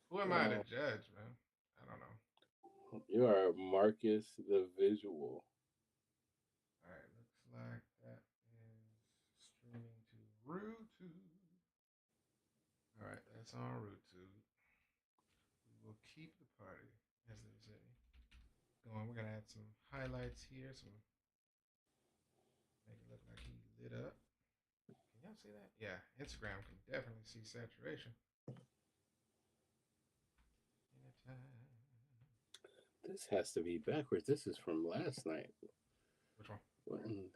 Who am I to Well, judge, man? I don't know. you are Marcus the Visual. All right, looks like that is streaming to RooTube. All right, that's on RooTube. We will keep the party, as they say, going. We're gonna add some highlights here, some make it look like he lit up. Can y'all see that? Yeah, Instagram can definitely see saturation. Anytime. This has to be backwards. This is from last night. Which one? When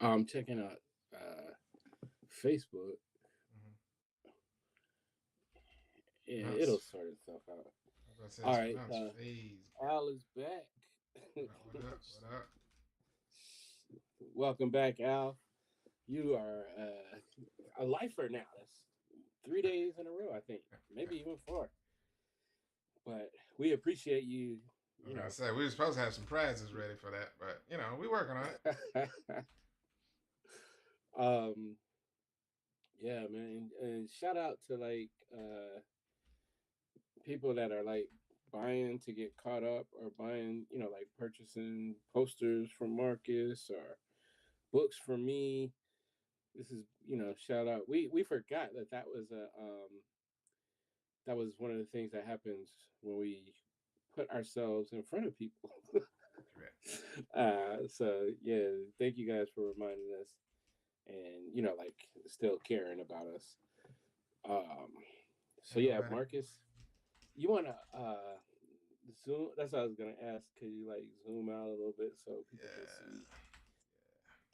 I'm checking out Facebook. Mm-hmm. No, Yeah, it'll sort itself out. I was gonna say All it's right, pronounced phase. Al is back. What up? What up? Welcome back, Al. You are a lifer now. That's 3 days in a row, I think, maybe even four. But we appreciate you. I was gonna say we were supposed to have some prizes ready for that, but we working on it. um, yeah, man, and shout out to like people that are like buying to get caught up or buying, like purchasing posters from Marcus or books for me. This is, shout out. We forgot that was one of the things that happens when we put ourselves in front of people. Correct. So yeah, thank you guys for reminding us and like still caring about us. Um, so Ain't yeah, nobody. Marcus, you wanna zoom? That's what I was gonna ask. Could you like zoom out a little bit so people can Yeah. see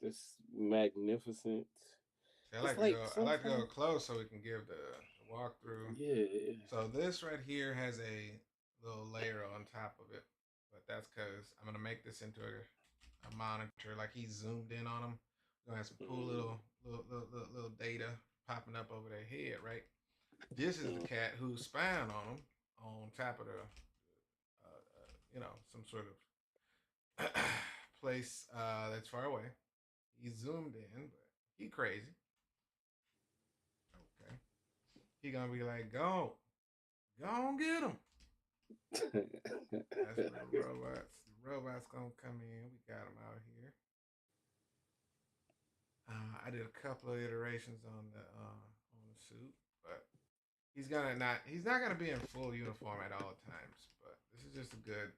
this magnificent? See, I It's like to like go. I like to go sometimes, close so we can give the walkthrough. yeah. So this right here has a little layer on top of it, but that's because I'm gonna make this into a monitor. Like he's zoomed in on them. We're gonna have some cool Mm, little data popping up over their head, right? This is the mm, cat who's spying on them on top of the, some sort of place that's far away. He's zoomed in, but he crazy. Okay, he gonna be like, go on, get him. That's where the robots. The robots gonna come in. We got them out here. I did a couple of iterations on the suit, but he's not gonna be in full uniform at all times. But this is just a good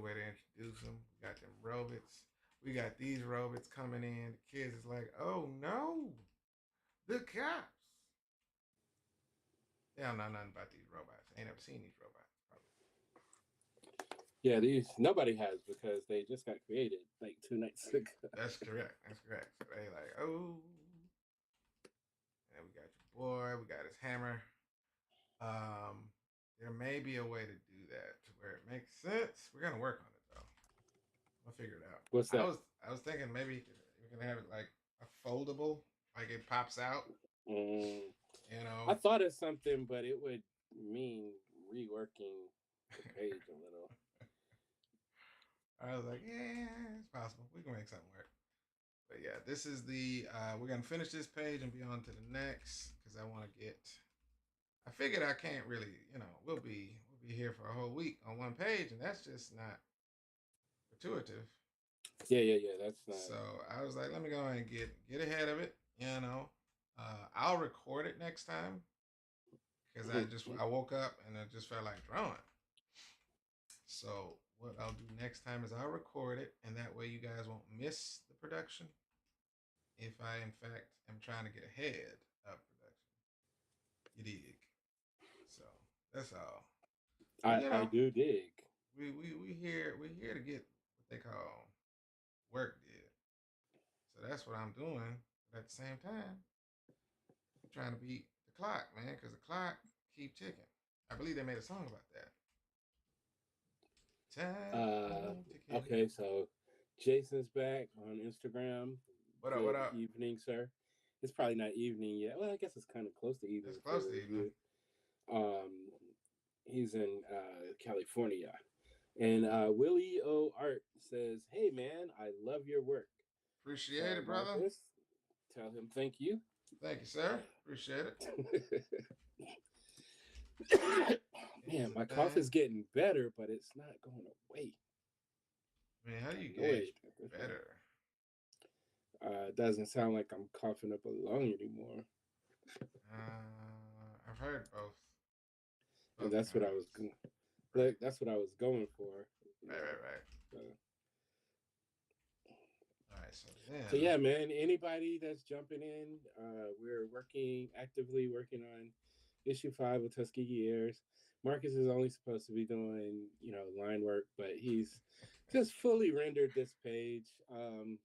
way to introduce them. We got them robots. We got these robots coming in. The kids is like, oh no, the cops. They don't know nothing about these robots. They ain't never seen these robots. Probably. yeah, these nobody has because they just got created like 2 nights ago. That's correct. That's correct. So they like, oh, and we got your boy. We got his hammer. Um, there may be a way to do that to where it makes sense. We're gonna work on it though. We'll figure it out. What's I that? was I was thinking maybe we can have it like a foldable, like it pops out. Mm, You I know. thought of something, but it would mean reworking the page a little. I was like, yeah, it's possible. We can make something work. But yeah, this is the we're gonna finish this page and be on to the next because I want to get. I figured I can't really, we'll be here for a whole week on one page, and that's just not gratuitous. Yeah, yeah, yeah. That's not. So I was like, let me go and get ahead of it. I'll record it next time because I woke up and I just felt like drawing. So what I'll do next time is I'll record it, and that way you guys won't miss the production if I in fact am trying to get ahead of production. You dig? So that's all. But I do dig. we here to get what they call work did. So that's what I'm doing. But at the same time, I'm trying to beat the clock, man, because the clock keep ticking. I believe they made a song about that. Uh, Time ticking. okay, so Jason's back on Instagram. What up? What Good up? evening, sir. It's probably not evening yet. Well, I guess it's kind of close to It's evening for close to evening. you. Um, he's in California. And Willie O. Art says, "Hey man, I love your work." Appreciate So it, brother. Marcus, tell him thank you. Thank you, sir. Appreciate it. Man, It's my a cough thing. is getting better, but it's not going away. Man, how do you Annoyed gauge at this point. better? It doesn't sound like I'm coughing up a lung anymore, I've heard both. and Both that's what I was kinds. like. Right. That's what I was going for. You Right, know. right, right. So, All right, so so then, yeah, man. Anybody that's jumping in, we're actively working on issue 5 of Tuskegee Heirs. Marcus is only supposed to be doing, line work, but he's just fully rendered this page. it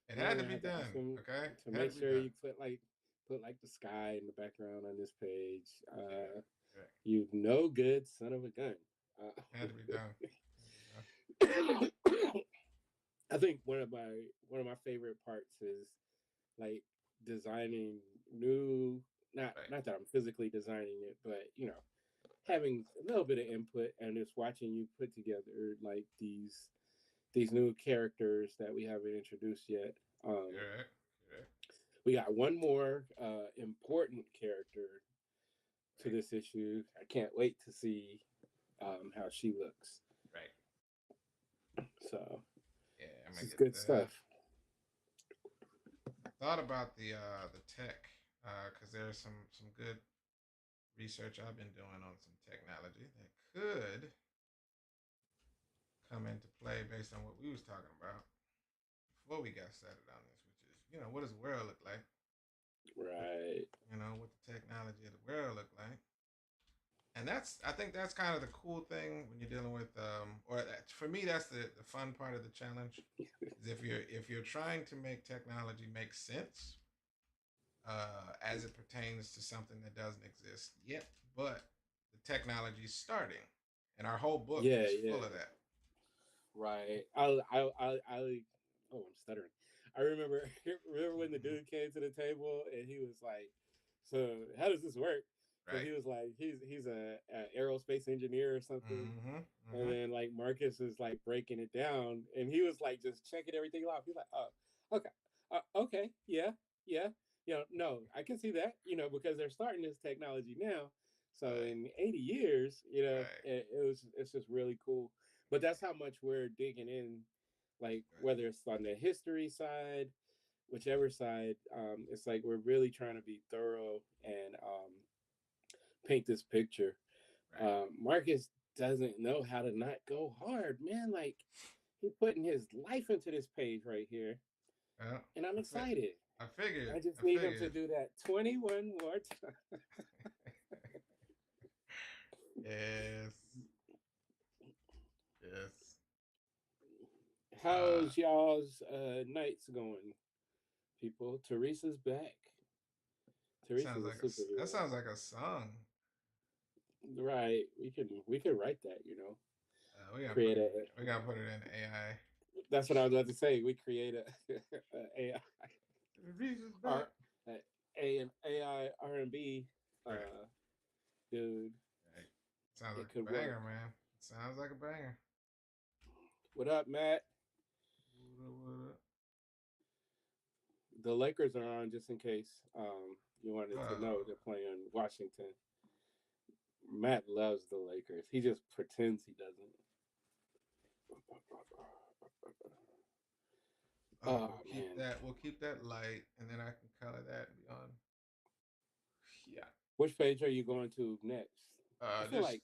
And I'm had to gonna be have to ask done, him okay? to Had to make be sure done. you put like the sky in the background on this page. Correct, correct. You no good son of a gun. Had to be done. Had to be done. I think one of my favorite parts is like designing new. Right, Not that I'm physically designing it, but right. having a little bit of input and just watching you put together like these new characters that we haven't introduced yet. Um, Correct, correct. we got one more important character to Right, this issue. I can't wait to see how she looks. right. So Yeah, I'm this gonna is get good that. stuff. I thought about the tech because there's some good research I've been doing on some technology that could come into play based on what we was talking about before we got started on this, which is what does the world look like? What Right. what the technology of the world look like? And I think that's kind of the cool thing when you're dealing with for me that's the fun part of the challenge is if you're trying to make technology make sense as it pertains to something that doesn't exist yet, but the technology is starting, and our whole book Yeah, is full of yeah. that. Right. Oh, I'm stuttering. I remember remember when the Mm-hmm. dude came to the table and he was like, "So how does this work?" Because Right. he was like, he's a aerospace engineer or something. Mm-hmm. And Mm-hmm. then like Marcus is like breaking it down, and he was like just checking everything off. He's like, "Oh, okay, okay, yeah, yeah, no, I can see that, because they're starting this technology now. So Right. in 80 years, Right. it's just really cool. But that's how much we're digging in, like Right. whether it's on the history side, whichever side, it's like we're really trying to be thorough and paint this picture. Right. Marcus doesn't know how to not go hard, man. Like he putting his life into this page right here, Well, and I'm I, fi- excited. I figured. I just I need him to figured. do that 21 more times. Yes. Yes. Uh, How's y'all's nights going, people? Teresa's back. sounds Teresa's a like that superhero, sounds like a song. right? We can write that. We gotta put Create it. a. We gotta put it in AI. That's what I was about to say. We create a Reese's R back. AI R&B Right. dude. Right. Sounds It like could a work. banger, man. Sounds like a banger. What up, Matt? The Lakers are on just in case you wanted to know. Oh, They're playing Washington. Matt loves the Lakers. He just pretends he doesn't. oh, Oh we'll keep man, that. We'll keep that light, and then I can color that and be on. Yeah. which page are you going to next? I feel Just like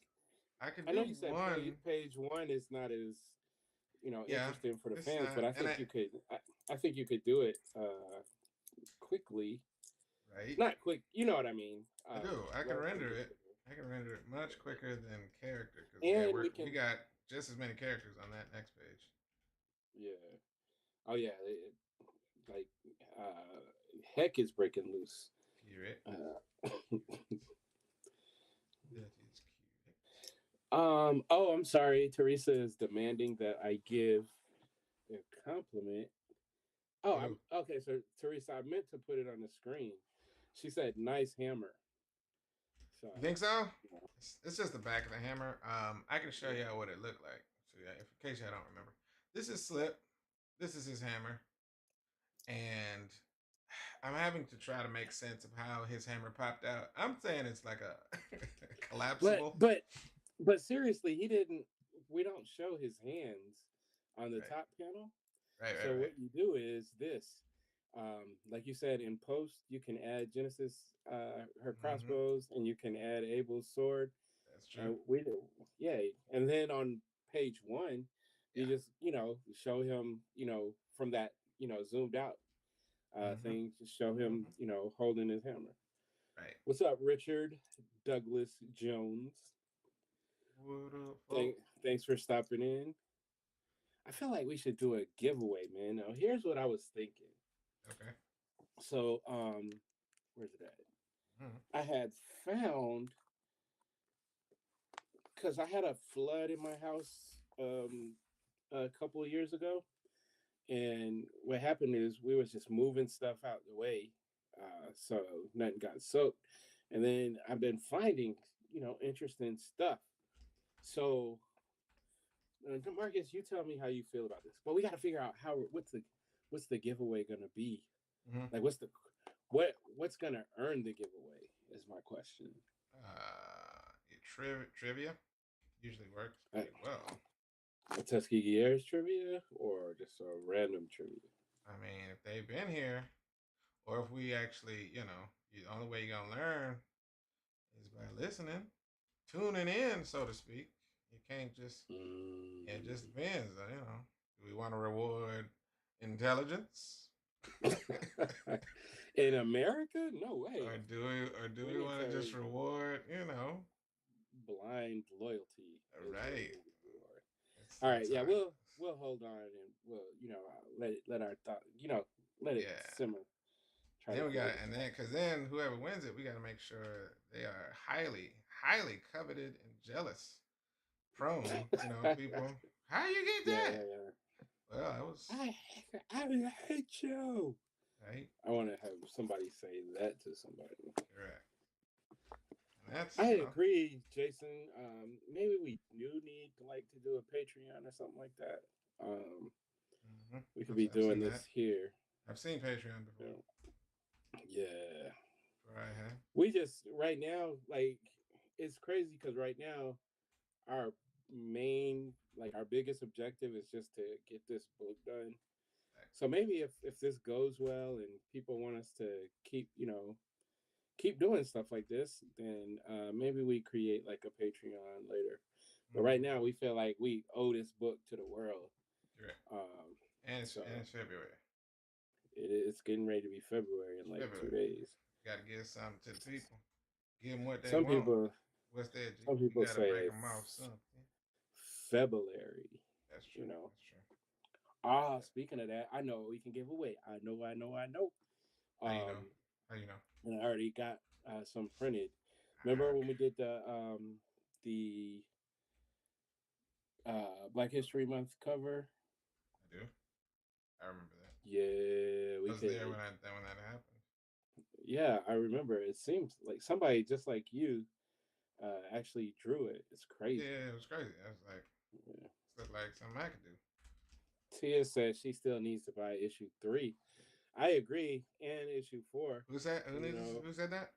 I could I know do you said page one. page one is not as Yeah, interesting for the it's fans, but not, I and think you could. I think you could do it quickly. right. Not quick. You know what I mean? I do. I can render Relatively it. quicker. I can render it much quicker than character because yeah, And we we can. got just as many characters on that next page. Yeah. Oh yeah. Like heck is breaking loose. Cute. Uh, That is cute. oh, I'm sorry. Teresa is demanding that I give a compliment. Oh, I'm Oh, okay. So Teresa, I meant to put it on the screen. She said, "Nice hammer." So, you think so? you know, It's just the back of the hammer. I can show you what it looked like. So yeah, if in case you don't remember, this is Slip. This is his hammer, and I'm having to try to make sense of how his hammer popped out. I'm saying it's like a But collapsible. but but seriously, he didn't. We don't show his hands on the Right, top panel. right, right, So right. what you do is this. Like you said, in post, you can add Genesis, her Mm-hmm. crossbows, and you can add Abel's sword. That's true. And we, yay. And then on page one, you Yeah. just, show him, from that, zoomed out Mm-hmm. thing, just show him, Mm-hmm. holding his hammer. Right. What's up, Richard Douglas Jones? What up, Thank, folks? thanks for stopping in. I feel like we should do a giveaway, man. Now, here's what I was thinking. Okay. So, where's it Mm-hmm. at? I had found because I had a flood in my house a couple of years ago, and what happened is we was just moving stuff out the way, so nothing got soaked. And then I've been finding, interesting stuff. So, Marcus, you tell me how you feel about this. But we got to figure out what's the giveaway gonna be? Mm-hmm. Like, what's gonna earn the giveaway? Is my question. Trivia usually works Uh, pretty well. a Tuskegee Heirs trivia or just a random trivia? I mean, if they've been here, or if we actually, the only way you're gonna learn is by listening, tuning in, so to speak. You can't just. It just Mm. depends. Do we want to reward intelligence, In America? No way. or do we We need want to just to reward? blind loyalty is what Right. we are. It's All right, yeah, sometimes. we'll hold on and we'll let our thought let it Yeah. simmer. Try to Then we got, figure this and out. then because then whoever wins it, we got to make sure they are highly, highly coveted and jealous, prone. People. How you get Yeah, that? yeah, Well, I was yeah. I hate you. right. I want to have somebody say that to somebody. Correct. And that's I agree, Jason. Maybe we do need to do a Patreon or something like that. hmm We could I've, be I've doing seen that. this here. I've seen Patreon You before. know? Yeah. Right. Huh? We just right now, it's crazy because right now our main, our biggest objective is just to get this book done. So maybe if this goes well and people want us to keep doing stuff like this, then maybe we create like a Patreon later. But right Mm-hmm. now we feel like we owe this book to the world. Correct. Um, And it's so and it's February. it's getting ready to be February in It's like February. 2 days. Got to give something to the people. Give them what they Some want. people What's that? some You people got to break say them off something. February. That's You true. know. That's true. Speaking of that, I know we can give away. I know. How you know? Um, How you know? and I already got some printed. Ah, Remember when okay. we did the Black History Month cover? I do. I remember that. Yeah, I we was could. there when that happened. Yeah, I remember. It seems like somebody just like you actually drew it. It's crazy. Yeah, it was crazy. I was like, Yeah. this looked like something I could do. Tia says she still needs to buy issue 3. I agree, and issue 4. Who's that? You know, Who said that?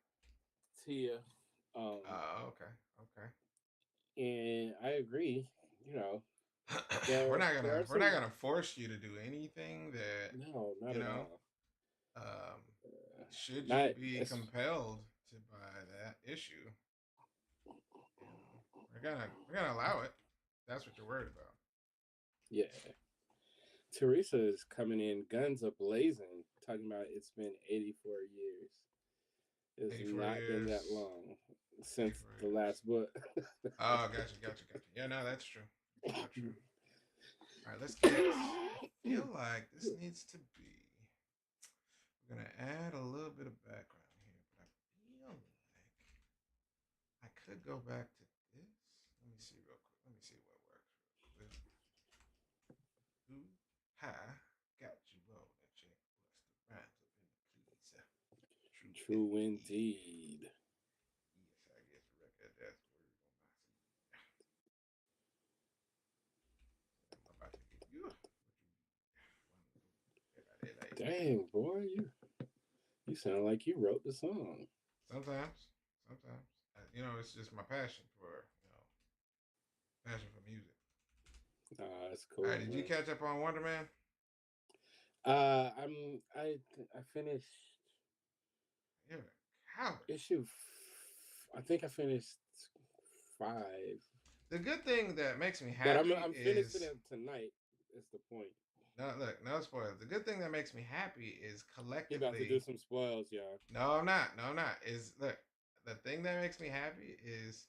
Tia. Um, Oh, okay, okay. and I agree. You know, we're there not there gonna are we're not some. gonna force you to do anything that No, not you at know. all. Um, should you Not be as compelled to buy that issue, we're gonna allow it. That's what you're worried about. yeah. Teresa is coming in guns a blazing, talking about it's been 84 years. It's 84 not been that years. long since 84 the years. last book. Oh, gotcha. Yeah, no, that's true. So true. All right, let's get. I feel like this needs to be. We're gonna add a little bit of background here, but I feel like I could go back to this. Let me see real quick. Let me see what works real quick. Who ha got you roll that check? What's the rhymes up in the keys? True True indeed. indeed. Yes, I guess record that's word on my I'm about to give you what you need. Dang, boy, you. You sound like you wrote the song. Sometimes, sometimes, it's just my passion for passion for music. That's All cool, right, did you man. catch up on Wonder Man? I finished You're a coward. issue. I think I finished 5, The good thing that makes me but happy I'm finishing is it tonight. That's the point. no look, no spoilers. The good thing that makes me happy is He about to do collectively. some spoils, y'all. No, I'm not. No, I'm not. Is look, the thing that makes me happy is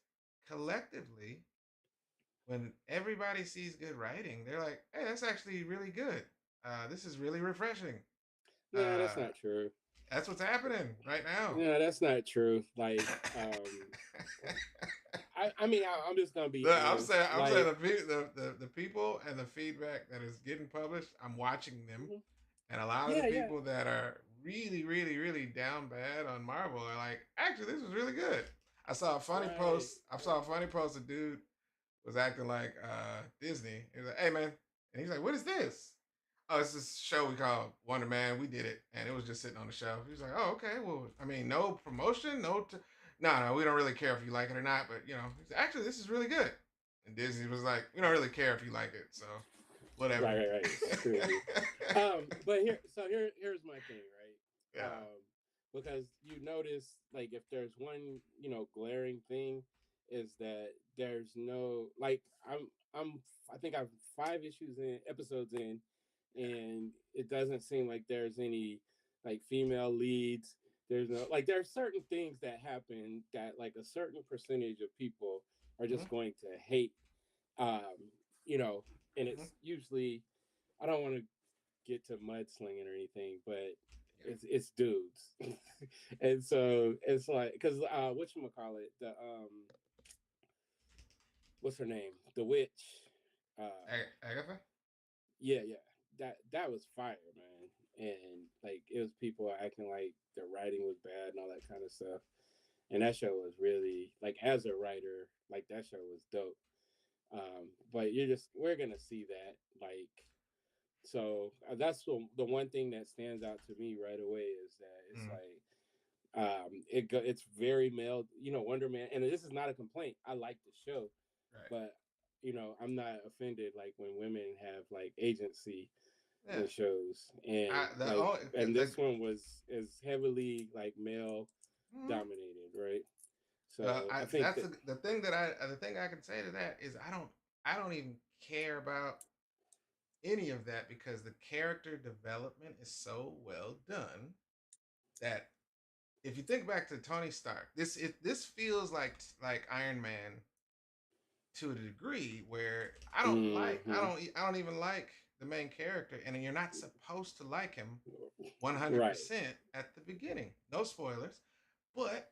collectively when everybody sees good writing, they're like, "Hey, that's actually really good. This is really refreshing." Nah, that's Uh, not true. that's what's happening right now. No, that's not true. Like, I mean, I'm just gonna be Look, honest. I'm saying Like, the people and the feedback that is getting published, I'm watching them, mhm. and a lot of the Yeah, yeah. people that are really, really, really down bad on Marvel are like, actually, this was really good. I saw a funny Right, post. I saw a right. funny post. A dude was acting like Disney. He was like, "Hey man," and he's like, "What is this?" Oh, it's this show we call Wonder Man. We did it, and it was just sitting on the shelf. He was like, "Oh, okay. Well, I mean, no promotion, no. We don't really care if you like it or not, but actually, this is really good." And Disney was like, "We don't really care if you like it, so Right, whatever." right, right. Screw you. But here's my thing, right? Yeah. Because you notice, like, if there's one, glaring thing, is that there's no, like, I think I'm 5 issues in, episodes in, and it doesn't seem like there's any like female leads. There's no, like, there are certain things that happen that like a certain percentage of people are Mm-hmm. just going to hate. Um, you know, and Mm-hmm. it's usually, I don't want to get to mudslinging or anything, but Yeah. it's dudes, and so it's like, because what you call it, the what's her name, the witch, uh Agatha. yeah, yeah, that was fire, man. And like, it was people acting like the writing was bad and all that kind of stuff, and that show was really, like, as a writer, like, that show was dope. But we're gonna see that, like, so that's the one thing that stands out to me right away, is that it's Mm. like, it's very male, Wonder Man, and this is not a complaint. I like the show, Right. but I'm not offended like when women have like agency Yeah. in shows, and I, the like, only and the this one is heavily like male mm, dominated, right? Well, So I think that. the thing the thing I can say to that is I don't even care about any of that because the character development is so well done that if you think back to Tony Stark, this feels like Iron Man to a degree where Hmm. I don't even like the main character, and you're not supposed to like him Right. 100% at the beginning. No spoilers, but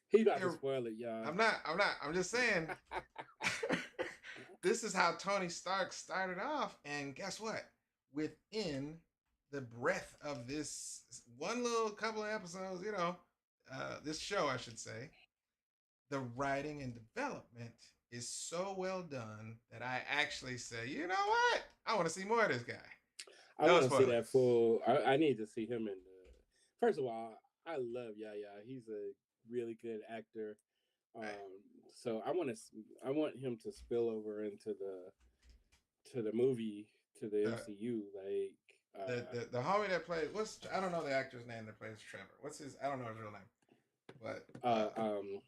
He about to you're spoil it, y'all. I'm just saying this is how Tony Stark started off, and guess what? Within the breadth of this one little couple of episodes, this show, I should say, the writing and development is so well done that I actually say, you know what? I want to see more of this guy. I No want to see spoilers. that full. I need to see him in the. First of all, I love Yaya. He's a really good actor. Right. So I want him to spill over into the movie, to the The MCU. Like, the homie that plays what's I don't know the actor's name that plays Trevor. What's his I don't know his real name. But uh, um,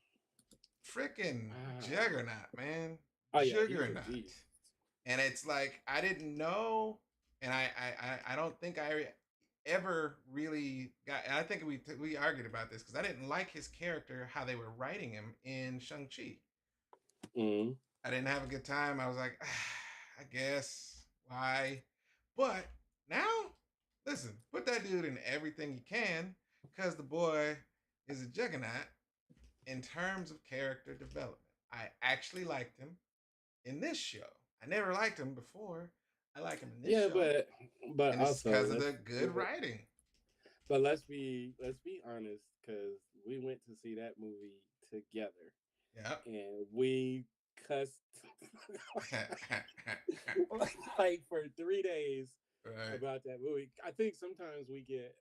freaking ah, Juggernaut, man. oh yeah, he's a Juggernaut. beast. And it's like I didn't know, and I don't think I ever really got. And I think we argued about this because I didn't like his character how they were writing him in Shang Chi. Mm. I didn't have a good time. I was like, I guess why, but now listen, put that dude in everything you can because the boy is a juggernaut in terms of character development. I actually liked him in this show. I never liked him before. I like him in this Yeah, show, but and it's also because of the good writing. but let's be honest, because we went to see that movie together, Yep. and we cussed like for 3 days Right. about that movie. I think sometimes we get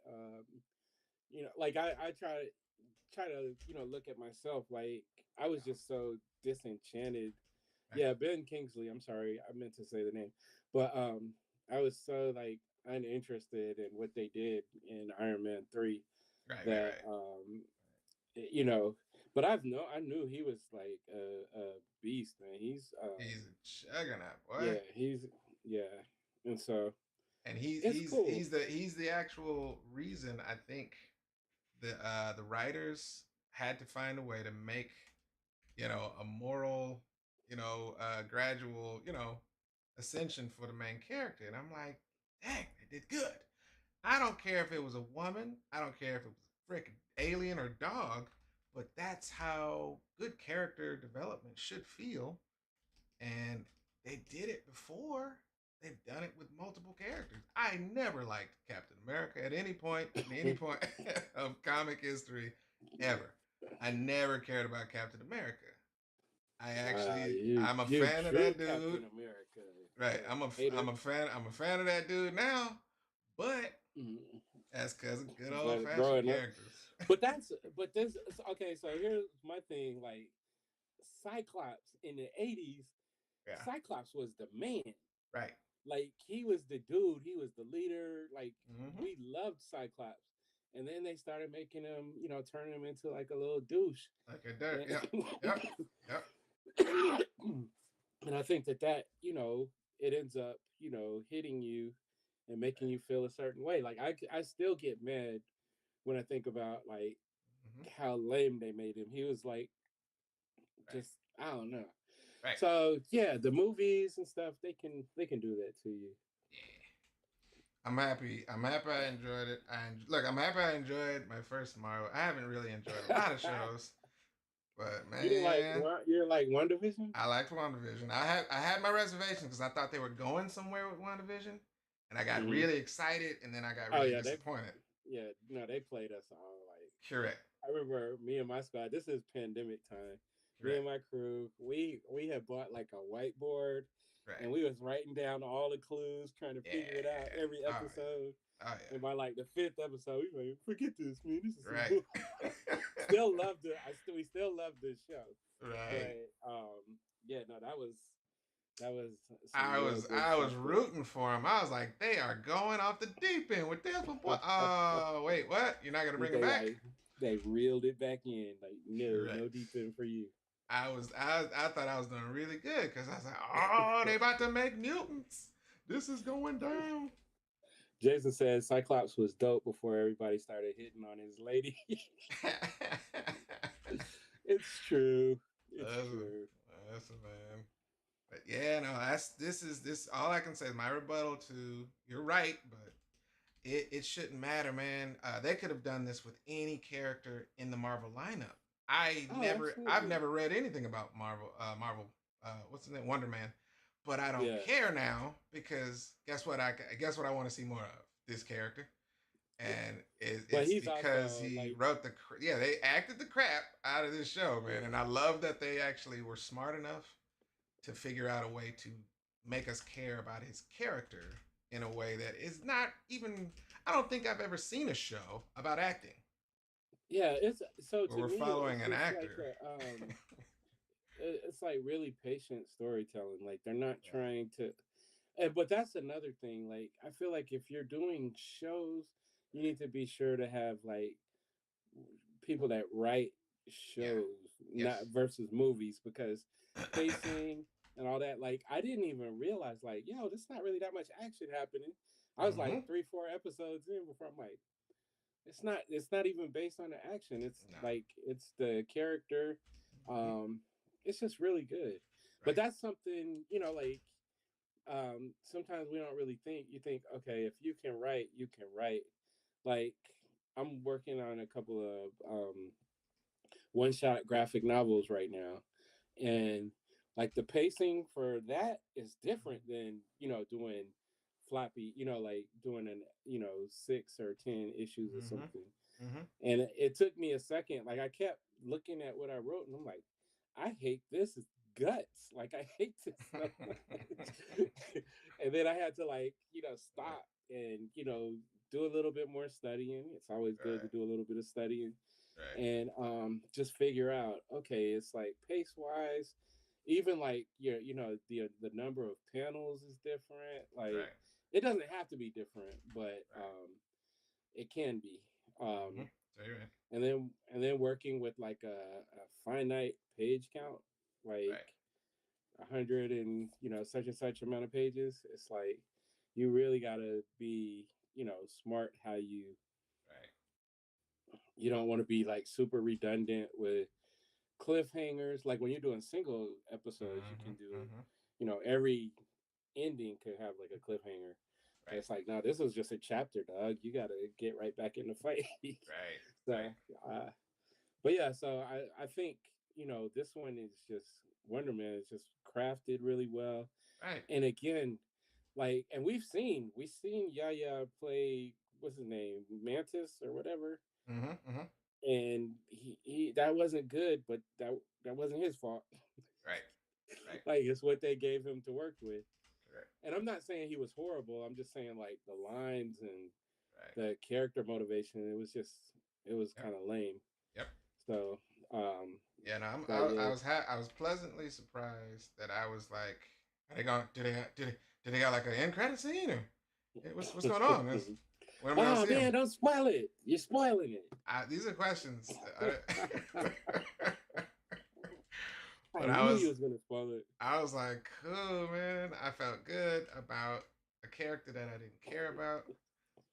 like I try to look at myself, like I was just so disenchanted. Right, Yeah, Ben Kingsley. I'm sorry, I meant to say the name, but I was so like uninterested in what they did in Iron Man 3 right, right, that right. you know. But I knew he was like a beast, man. He's He's a juggernaut, boy. yeah, yeah, and so And it's cool. he's the actual reason I think the writers had to find a way to make a moral gradual ascension for the main character, and I'm like, dang, they did good. I don't care if it was a woman, I don't care if it was a freaking alien or dog, but that's how good character development should feel. And they did it before. They've done it with multiple characters. I never liked Captain America at any point in any point of comic history ever. I never cared about Captain America. I'm a You fan of true that dude. Captain America Right. I'm hater. a fan. I'm a fan of that dude now. But Mhm. that's because of good old But fashioned growing up, characters. but this okay. So here's my thing. Like Cyclops in the '80s, Yeah. Cyclops was the man. Right. Like he was the dude. He was the leader. Like Mm-hmm. we loved Cyclops. And then they started making him, turning him into like a little douche. Like a dirt. Yep. And, Yep. Yep. and I think that it ends up hitting you and making you feel a certain way. Like I still get mad when I think about like Mm-hmm. how lame they made him. He was like Right. just I don't know. Right. So yeah, the movies and stuff they can do that to you. Yeah. I'm happy. I'm happy I enjoyed it. Look. I'm happy I enjoyed my first Marvel. I haven't really enjoyed a lot of shows, but You didn't like man, you're like One Division? I liked WandaVision. I had my reservations because I thought they were going somewhere with WandaVision, and I got Mm-hmm. really excited, and then I got Oh really yeah, disappointed. they played us all like Correct. I remember me and my squad. This is pandemic time. Me and Correct. my crew, we had bought like a whiteboard, Right. and we was writing down all the clues, trying to figure it out Yeah. every Oh episode. yeah. Oh And by like the fifth episode, we like, forget this, man. This is yeah. some Right. bull. Still loved it. We still love this show, Right. but yeah, no, that was some I real was good I was stuff rooting for him. I was like, they are going off the deep end with this one. Boy. there. Oh wait, what? You're not gonna bring him They back? like they reeled it back in. Like no, Correct. no deep end for you. I thought I was doing really good because I was like, oh, they about to make mutants. This is going down. Jason says Cyclops was dope before everybody started hitting on his lady. It's true. It's Listen, true. listen, man. But yeah, no, this. All I can say is my rebuttal to you're right, but it shouldn't matter, man. They could have done this with any character in the Marvel lineup. Oh, I've absolutely. never read anything about Marvel. What's the name? Wonder Man. But I don't Yeah. care now because guess what I want to see more of this character, and But it's he's because also he like, wrote yeah, they acted the crap out of this show, man, and I love that they actually were smart enough to figure out a way to make us care about his character in a way that is not even. I don't think I've ever seen a show about acting yeah. It's so where to we're me, following an it's like actor. it's like really patient storytelling. Like they're not Yeah. trying to. But that's another thing. Like I feel like if you're doing shows, you need to be sure to have like people that write Yeah. shows, not Yes. versus movies, because pacing and all that. Like I didn't even realize, like, yo, there's not really that much action happening. I was like Mm-hmm. 3, 4 episodes in before I'm like, it's not even based on the action. It's No. like it's the character. Mm-hmm. Um, it's just really good. But Right. that's something, like sometimes we don't really think. You think, okay, if you can write, you can write. Like I'm working on a couple of one shot graphic novels right now, and like the pacing for that is different than doing floppy, like doing an 6 or 10 issues or Mm-hmm. something. Mm-hmm. And it took me a second. Like I kept looking at what I wrote, and I'm like, I hate this guts. Like I hate this so much. And then I had to like stop and do a little bit more studying. It's always good to Right. do a little bit of studying Right. and just figure out, okay, it's like pace wise, even like the number of panels is different. Like Right. it doesn't have to be different, but Right. it can be. Mm-hmm. Um, So you're right. and then working with like a finite page count, like Right. 100 and such and such amount of pages. It's like you really gotta be smart how Right. you don't want to be like super redundant with cliffhangers. Like when you're doing single episodes, you can Mm-hmm. do, Mm-hmm. every ending could have like a cliffhanger. But Right. it's like, no, this was just a chapter, dog. You got to get right back in the fight. Right. So, Right. uh, but yeah, so I think, this one is just Wonder Man is just crafted really well. Right. And again, like, and we've seen Yaya play, what's his name, Mantis or whatever, Mm-hmm. Mm-hmm. and he that wasn't good, but that wasn't his fault. Right. Right. Like it's what they gave him to work with. Correct. And I'm not saying he was horrible. I'm just saying like the lines and Right. the character motivation. It was Yep. kind of lame. Yep. So, Yeah. No. but I yeah, was I was pleasantly surprised that I was like, are they going? Do they got like an end credit scene or what's going on? When am I gonna oh see him? man, don't spoil it. You're spoiling it. These are questions. I But knew you was gonna spoil it. I was like, cool, man. I felt good about a character that I didn't care about,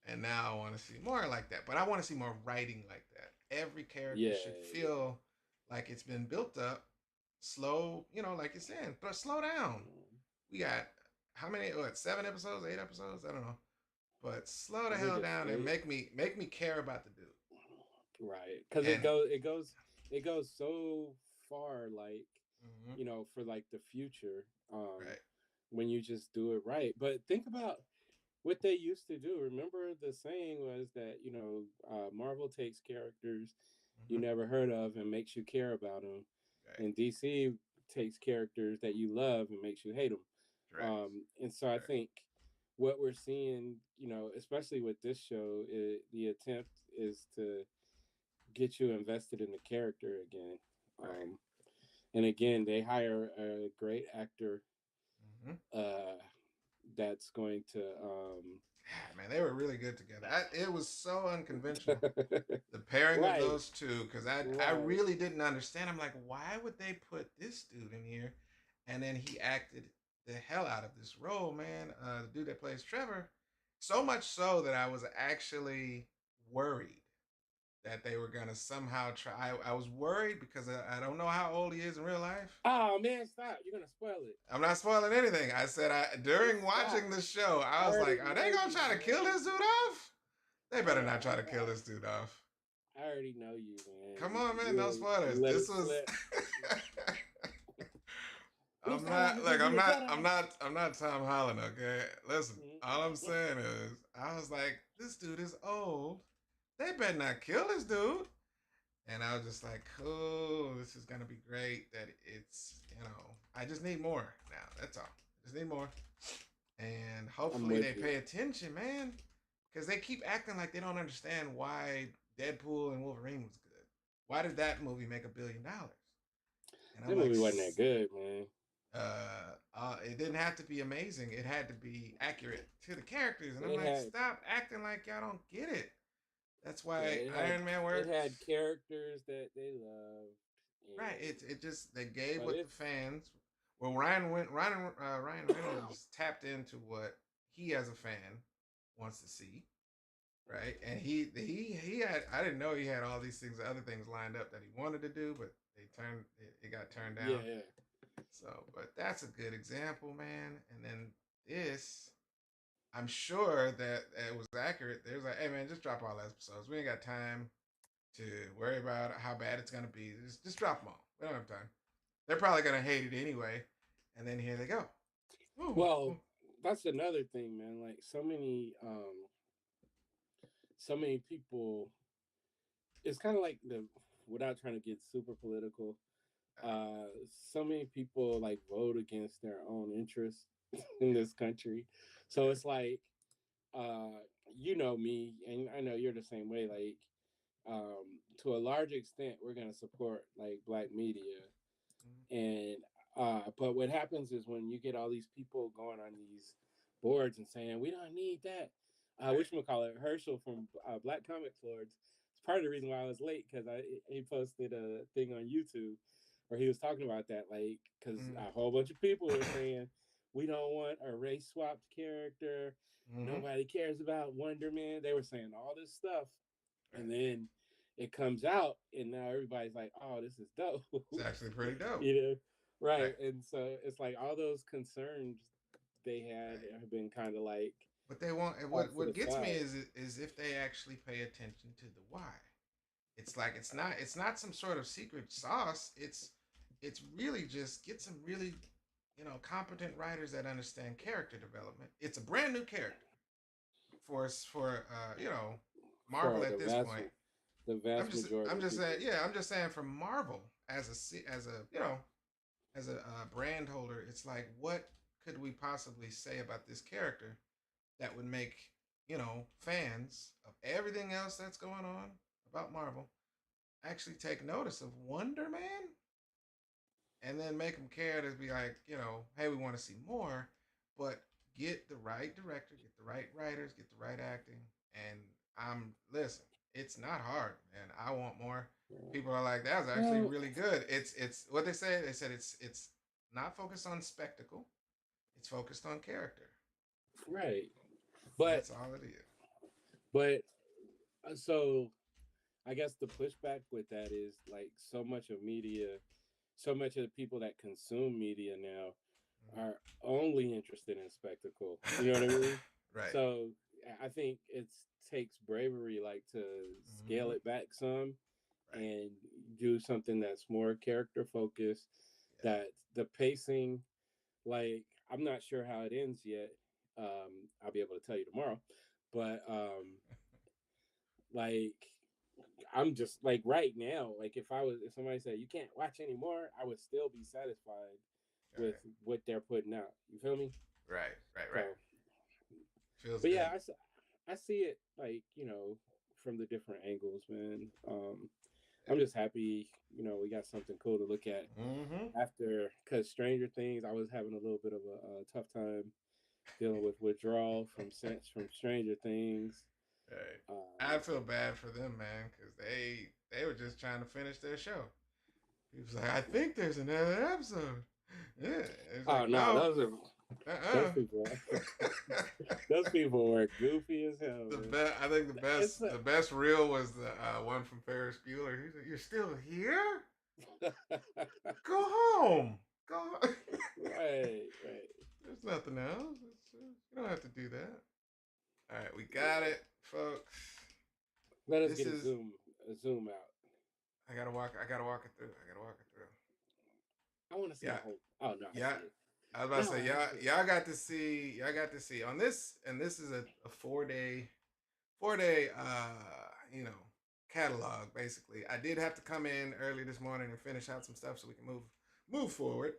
and now I want to see more like that. But I want to see more writing like that. Every character Yeah, should yeah. feel like it's been built up, slow, like you're saying, but slow down. We got how many? What, 7 episodes, 8 episodes? I don't know. But slow the I think hell it's down and eight. make me care about the dude. Right, because it And goes it goes it goes so far, like mhm, for like the future, right, when you just do it right. But think about what they used to do. Remember the saying was that Marvel takes characters you hmm, never heard of and makes you care about them, right, and DC takes characters that you love and makes you hate them. correct, And so I correct, think what we're seeing, especially with this show, the attempt is to get you invested in the character again. right. Um, and again, they hire a great actor Hmm. uh, that's going to. Yeah, man, they were really good together. It was so unconventional. The pairing of Right, those two, because I right. really didn't understand. I'm like, why would they put this dude in here? And then he acted the hell out of this role, man. The dude that plays Trevor, so much so that I was actually worried that they were gonna somehow try. I was worried because I don't know how old he is in real life. Oh man, stop! You're gonna spoil it. I'm not spoiling anything. I said Just during stop. watching the show, I I was already like, are they know gonna you, try to kill man. this dude off? They better not try to kill I, this dude off. I already know you, Come man. on, man, no You spoilers. let This it was. slip. He's I'm not not ever like gonna be I'm a not I'm Jedi. not I'm not Tom Holland. Okay, listen. All I'm saying is, I was like, this dude is old. They better not kill this dude. And I was just like, cool, this is gonna be great. That it's. I just need more now. That's all. Just need more. And I'm hopefully they with you. pay attention, man. Because they keep acting like they don't understand why Deadpool and Wolverine was good. Why did that movie make $1 billion? And I'm That like, movie wasn't that good, man. it didn't have to be amazing. It had to be accurate to the characters. And I'm It like, had, stop acting like y'all don't get it. That's yeah, why Iron Man it works. had characters that they loved, Right. and It just they gave but what the it's fans. Well, Ryan Reynolds tapped into what he as a fan wants to see, right? And he had, I didn't know he had all these things, other things lined up that he wanted to do, but it got turned yeah, down. yeah. So, but that's a good example, man. And then this, I'm sure that it was accurate. There's like, hey man, just drop all episodes. We ain't got time to worry about how bad it's gonna be. Just drop them all. We don't have time. They're probably gonna hate it anyway. And then here they go. Ooh, Well, ooh. that's another thing, man. Like so many people. It's kind of like the without trying to get super political. Uh, so many people like vote against their own interests in this country. So Right, it's like, uh, you know me, and I know you're the same way. Like, to a large extent, we're gonna support like black media, Mhm. and but what happens is when you get all these people going on these boards and saying we don't need that, Right. whatchamacallit, Herschel from Black Comics Lords. It's part of the reason why I was late because he posted a thing on YouTube where he was talking about that, like because Mm-hmm. a whole bunch of people were saying we don't want a race swapped character. Mm-hmm. Nobody cares about Wonder Man. They were saying all this stuff, Right. and then it comes out, and now everybody's like, "Oh, this is dope." It's actually pretty dope. You know, Right. right? And so it's like all those concerns they had Right. have been kind of like But they want and off to the what gets me side. is if they actually pay attention to the why. It's like it's not some sort of secret sauce. It's really just get some really competent writers that understand character development. It's a brand new character for us for Marvel For at this point. the vast majority I'm of just saying people. I'm just saying for Marvel as a as a brand holder, it's like what could we possibly say about this character that would make fans of everything else that's going on about Marvel actually take notice of Wonder Man and then make them care to be like, hey, we want to see more, but get the right director, get the right writers, get the right acting, and listen. It's not hard, man. I want more. People are like, that's actually Well, really good. It's what they say. They said it's not focused on spectacle. It's focused on character. right, but That's all it is. but so I guess the pushback with that is like so much of media, so much of the people that consume media now are only interested in spectacle. You know what I mean? Right. So I think it takes bravery, like to scale Mm-hmm. it back some Right. and do something that's more character focused. Yeah. That the pacing, like I'm not sure how it ends yet. I'll be able to tell you tomorrow, but like I'm just like right now, like if somebody said you can't watch anymore, I would still be satisfied with Right. what they're putting out. You feel me? Right. Right. So, Right. Feels but yeah, good. I see it like from the different angles, man. I'm Yeah. just happy, we got something cool to look at Mm-hmm. after because Stranger Things. I was having a little bit of a tough time dealing with withdrawal from Stranger Things. Right. I Um, feel bad for them, man, because they were just trying to finish their show. He was like, I think there's another episode. Yeah. It's oh like, no, no. those Uh-uh. people those people were goofy as hell, man. I think It's the best reel was the one from Ferris Bueller. He's like, "You're still here? Go home. Go home." right. There's nothing else. You don't have to do that. All right, we got it, folks. Let us This get is. a zoom out. I gotta walk. I gotta walk it through. I gotta walk it through. I want to see the Yeah, whole. Oh no, I yeah. see it. I was about to No, say, I see it. y'all got to see. Y'all got to see on this, and this is a 4 day, catalog basically. I did have to come in early this morning and finish out some stuff so we can move forward.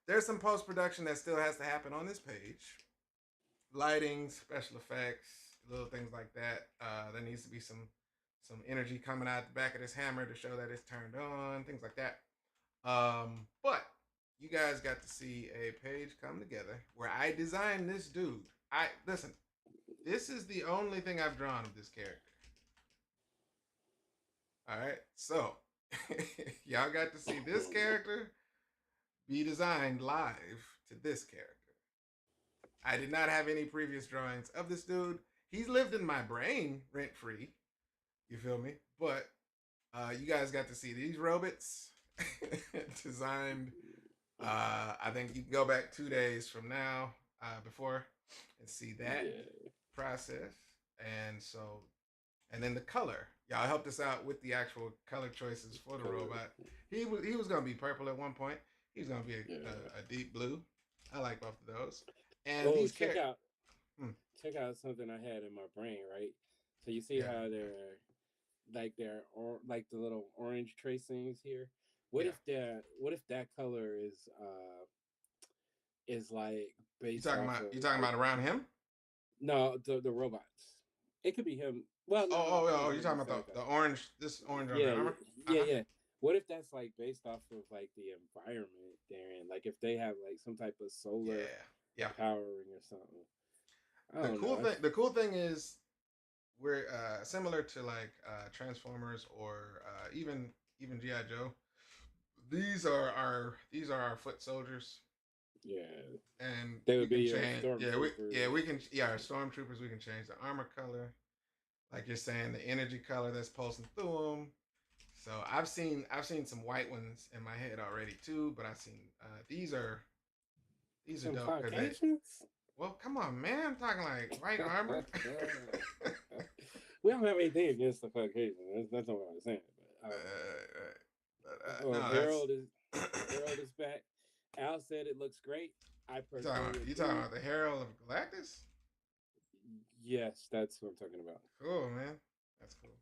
There's some post production that still has to happen on this page. Lighting, special effects, little things like that. There needs to be some energy coming out the back of this hammer to show that it's turned on, things like that. But you guys got to see a page come together where I designed this dude. I listen. This is the only thing I've drawn of this character. All right, so y'all got to see this character be designed live to this character. I did not have any previous drawings of this dude. He's lived in my brain rent free. You feel me? But you guys got to see these robots designed. I think you can go back 2 days from now before and see that Yeah. process. And so, and then the color. Y'all helped us out with the actual color choices for the Color. robot. He was gonna be purple at one point. He's gonna be Yeah. a deep blue. I like both of those. And Oh, these characters. Hmm, check out something I had in my brain, right? So you see yeah, how they're or like the little orange tracings here. yeah. What if that color is like You based talking off about of you talking like about around him? no the robots. It could be him. Well, Oh, no, oh, I don't oh, you're think he talking said about that. the orange, this orange on the Yeah, armor? yeah, Uh-huh. yeah. What if that's like based off of like the environment they're in? Like if they have like some type of solar Yeah. Yeah. powering or something. I The don't cool know. thing the cool thing is we're similar to like Transformers or even GI Joe. These are our foot soldiers, Yeah, and they we would can be your change. We stormtroopers. can our stormtroopers. We can change the armor color, like you're saying, the energy color that's pulsing through them. So I've seen some white ones in my head already too, but I've seen these are Some dope because they. Caucasians. Well, come on, man! I'm talking like white armor. We don't have anything against the Caucasians. That's not what I was saying. No, that's Harold is Harold is back. Al said it looks great. I you talking personally about. You talking agree. about the Herald of Galactus? Yes, that's what I'm talking about. Cool, man. That's cool.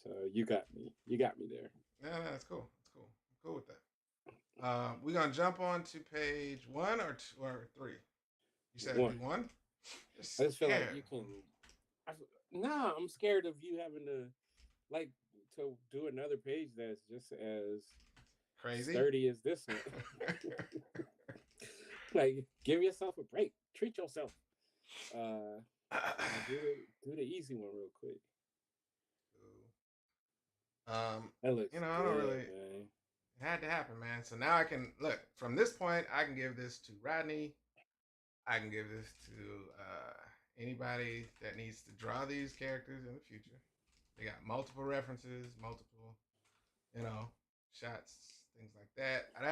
So you got me. You got me there. No, no, that's cool. That's cool. I'm cool with that. We're gonna jump on to page 1 or 2 or 3. You said One. do one. I Just just feel like scared. you can. Nah, I'm scared of you having to like to do another page that's just as Crazy. sturdy as this one. Like, give yourself a break. Treat yourself. Uh, do the easy one real quick. That looks I don't good, really. man. It had to happen, man. So now I can look from this point. I can give this to Rodney. I can give this to anybody that needs to draw these characters in the future. They got multiple references, multiple, you know, shots, things like that. I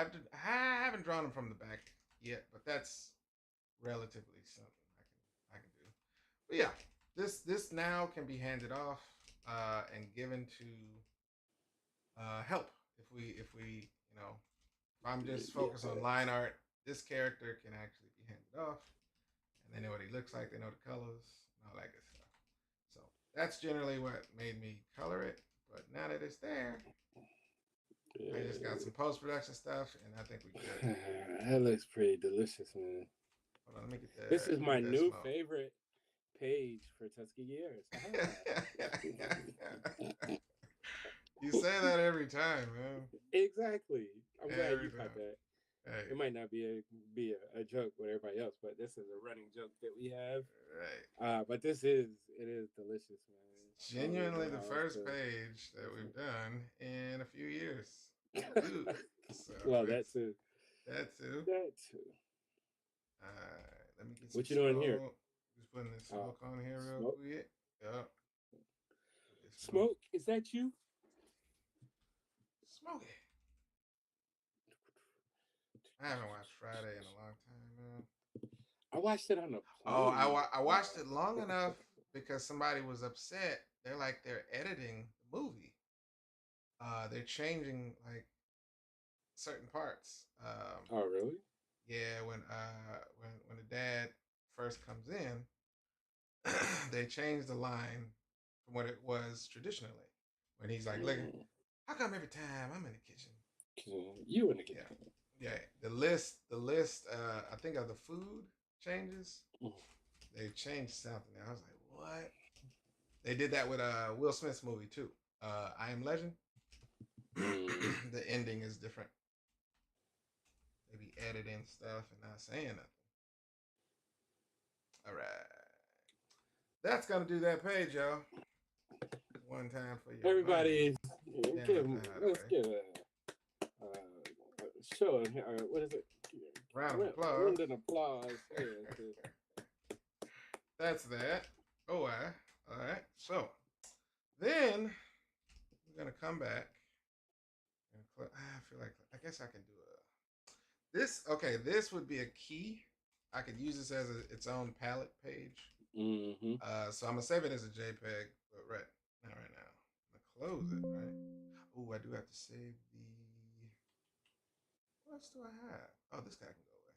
haven't drawn them from the back yet, but that's relatively something I can do. But yeah, this now can be handed off and given to help if I'm just focused on line art. This character can actually be handed off, and they know what he looks like. They know the colors and all that good stuff. So that's generally what made me color it. But now that it's there, I just got some post production stuff, and I think we good. That looks pretty delicious, man. Hold on, let me get that. This is Let me my get that new smoke. favorite page for Tuskegee Heirs. You say that every time, man. Exactly. I'm glad Every you caught time. that. Hey. It might not be a joke with everybody else, but this is a running joke that we have. Right. But it is delicious, man. Genuinely the first page that we've done in a few years. Dude. So well, that too. That too. That too. Let me get some what you doing here? Just putting this smoke on here real quick. Yep. Smoke, is that you? Smoke it. I haven't watched Friday in a long time, man. I watched it on the plane. Oh, I watched it long enough because somebody was upset. They're editing the movie. They're changing like certain parts. Oh, really? Yeah, when the dad first comes in, they changed the line from what it was traditionally. When he's like, "Look, how come every time I'm in the kitchen, you in the kitchen?" Yeah. The list. I think of the food changes. They changed something. I was like, what? They did that with Will Smith's movie too. I Am Legend. The ending is different. They be editing stuff and not saying nothing. All right. That's gonna do that page, y'all. One time for you. Everybody, let's get a show. What is it? Round of applause. Round of applause. That's that. Oh, all right. So then we're gonna come back. I feel like I guess I can do this. Okay, this would be a key. I could use this as its own palette page. Mm-hmm. So I'm gonna save it as a JPEG, but not right now. I'm gonna close it. Right. Oh, I do have to save the. What else do I have? Oh, this guy can go away.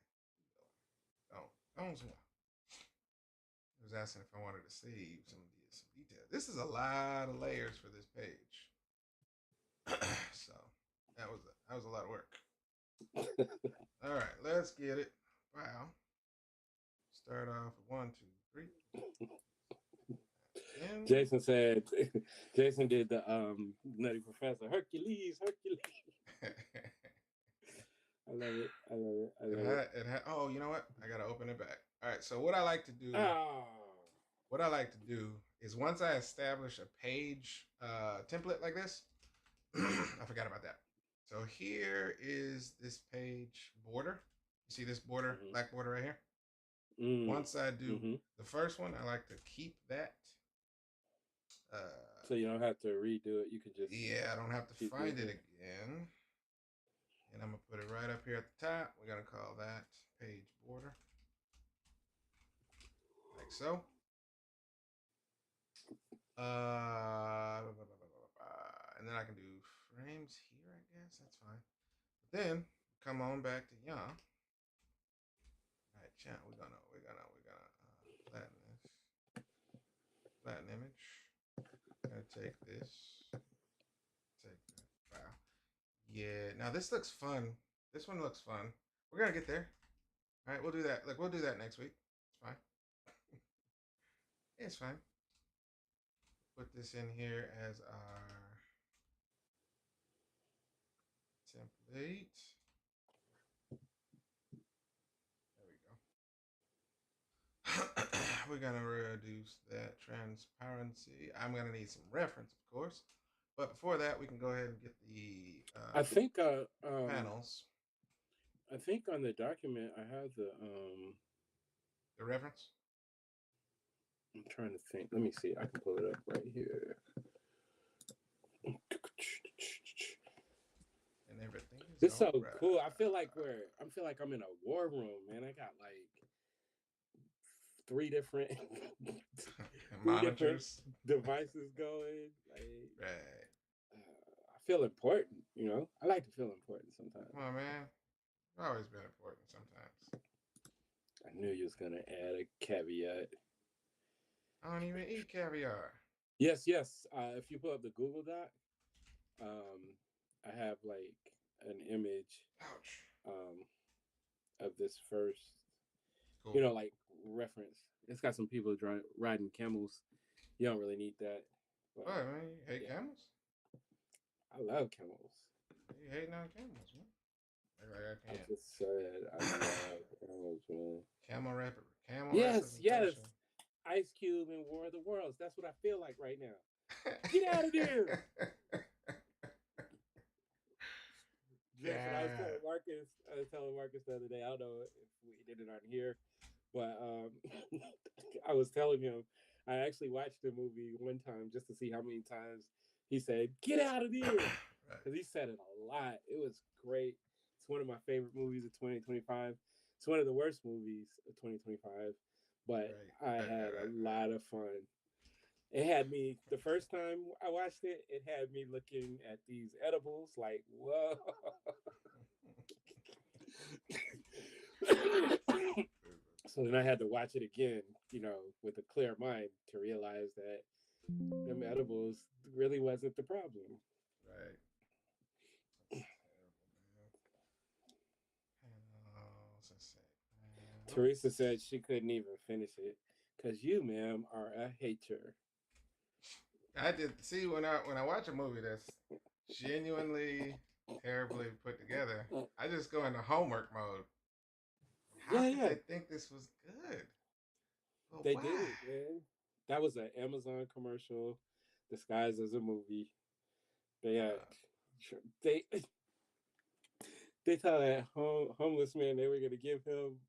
Don't. It was asking if I wanted to save some details. This is a lot of layers for this page. So that was a lot of work. All right, let's get it. Wow. Start off with 1, 2, 3. in. Jason said, Jason did the Nutty Professor. Hercules. I love it. Oh, you know what? I gotta open it back. All right. So what I like to do, Oh. is once I establish a page template like this, I forgot about that. So here is this page border. You see this border, black border right here? Once I do the first one, I like to keep that. So you don't have to redo it. You can just I don't have to find it again. And I'm gonna put it right up here at the top. We're gonna call that page border, like so. And then I can do frames here, I guess. That's fine. But then come on back to All right, chat. We're gonna flatten this. Flatten image. I'm gonna take this. Take that file. Yeah. Now this looks fun. This one looks fun. We're gonna get there. All right, we'll do that. We'll do that next week. It's fine. It's fine. Put this in here as our template. There we go. We're gonna reduce that transparency. I'm gonna need some reference, of course. But before that, we can go ahead and get the I think panels. I think on the document I have the reference. I'm trying to think. Let me see. I can pull it up right here. And everything is this so right. Cool. I feel like I'm in a war room, man. I got like 3 different monitors, devices going. Like, right. I feel important, you know. I like to feel important sometimes. Come on, man. It's always been important sometimes. I knew you was gonna add a caveat. I don't even eat caviar. Yes. If you pull up the Google Doc, I have like an image of this first, cool. You know, like reference. It's got some people riding camels. You don't really need that. But, what, man? You hate camels? I love camels. You hating on camels, man? Like I can't. I just said I love camels, man. Camel rapper. Camel. Yes. Ice Cube in War of the Worlds. That's what I feel like right now. Get out of there. Jason, I was telling Marcus the other day, I don't know if we did it on here, but I was telling him I actually watched the movie one time just to see how many times he said, "Get out of there," because he said it a lot. It was great. It's one of my favorite movies of 2025. It's one of the worst movies of 2025, but I had a lot of fun. It had me, the first time I watched it, it had me looking at these edibles like, whoa. So then I had to watch it again, you know, with a clear mind to realize that them edibles really wasn't the problem. Right. Teresa said she couldn't even finish it because you, ma'am, are a hater. I did see when I watch a movie that's genuinely terribly put together, I just go into homework mode. How could they think this was good? Well, they did, man. That was an Amazon commercial disguised as a movie. They tell that homeless man they were going to give him.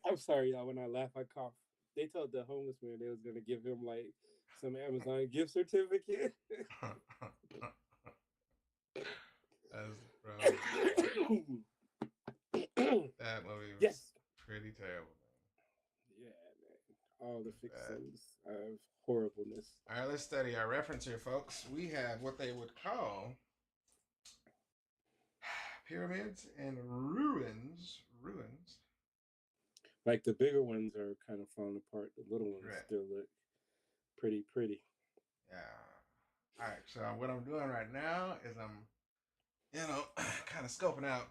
I'm sorry, y'all. When I laugh, I cough. They told the homeless man they was going to give him like some Amazon gift certificate. That movie was pretty terrible, man. Yeah, man. All the fixings of horribleness. All right, let's study our reference here, folks. We have what they would call pyramids and ruins. Like the bigger ones are kind of falling apart. The little ones still look pretty. Yeah. All right. So what I'm doing right now is I'm, kind of scoping out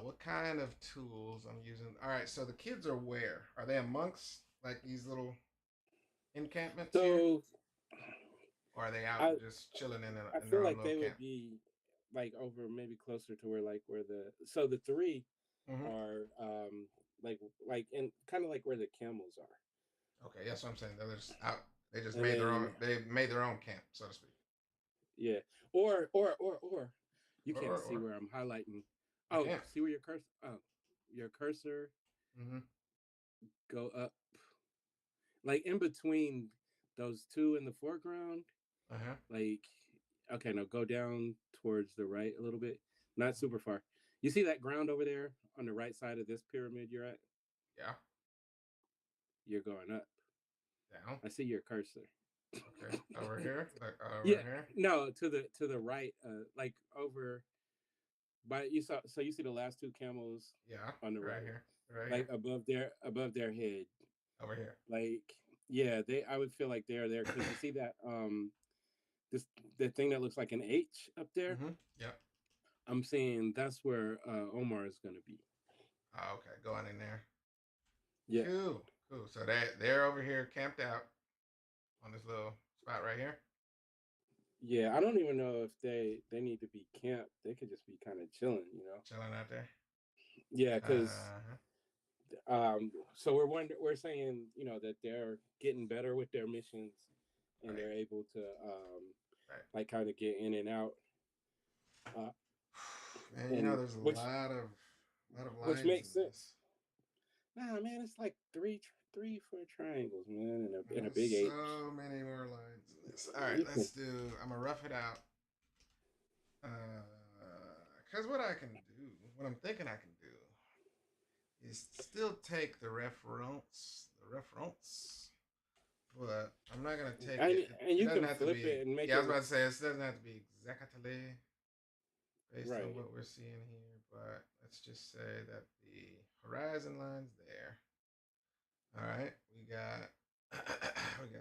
What kind of tools I'm using? All right, so the kids are where? Are they amongst like these little encampments here, So or are they out I just chilling I in feel their own like little they camp? would be like over maybe closer to where the three Hmm. are like in kind of like where the camels are. Okay, that's what I'm saying. They're just out. They just And made their own. then They made their own camp, so to speak. yeah. Or you can't see Or where I'm highlighting. I Oh, can't. see where your cursor Mm-hmm. go up like in between those two in the foreground. Uh huh. Like okay, no, go down towards the right a little bit. Not super far. You see that ground over there on the right side of this pyramid you're at? Yeah. You're going up. Down. I see your cursor. Okay. Over here. Like over Yeah, here. no, to the right, like over by you saw. So you see the last two camels Yeah. on the Right right, here. Right like here. above their head. Over here. Like yeah, they. I would feel like they're there because you see that this the thing that looks like an H up there. Mm-hmm. Yep. I'm saying that's where Omar is gonna be. Oh, okay. Going in there. Yeah, Cool. Cool. So they're over here camped out on this little spot right here. yeah. I don't even know if they need to be camped. They could just be kind of chilling. Chilling out there. Yeah, because Uh-huh. so we're saying that they're getting better with their missions and Right. they're able to Right. like kind of get in and out uh, Man, you know and there's which a lot of which lines makes in sense. this. Nah, man, it's like three four triangles, man, and a There's big H. so many more lines in this. All right, You can let's do. I'm gonna rough it out. Cause what I can do, what I'm thinking I can do, is still take the reference, but I'm not gonna take and, it. and It you doesn't can have to flip be. it and make Yeah, I it was about to say it doesn't have to be exactly based on right. what we're seeing here, but let's just say that the horizon line's there. All right, we got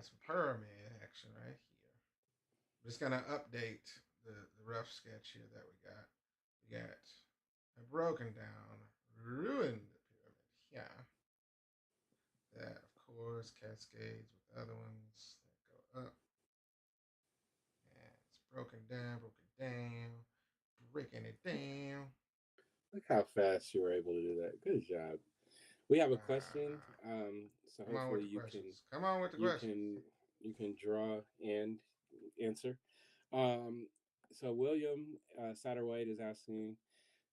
some pyramid action right here. I'm just gonna update the rough sketch here that we got. We got a broken down, ruined pyramid here. That of course cascades with other ones that go up. And it's broken down, breaking it down. Look how fast you were able to do that. Good job. We have a question, Uh, so Come on with hopefully the you can questions. Come on with the you questions. can you can draw and answer. Um, so William Satterwhite is asking,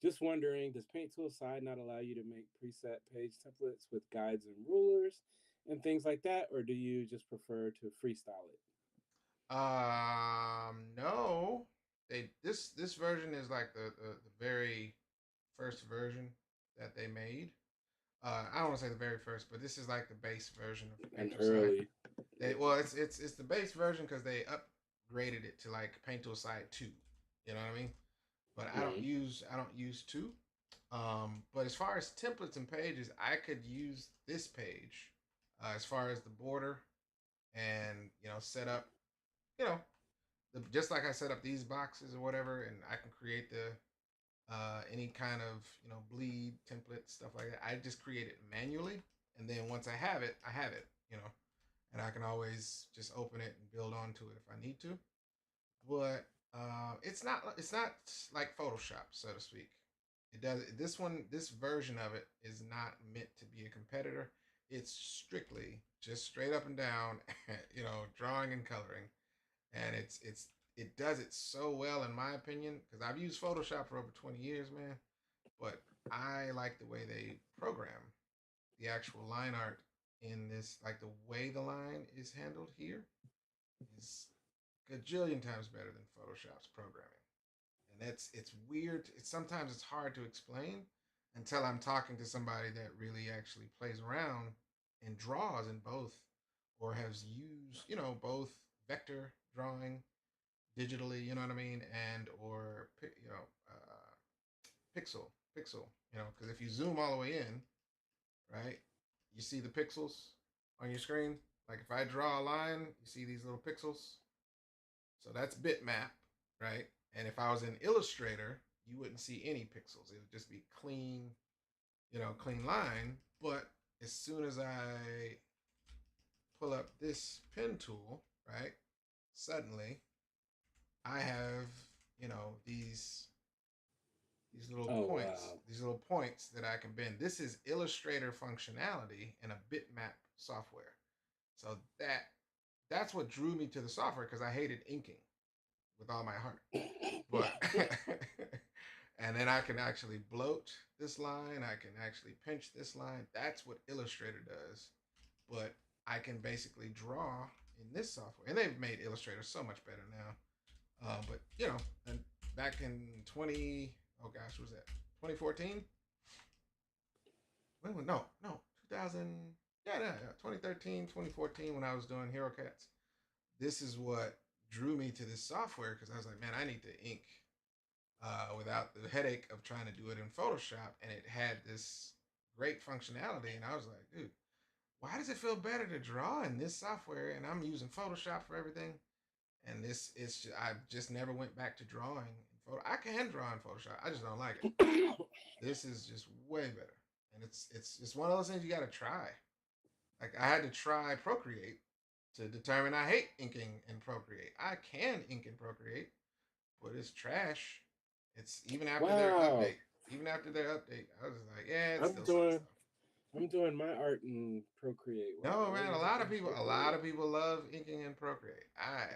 just wondering, does Paint Tool Side not allow you to make preset page templates with guides and rulers and things like that, or do you just prefer to freestyle it? No. This version is like the very first version that they made. I don't want to say the very first, but this is like the base version of An Paint Tool Side. early, It's the base version because they upgraded it to like Paint Tool Side 2. You know what I mean? But mm-hmm. I don't use 2. But as far as templates and pages, I could use this page as far as the border and set up you know just like I set up these boxes or whatever, and I can create the any kind of bleed template stuff like that. I just create it manually, and then once I have it, and I can always just open it and build onto it if I need to. But it's not like Photoshop, so to speak. It does this version of it is not meant to be a competitor. It's strictly just straight up and down, drawing and coloring, and it does it so well in my opinion because I've used Photoshop for over 20 years, man. But I like the way they program the actual line art in this, like the way the line is handled here is a gajillion times better than Photoshop's programming. And it's weird. Sometimes it's hard to explain until I'm talking to somebody that really actually plays around and draws in both, or has used both vector drawing digitally, you know what I mean, and or pixel, because if you zoom all the way in, right, you see the pixels on your screen. Like if I draw a line, you see these little pixels. So that's bitmap, right? And if I was in Illustrator, you wouldn't see any pixels. It would just be clean, clean line. But as soon as I pull up this pen tool, right, suddenly I have, these little Oh points, wow. these little points that I can bend. This is Illustrator functionality in a bitmap software. So that's what drew me to the software because I hated inking with all my heart. But and then I can actually bloat this line. I can actually pinch this line. That's what Illustrator does. But I can basically draw in this software, and they've made Illustrator so much better now. But and back in 20, oh gosh, what was that 2014? No, 2000. Yeah, 2013, 2014 when I was doing Hero Cats. This is what drew me to this software because I was like, man, I need to ink without the headache of trying to do it in Photoshop. And it had this great functionality. And I was like, dude, why does it feel better to draw in this software? And I'm using Photoshop for everything. And I just never went back to drawing in photo. I can draw in Photoshop. I just don't like it. This is just way better. And it's one of those things you got to try. Like I had to try Procreate to determine I hate inking in Procreate. I can ink in Procreate, but it's trash. It's even after their Wow. update. Even after their update, I was like, yeah, it I'm still sucks doing though. I'm doing my art in Procreate. Why No, why man, you have it in a lot Procreate? of people love inking in Procreate. I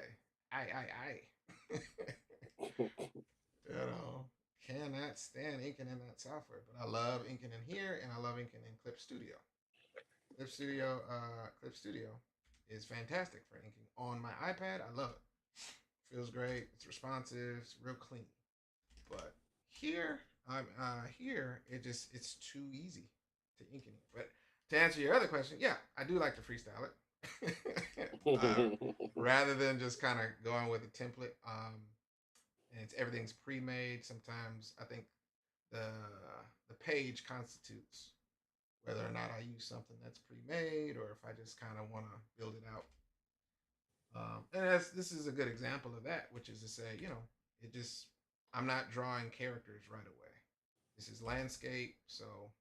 cannot stand inking in that software, but I love inking in here, and I love inking in Clip Studio. Clip Studio is fantastic for inking on my iPad. I love it. Feels great. It's responsive. It's real clean. But here, here it's too easy to ink in here. But to answer your other question, yeah, I do like to freestyle it. Rather than just kind of going with a template. And everything's pre-made. Sometimes I think the the page constitutes whether or not I use something that's pre-made or if I just kind of want to build it out. And this is a good example of that, which is to say, it just I'm not drawing characters right away. This is landscape, so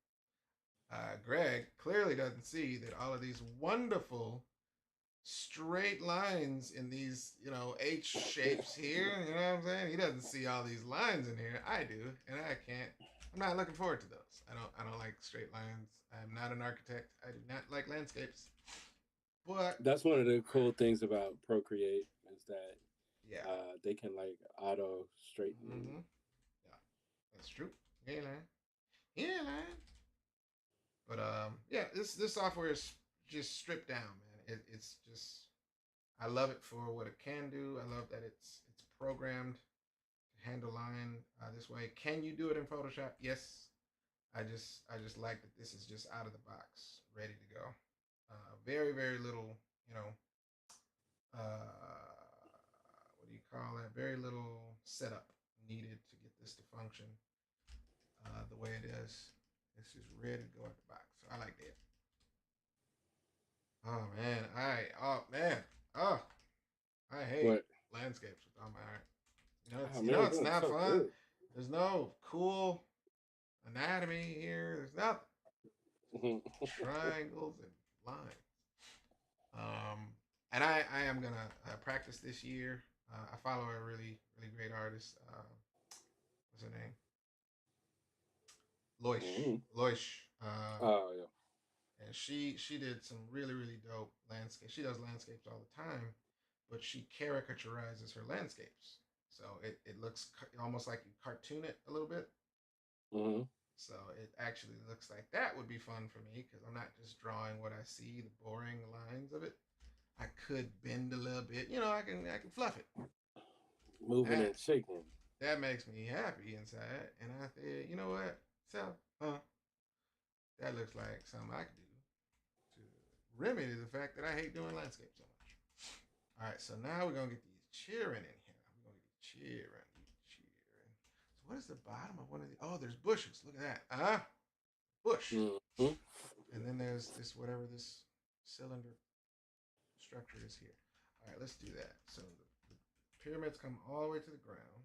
Greg clearly doesn't see that all of these wonderful straight lines in these, H shapes here. You know what I'm saying? He doesn't see all these lines in here. I do, and I can't. I'm not looking forward to those. I don't like straight lines. I'm not an architect. I do not like landscapes. But That's one of the cool things about Procreate is that yeah, they can like auto straighten. mm-hmm. Yeah, that's true. Yeah, man. Yeah, man. But yeah, this software is just stripped down, man. It's just I love it for what it can do. I love that it's programmed to handle line this way. Can you do it in Photoshop? Yes. I just like that this is just out of the box, ready to go. Very very little, what do you call that? Very little setup needed to get this to function the way it is. It's just ready to go at the box. So I like that. Oh man, oh I hate What? landscapes with all my heart. Oh You man, know you're it's doing not so fun. good. There's no cool anatomy here. There's nothing. Triangles and lines. Um, and I am gonna practice this year. I follow a really really great artist. What's her name? Loish. Mhm. Loish. Oh yeah. And she did some really really dope landscapes. She does landscapes all the time, but she caricaturizes her landscapes. So it looks almost like you cartoon it a little bit. Mm-hmm. So it actually looks like that would be fun for me because I'm not just drawing what I see, the boring lines of it. I could bend a little bit. I can fluff it. Moving That and shaking. that makes me happy inside. And I said, you know what? So, that looks like something I could do to remedy the fact that I hate doing landscape so much. All right, so now we're gonna get these cheering in here. We're gonna get cheering, cheering. So what is the bottom of one of these? Oh, there's bushes. Look at that. Bush. Mm-hmm. And then there's this whatever this cylinder structure is here. All right, let's do that. So the pyramids come all the way to the ground.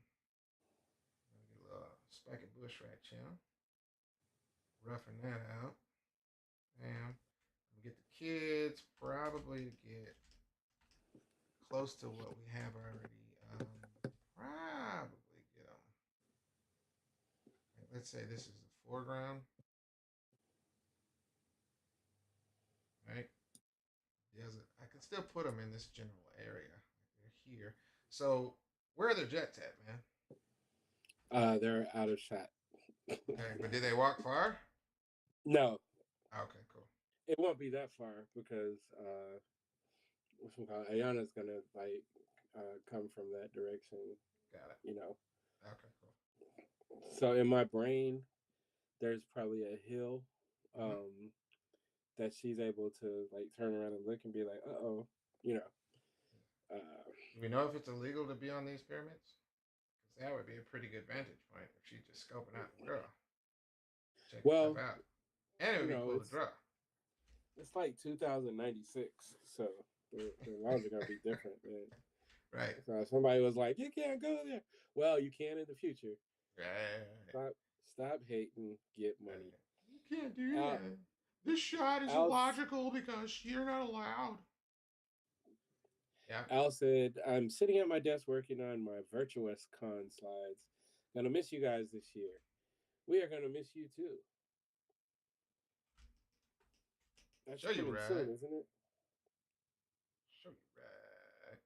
I'm gonna get a little speckled bush right here. Roughing that out. And get the kids probably to get close to what we have already. Probably get them. Let's say this is the foreground, right? I can still put them in this general area. They're here. So where are the jets at, man? They're out of shot. Okay, but did they walk far? No. Okay, cool. It won't be that far because Ayana's gonna come from that direction. Got it. You know. Okay, cool. So in my brain, there's probably a hill that she's able to turn around and look and be like, "Uh-oh," you know. Do we know if it's illegal to be on these pyramids? Because that would be a pretty good vantage point if she's just scoping out the world. Check stuff out. And it would be cool to draw. It's like 2096, so the laws are going to be different, man. Right. So somebody was like, "You can't go there." Well, you can in the future. Right. Stop hating, get money. You can't do that. This shot is illogical because you're not allowed. Yeah. Al said, "I'm sitting at my desk working on my Virtuous Con slides. Gonna miss you guys this year. We are gonna miss you too." That's Show you right, soon, isn't it? Show you right.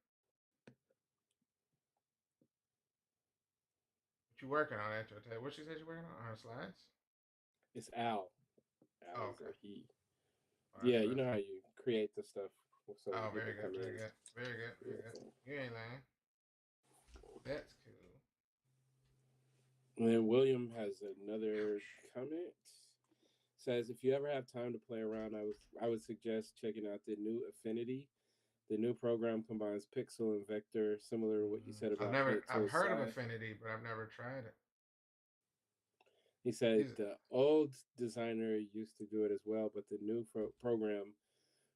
What you working on, Antoinette? What she said you working on her slides? It's Al. Al is a he. Yeah, you know how you create the stuff. So very good, very good, very good, very good. You ain't lying. That's cool. And then William has another comment. Says, if you ever have time to play around, I would suggest checking out the new Affinity. The new program combines pixel and vector, similar to what you said about. I've heard of Affinity, but I've never tried it. He said the old designer used to do it as well, but the new program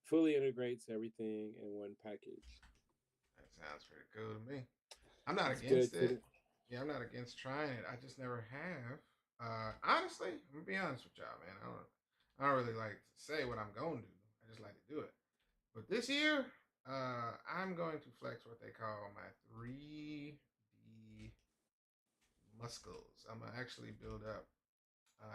fully integrates everything in one package. That sounds pretty cool to me. I'm not against it. Yeah, I'm not against trying it. I just never have. Honestly, I'm gonna be honest with y'all, man. I don't really like to say what I'm going to do. I just like to do it. But this year, I'm going to flex what they call my 3D muscles. I'm gonna actually build up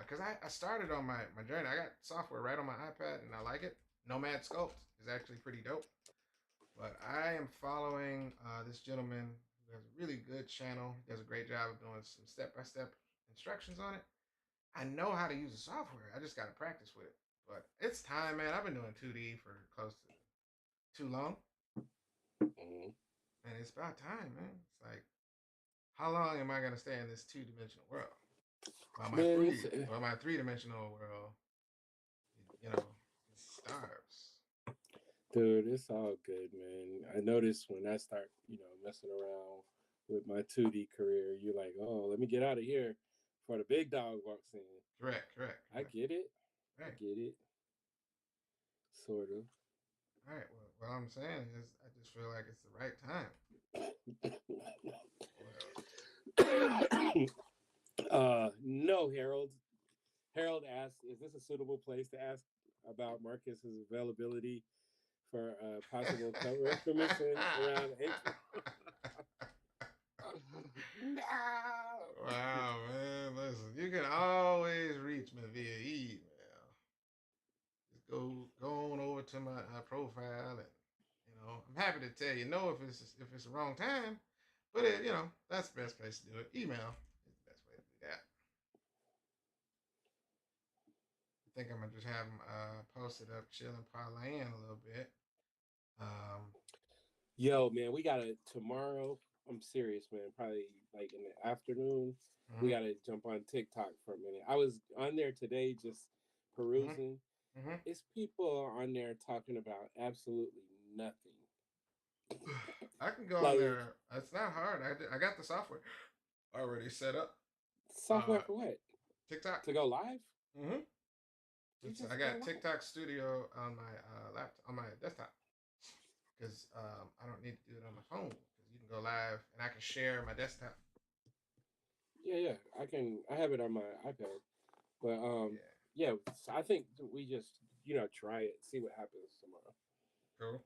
because I started on my journey. I got software right on my iPad and I like it. Nomad Sculpt is actually pretty dope. But I am following this gentleman who has a really good channel. He does a great job of doing some step-by-step instructions on it. I know how to use the software. I just got to practice with it. But it's time, man. I've been doing 2D for close to too long. And it's about time, man. It's like, how long am I going to stay in this two-dimensional world? While my three-dimensional world, you know, it starves. Dude, it's all good, man. I noticed when I start, messing around with my 2D career, you're like, oh, let me get out of here before the big dog walks in. Correct. I get it. Right. I get it. Sort of. All right. Well, what I'm saying is, I just feel like it's the right time. No, Harold. Harold asked, is this a suitable place to ask about Marcus's availability for possible cover permission around April? No. Wow, man. Listen, you can always reach me via email. Just go on over to my profile, and I'm happy to tell you no if it's the wrong time. But that's the best place to do it. Email is the best way to do that. I think I'm gonna just have them posted up, chilling, parlaying a little bit. Yo, man, we gotta tomorrow. I'm serious, man. Probably like in the afternoon, we gotta jump on TikTok for a minute. I was on there today just perusing. It's people on there talking about absolutely nothing. I can go on there. It's not hard. I got the software already set up. Software for what? TikTok. To go live? I got TikTok Studio on my laptop, on my desktop, because I don't need to do it on my phone, because you can go live and I can share my desktop. Yeah. I have it on my iPad. But Yeah. yeah. So I think we just try it, see what happens tomorrow. Cool.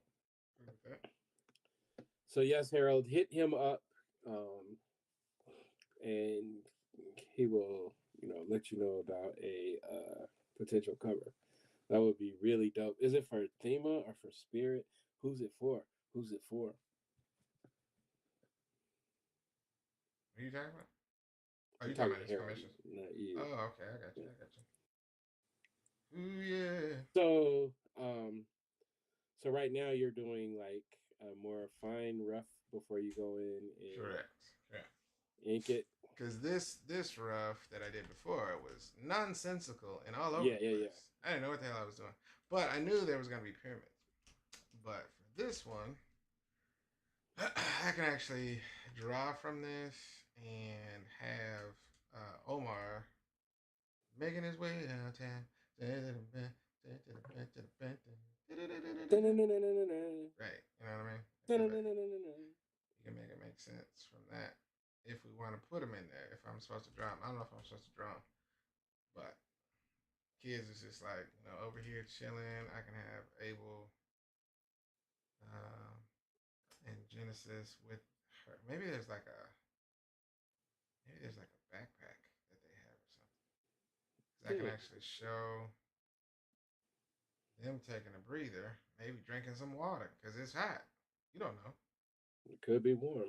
Cool with that. So yes, Harold, hit him up, um, and he will let you know about a potential cover. That would be really dope. Is it for Thema or for Spirit? Who's it for? Who's it for? What are you talking about? Oh, I'm you talking talking about to his Harold, commissions? not you. Oh, okay. I got you. Yeah. I got you. Ooh, yeah. So, so right now you're doing like a more fine rough before you go in and Correct. Correct. ink it. Because this rough that I did before was nonsensical and all over Yeah, the yeah, yeah. place. I didn't know what the hell I was doing, but I knew there was gonna be pyramids. But for this one, I can actually draw from this and have Omar making his way downtown. Right, you know what I mean? I feel like you can make it make sense from that if we want to put them in there. If I'm supposed to draw them, I don't know if I'm supposed to draw them, but kids is just like over here chilling. I can have Abel um, and Genesis with her. Maybe there's like a backpack that they have or something. Because I can Yeah, actually show them taking a breather, maybe drinking some water because it's hot. You don't know. it could be warm.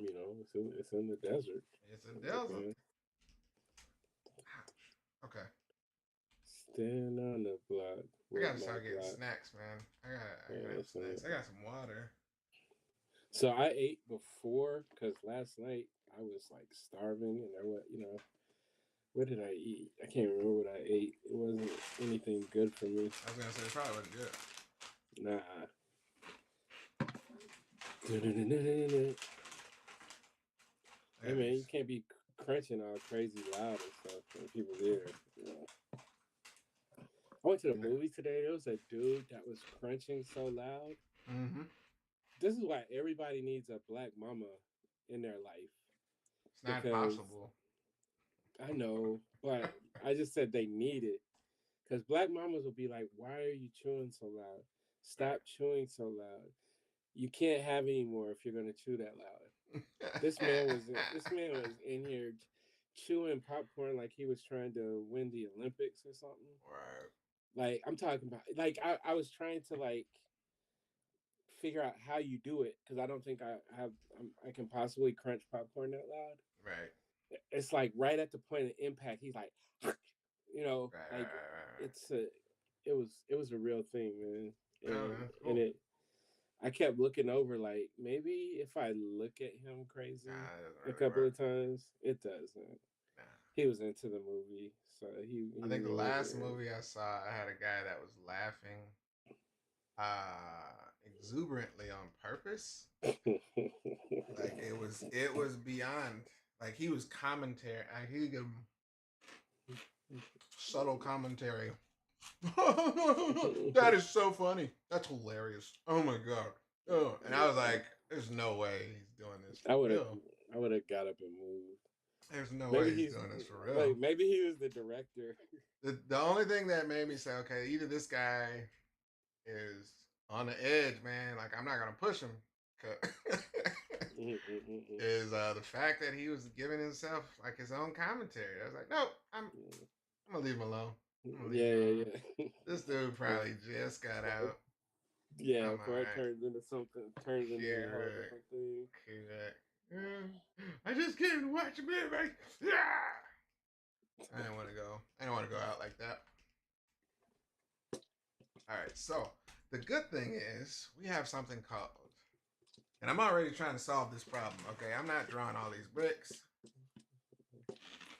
It's in the desert. It's a desert. Okay. Ouch. Okay. Stand on the block I with gotta my start getting block. snacks, man. I gotta Yeah, have snacks. I got some water. so I ate before because last night I was like starving and what did I eat? I can't remember what I ate. It wasn't anything good for me. I was gonna say it probably wasn't good. Nah. Hey I got man, you these. can't be crunching all crazy loud and stuff when people there. I went to the movies today. There was a dude that was crunching so loud. Mm-hmm. This is why everybody needs a black mama in their life It's not because possible. I know, but I just said they need it because black mamas will be like, "Why are you chewing so loud? Stop chewing so loud. You can't have any more if you're gonna chew that loud." This man was in here chewing popcorn like he was trying to win the Olympics or something. Right. Like I'm talking about, like I was trying to like figure out how you do it because I don't think I can possibly crunch popcorn that loud. Right. It's like right at the point of impact, he's like, Right. Right. like Right. it's a, it was a real thing, man, Right. Oh, man. and Cool. I kept looking over like maybe if I look at him Nah, crazy it doesn't a really couple work. of times, it does. Man. Nah. He was into the movie, so he I think the knew it. last movie I saw, I had a guy that was laughing exuberantly on purpose. Like it was beyond. Like he was commentary. He gave subtle commentary. That is so funny. That's hilarious. Oh my god. Oh, and I was like, "There's no way he's doing this I for would have real. I would have got up and moved. There's no way Maybe he's he's doing this for like real." maybe he was the director. The only thing that made me say, okay, either this guy is on the edge, man. Like I'm not gonna push him. Is the fact that he was giving himself like his own commentary. I was like, nope, I'm gonna leave him alone. I'm gonna leave him Yeah, alone. yeah, yeah. This dude probably just got out. Yeah, I'm before it alright. turns into something, turns into a whole Correct. different thing. Correct. I just came to watch a movie. Yeah. I didn't want to go. I didn't want to go out like that. All right. So the good thing is we have something called, and I'm already trying to solve this problem. Okay, I'm not drawing all these bricks.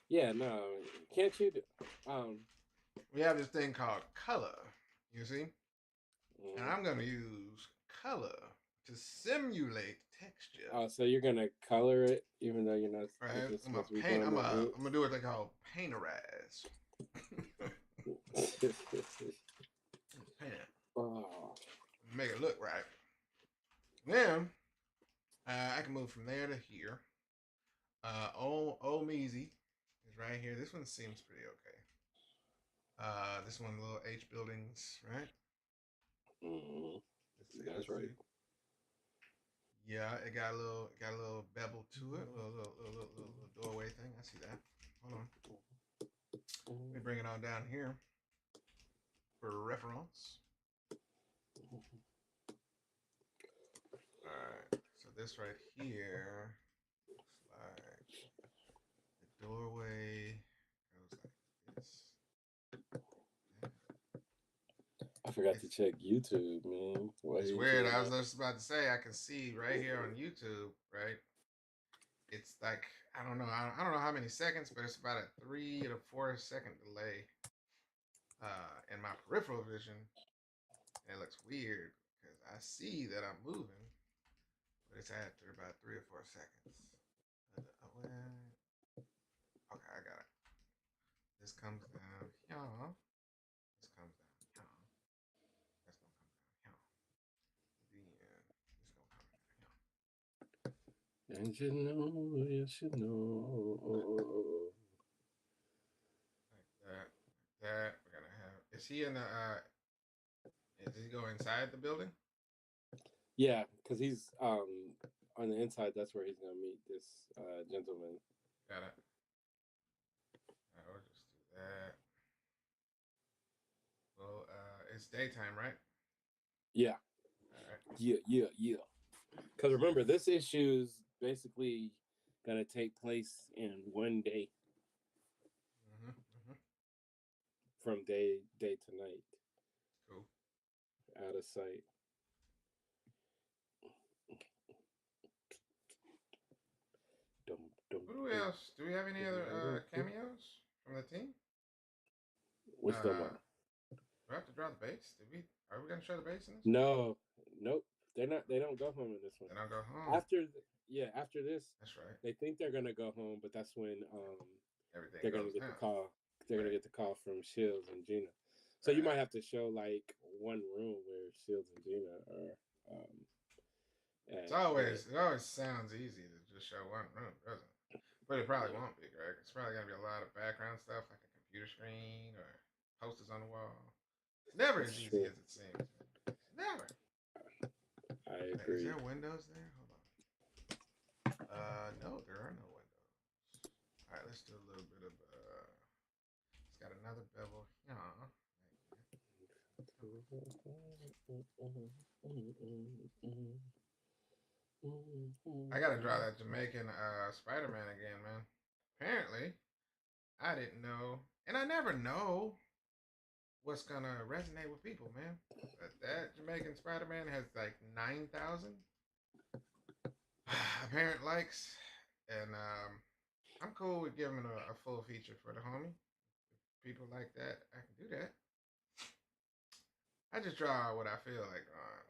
Yeah, no, can't you? We have this thing called color. You see, and Mm. I'm going to use color to simulate texture. Oh, so you're gonna color it, even though you're not like Right? it's I'm gonna supposed to be paint. done I'm by gonna ink. I'm gonna do what they call painterize. Paint it. Oh, Make it look right. Then I can move from there to here. Old Measy right here. This one seems pretty okay. This one, little H buildings, right? Mm-hmm. Let's see. That's Let's right. see. Yeah, it got a little bevel to it, little doorway thing. I see that. Hold on. Let me bring it on down here for reference. All right. So this right here looks like the doorway goes like this. I forgot to It's check YouTube, man. Why it's didn't you weird. do I was that? just about to say I can see right here on YouTube, right? It's like I don't know how many seconds, but it's about a 3 to 4 second delay in my peripheral vision, and it looks weird because I see that I'm moving, but it's after about 3 or 4 seconds. Okay, I got it. This comes down here. This comes down here. That's gonna come down here. Then this gonna come down And you know, yes, you know. here. Like that. Like that. We're gonna have. Is he in the? Does he go inside the building? Yeah, because he's on the inside. That's where he's gonna meet this gentleman. Got it. All right, we'll just do that. Well, it's daytime, right? Yeah, All right. yeah. Because remember, this issue's basically gonna take place in one day Mm-hmm. from day to night, Cool. out of sight. Dum, dum, Who do we dum, else? Do we have any other dum, dum. cameos from the team? Which them Uh, are? do I have to draw the base? Did we? Are we gonna show the base in this one? No, nope. They're not. They don't go home in this one. Then I'll go home. After this, That's right. they think they're gonna go home, but that's when Everything they're gonna goes get the down. call. They're gonna Right. get the call from Shields and Gina. So you Right. might have to show like one room where Shields and Gina are. It always sounds easy to just show one room, doesn't it? But it probably Yeah. won't be, Greg. It's probably gonna be a lot of background stuff like a computer screen or posters on the wall. It's never That's as easy true. as it seems. It's never. I Wait, is agree. there windows there? Hold on. No, there are no windows. All right, let's do a little bit of. It's got another bevel here. I gotta draw that Jamaican Spider-Man again, man. Apparently, I didn't know, and I never know what's gonna resonate with people, man. But that Jamaican Spider-Man has like 9,000 apparent likes, and I'm cool with giving a full feature for the homie. If people like that, I can do that. I just draw what I feel like drawing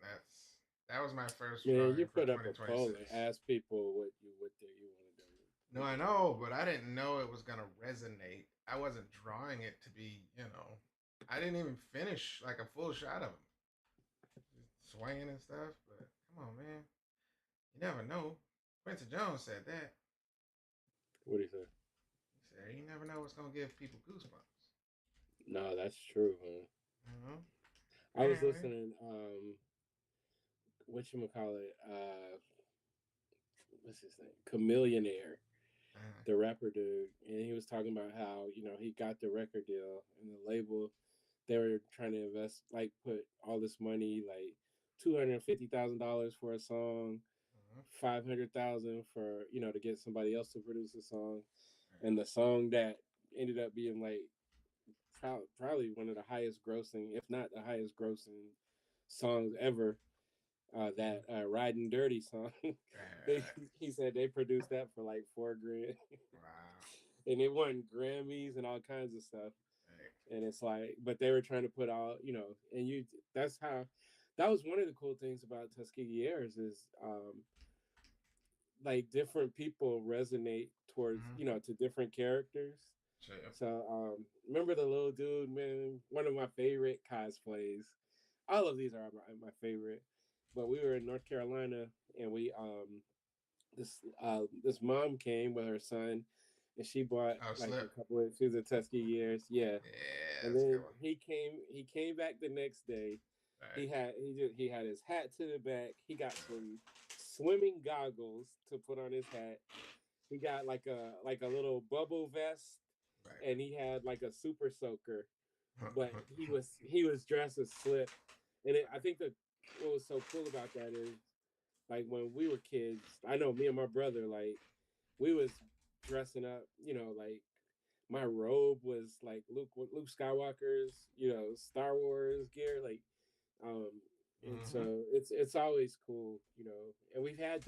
sometimes, and that was my first Man, you drawing for put up a poll 2026. and ask people what do you want to do. No, I know, but I didn't know it was gonna resonate. I wasn't drawing it to be, I didn't even finish like a full shot of him, just swinging and stuff. But come on, man, you never know. Quincy Jones said that. What do you say? He said you never know what's gonna give people goosebumps. No, that's true, man. You know, I was apparently. listening. What you call it? What's his name? Chameleonaire, Uh, the rapper dude, and he was talking about how he got the record deal and the label. They were trying to invest, like, put all this money, like $250,000 for a song, uh-huh. 500,000 for to get somebody else to produce a song, Right. and the song that ended up being like probably one of the highest grossing, if not the highest grossing songs ever. That "Riding Dirty" song, Right. he said they produced that for like $4,000, Wow. and it won Grammys and all kinds of stuff. Right. And it's like, but they were trying to put all, and that's how, that was one of the cool things about Tuskegee Heirs is, like different people resonate towards, Mm-hmm. to different characters. Sure. So, remember the little dude, man, one of my favorite cosplays. All of these are my favorite, but we were in North Carolina and we, this mom came with her son and she bought Oh, like a slip. couple of. She was a Tuskegee Heirs, yeah. Yeah, And that's a good then one. he came back the next day. All He had his hat to the back. He got some swimming goggles to put on his hat. He got like a little bubble vest, right, and he had like a super soaker. right. But he was dressed as Slip, and I think that what was so cool about that is like when we were kids. I know me and my brother like we was dressing up. Like my robe was like Luke Skywalker's, Star Wars gear, like um and Mm-hmm. so it's always cool, and we've had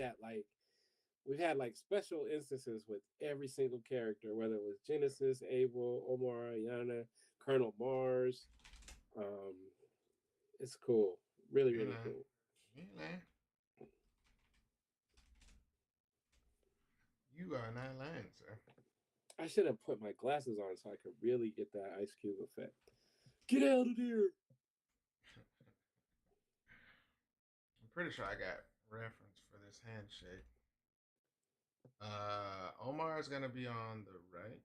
like special instances with every single character, whether it was Genesis, Abel, Omar, Yana, Colonel Mars. Um it's cool. Really, You really know, cool. you know, you are not lying, sir. I should have put my glasses on so I could really get that Ice Cube effect. Get out of here. I'm pretty sure I got reference for this handshake. Omar is gonna be on the right.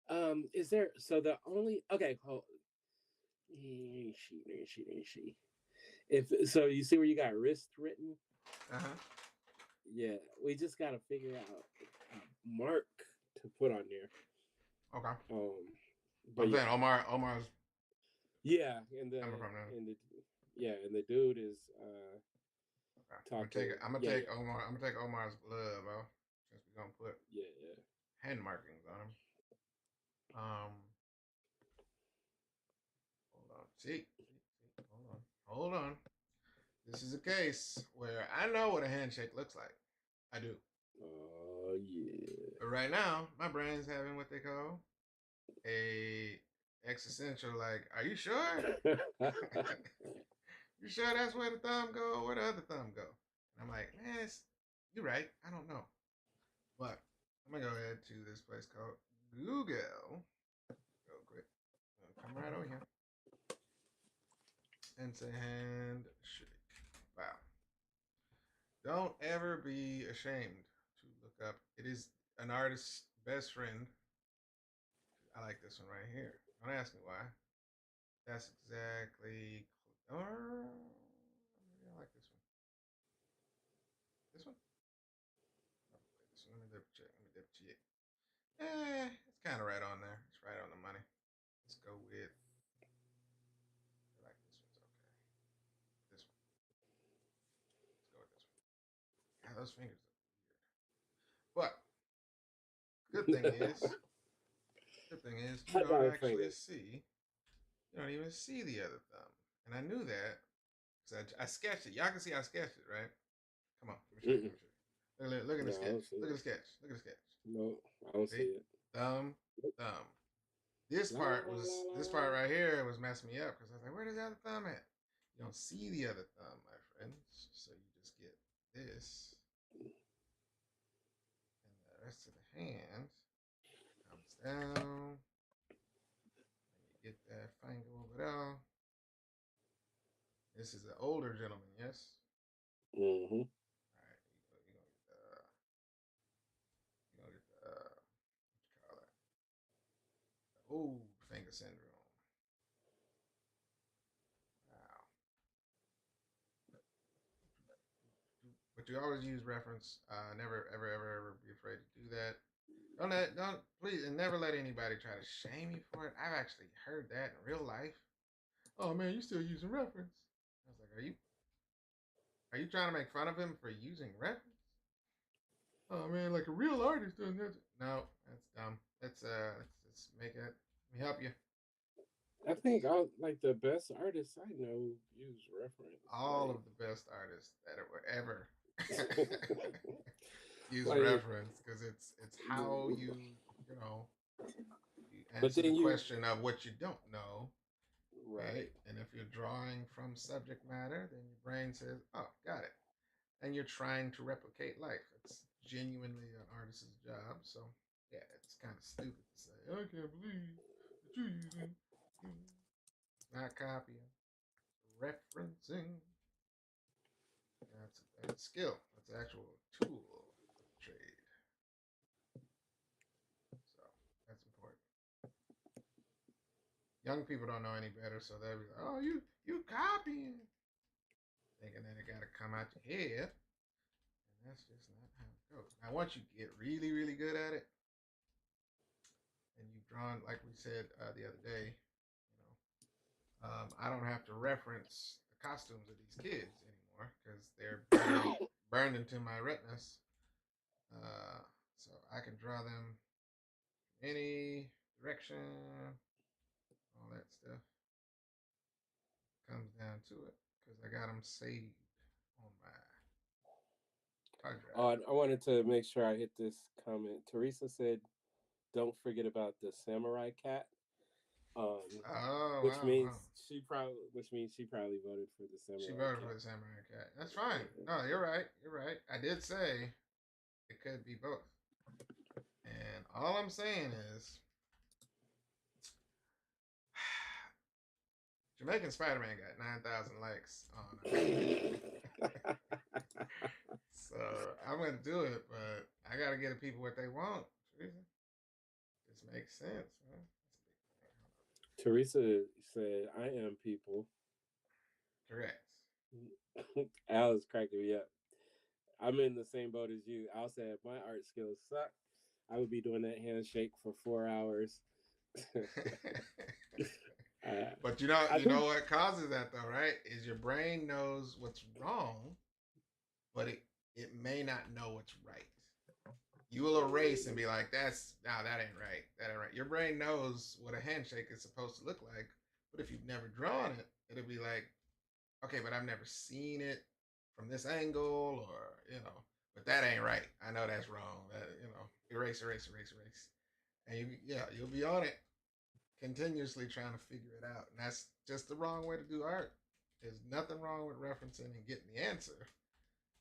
That Is there so the only okay, hold she. If so, you see where you got wrist written? uh huh. Yeah, we just gotta figure out a mark to put on there. Okay. But I'm saying yeah, Omar's yeah, and the coming from there. and the yeah, and the dude is Okay. talking. I'm gonna Yeah, take yeah, Omar. I'm gonna take Omar's glove off since we're gonna put yeah, yeah. hand markings on him. Um, hold on. See. Hold on. This is a case where I know what a handshake looks like. I do. Oh yeah. But right now, my brain's having what they call a existential. Like, are you sure? You sure that's where the thumb go? Where the other thumb go? And I'm like, man, you're right. I don't know. But I'm gonna go ahead to this place called Google real quick. Come right over here and say handshake. Wow. Don't ever be ashamed to look up. It is an artist's best friend. I like this one right here. Don't ask me why. That's exactly. Or maybe I like this one. This one. This one. Let me double check. It's kind of right on there. It's right on the money. Let's go with. I like this one's okay. This one. Let's go with this one. Yeah, those fingers look weird. But good thing is, you Hot don't dog actually finger. see. You don't even see the other thumb. And I knew that because I sketched it. Y'all can see I sketched it, right? Come on, let me show you. Mm-mm. Look at No, the I sketch. don't see Look at it. the sketch. Look at the sketch. No, I don't see See? it. Thumb, Nope. thumb. La la la This la part la. right here was messing me up because I was like, where does the other thumb at? You don't see the other thumb, my friends. So you just get this, and the rest of the hand comes down. And you get that finger over there. This is an older gentleman, yes. Mm-hmm. All right, you gonna get the what you call that? The old finger syndrome. Wow. But you always use reference. Never, ever be afraid to do that. Don't please, and never let anybody try to shame you for it. I've actually heard that in real life. Oh man, you still using reference? I was like, are you trying to make fun of him for using reference? Oh man, like a real artist doing that. No, that's dumb. Let's make it. Let me help you. I think all like the best artists I know use All reference. of the best artists that were ever Like, use like, reference because it's how you know you but answer the then you question of what you don't know, right? right. And if you're drawing from subject matter, then your brain says, "Oh, got it," and you're trying to replicate life. It's genuinely an artist's job. So yeah, it's kind of stupid to say, "I can't believe that you're using." It's not copying, referencing. That's a skill. That's an actual tool of the trade. young people don't know any better, so they'll be like, "Oh, you copying," thinking that it got to come out your head, and that's just not how it goes. Now, once you get really, really good at it, and you've drawn, like we said the other day, I don't have to reference the costumes of these kids anymore because they're burned into my retinas. Uh, so I can draw them any direction, all that stuff comes down to it because I got them saved on my hard Oh, drive. I wanted to make sure I hit this comment. Teresa said, "Don't forget about the samurai cat," um, Oh wow, wow. which means she probably voted for the She samurai voted for cat. the samurai cat. That's fine. No, you're right. You're right. I did say it could be both. And all I'm saying is Jamaican Spider Man got 9,000 likes on so I'm gonna do it, but I gotta get the people what they want. Teresa. This makes sense, man. Teresa said, "I am people." Correct. Al is cracking me up. I'm in the same boat as you. Al said, "My art skills suck. I would be doing that handshake for 4 hours." uh, But I you think know what causes that though, right? Is your brain knows what's wrong, but it may not know what's right. You will erase and be like, "That's no, that ain't right. That ain't right." Your brain knows what a handshake is supposed to look like, but if you've never drawn it, it'll be like, "Okay, but I've never seen it from this angle, or but that ain't right. I know that's wrong. That erase, erase, erase, erase." And you'll be on it continuously trying to figure it out. And that's just the wrong way to do art. There's nothing wrong with referencing and getting the answer.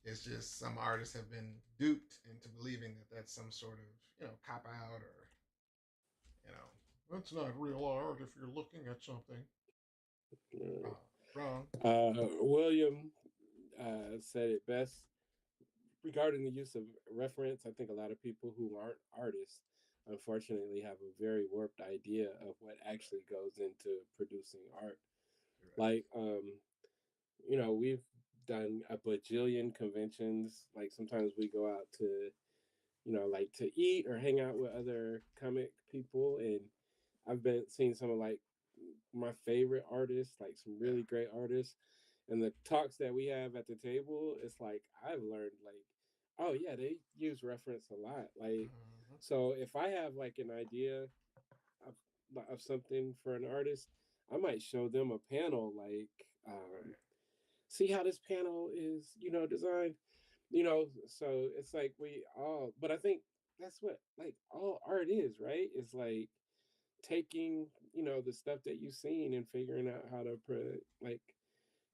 It's just some artists have been duped into believing that that's some sort of, cop out or, you know, that's not real art if you're looking at something wrong. William said it best regarding the use of reference. I think a lot of people who aren't artists unfortunately have a very warped idea of what actually goes into producing art. Like, we've done a bajillion conventions. Like sometimes we go out to, like to eat or hang out with other comic people, and I've been seeing some of like my favorite artists, like some Yeah. really great artists, and the talks that we have at the table, it's like I've learned like, oh yeah, they use reference a lot. Like, Mm-hmm. so if I have like an idea of something for an artist, I might show them a panel like, Right. see how this panel is, designed, so it's like we all, but I think that's what like all art is, right? It's like taking, the stuff that you've seen and figuring out how to like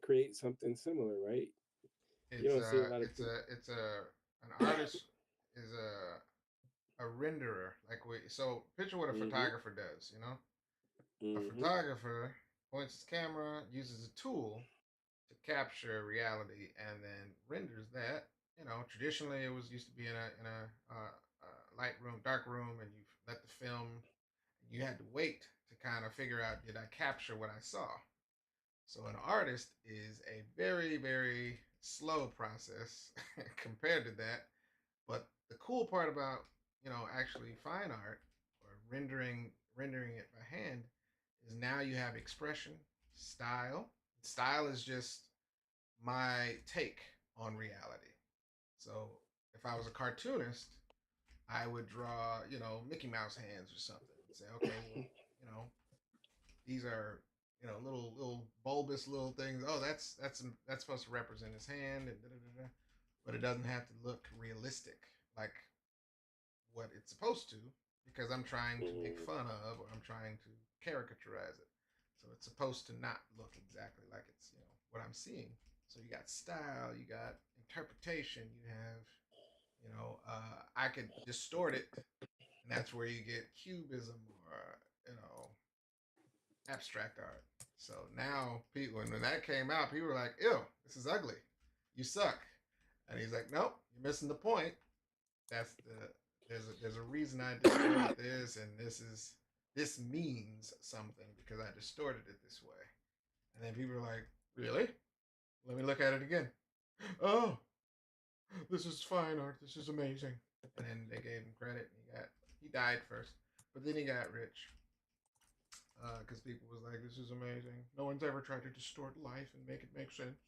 create something similar, right? You don't see a lot of people. It's a an artist is a renderer. So picture what a Mm-hmm. photographer does. A Mm-hmm. photographer points his camera, uses a tool to capture reality, and then renders that. Traditionally it was used to be in a light room, dark room, and you let the film. You had to wait to kind of figure out, did I capture what I saw? So an artist is a very, very slow process compared to that. But the cool part about, actually fine art or rendering it by hand is now you have expression, style. Style is just my take on reality. So if I was a cartoonist, I would draw, Mickey Mouse hands or something and say, okay, well, you know, these are little bulbous little things. Oh, that's supposed to represent his hand, and but it doesn't have to look realistic like what it's supposed to because I'm trying to make Mm-hmm. fun of or I'm trying to caricaturize it. So it's supposed to not look exactly like it's what I'm seeing. So you got style, you got interpretation, you have I could distort it, and that's where you get cubism or abstract art. So now people, when that came out, people were like, "Ew, this is ugly. You suck." And he's like, "Nope, you're missing the point. That's the there's a reason I distorted this, and this means something because I distorted it this way. And then people are like, really? Let me look at it again. Oh, this is fine art. This is amazing. And then they gave him credit, and he died first, but then he got rich because people was like, this is amazing. No one's ever tried to distort life and make it make sense.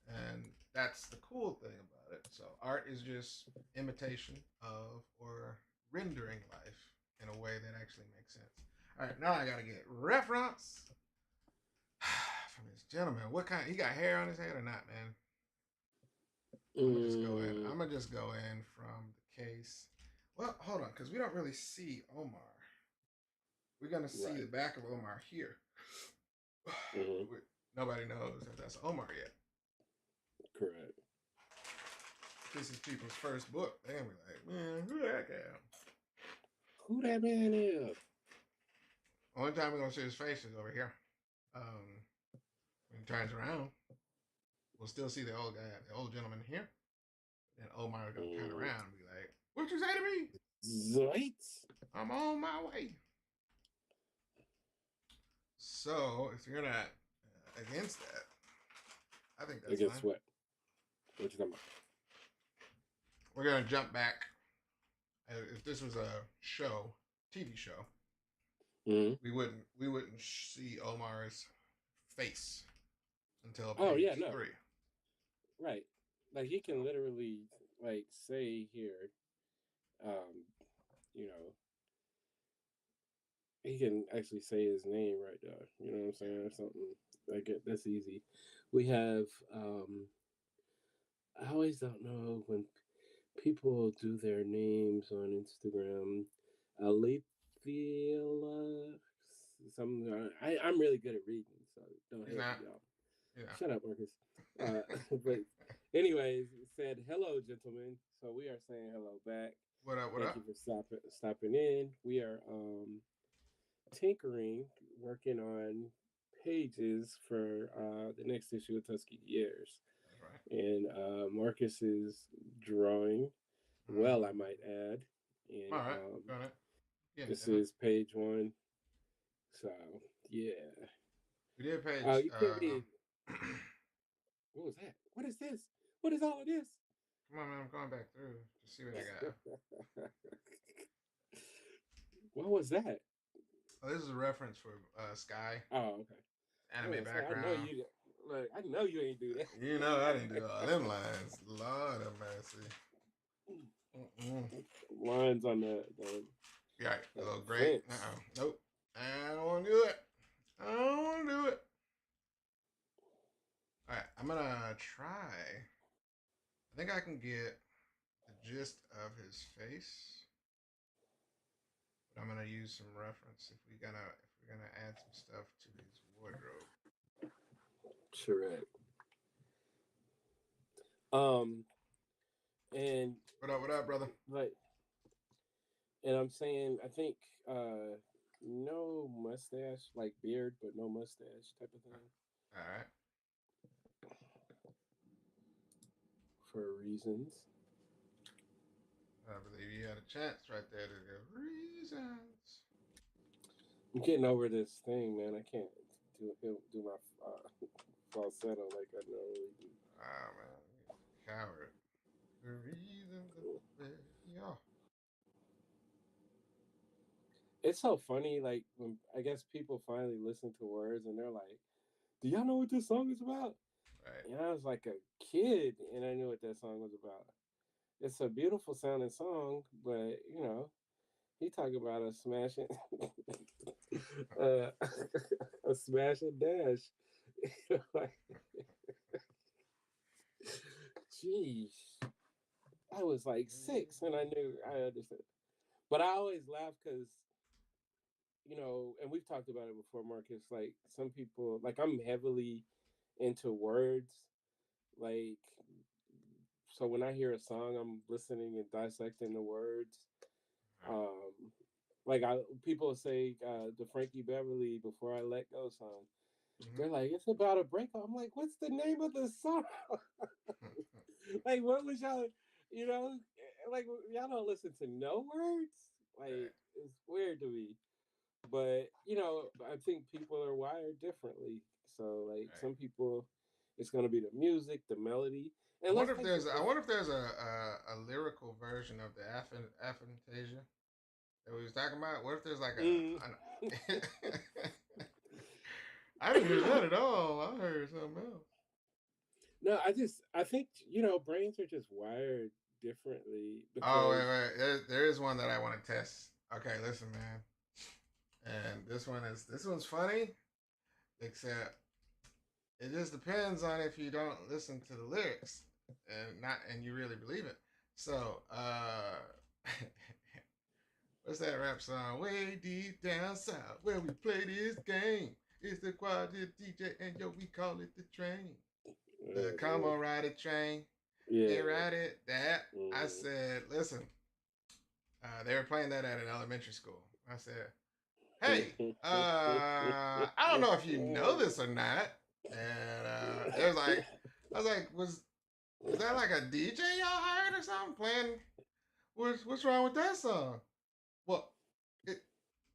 And that's the cool thing about it. So art is just imitation of or rendering life in a way that actually makes sense. All right, now I gotta get reference from this gentleman. What kind? He got hair on his head or not, man? I'm gonna just go in. I'm gonna just go in from the case. Well, hold on, because we don't really see Omar. We're gonna see the back of Omar here. Nobody knows that that's Omar yet. Correct. This is people's first book. They're gonna be like, man, who that guy? Who that man is? Only time we're gonna see his face is over here. When he turns around, we'll still see the old guy, the old gentleman here. Then Omar is gonna turn around and be like, "What you say to me?" Zoinks! I'm on my way. So if you're not against that, I think that's against fine. what? What you talking about? We're gonna jump back. If this was a show, TV show, we wouldn't see Omar's face until page 3. Right. Like he can literally like say here, you know, he can actually say his name right there. You know what I'm saying? Or something like it. That's easy. We have I always don't know when people do their names on Instagram. Alethea, some I'm really good at reading, so don't hate me, y'all. Yeah. Shut up, Marcus. But anyways, it said hello, gentlemen. So we are saying hello back. What up? Thank you for stopping in. We are tinkering, working on pages for the next issue of Tuskegee Heirs. Right. And Marcus is drawing well, I might add. And all right, got it. This is page 1. So yeah, we did page. You can't read. What was that? What is this? What is all of this? Come on, man! I'm going back through to see what I got. What was that? Oh, this is a reference for Sky. Oh, okay. Anime background. I know you ain't do that. You know I didn't do all them lines. Lord have mercy. Lines on the yeah, a little great. Nope. I don't want to do it. I don't want to do it. All right, I'm gonna try. I think I can get the gist of his face, but I'm gonna use some reference if we're gonna add some stuff to his wardrobe. Correct. And what up, brother? Like, and I'm saying, I think no mustache, like beard, but no mustache type of thing. All right. For reasons. I believe you had a chance right there to go reasons. I'm getting over this thing, man. I can't do my falsetto like I normally do. Ah, man, coward. The reasons, yeah. It's so funny, like when I guess people finally listen to words and they're like, "Do y'all know what this song is about?" Right. And I was like a kid, and I knew what that song was about. It's a beautiful sounding song, but you know, he talking about a smash and a smash and dash. Jeez, I was like 6, and I understood. But I always laugh because, you know, and we've talked about it before, Marcus. Like some people, like I'm heavily into words, like so when I hear a song, I'm listening and dissecting the words. Like people say the Frankie Beverly "Before I Let Go" song. They're like, it's about a breakup. I'm like, what's the name of the song? Like, what was y'all? You know, like y'all don't listen to no words. Like it's weird to me. But I think people are wired differently. So like Right. some people, it's gonna be the music, the melody, I and let's wonder if face there's it. I wonder if there's a lyrical version of the aphantasia that we was talking about. What if there's like Mm. I didn't hear that at all. I heard something else. No, I think brains are just wired differently Oh because. wait. There is one that I want to test. Okay, listen, man. And this one's funny, except it just depends on if you don't listen to the lyrics and you really believe it. So, what's that rap song? Way deep down south, where we play this game. It's the quality DJ, and yo, we call it the train. The come on, ride a train. They Yeah. ride it. That I Mm. said, listen. They were playing that at an elementary school. I said, hey, I don't know if you know this or not. And it was like, I was like, was that like a DJ y'all hired or something playing? What's wrong with that song? Well, it,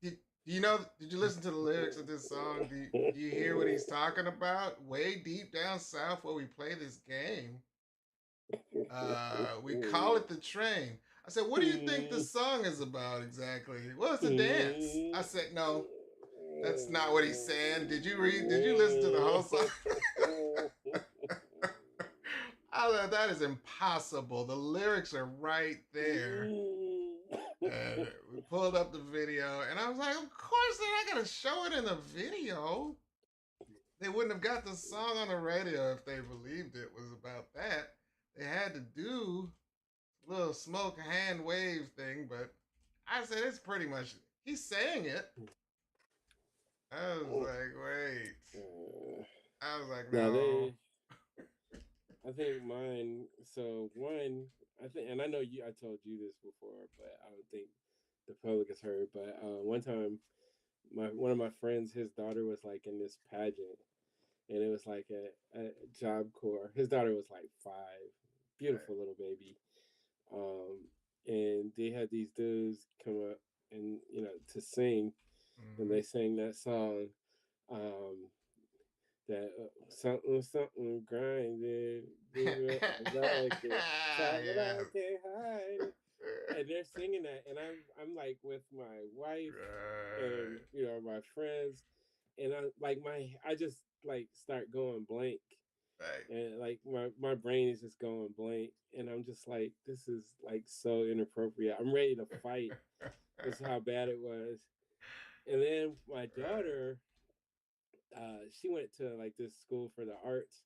did you know? Did you listen to the lyrics of this song? Do you hear what he's talking about? Way deep down south, where we play this game, we call it the train. I said, what do you think the song is about exactly? Well, it's a dance. I said, no, that's not what he's saying. Did you listen to the whole song? I thought that is impossible. The lyrics are right there. And we pulled up the video, and I was like, of course they're not going to show it in the video. They wouldn't have got the song on the radio if they believed it was about that. They had to do a little smoke hand wave thing, but I said it's pretty much, he's saying it. I was like, wait. I was like, Now no. I think mine. So one, I think, and I know I told you this before, but I don't think the public has heard. But one time, one of my friends, his daughter was like in this pageant, and it was like a Job Corps. His daughter was like 5, beautiful little baby. And they had these dudes come up and to sing, and they sang that song. Um, that something grinding, like it, try but I can't hide it. And they're singing that, and I'm like with my wife and my friends, and I just like start going blank, and like my brain is just going blank, and I'm just like, this is like so inappropriate. I'm ready to fight. That's how bad it was. And then my daughter, she went to like this school for the arts,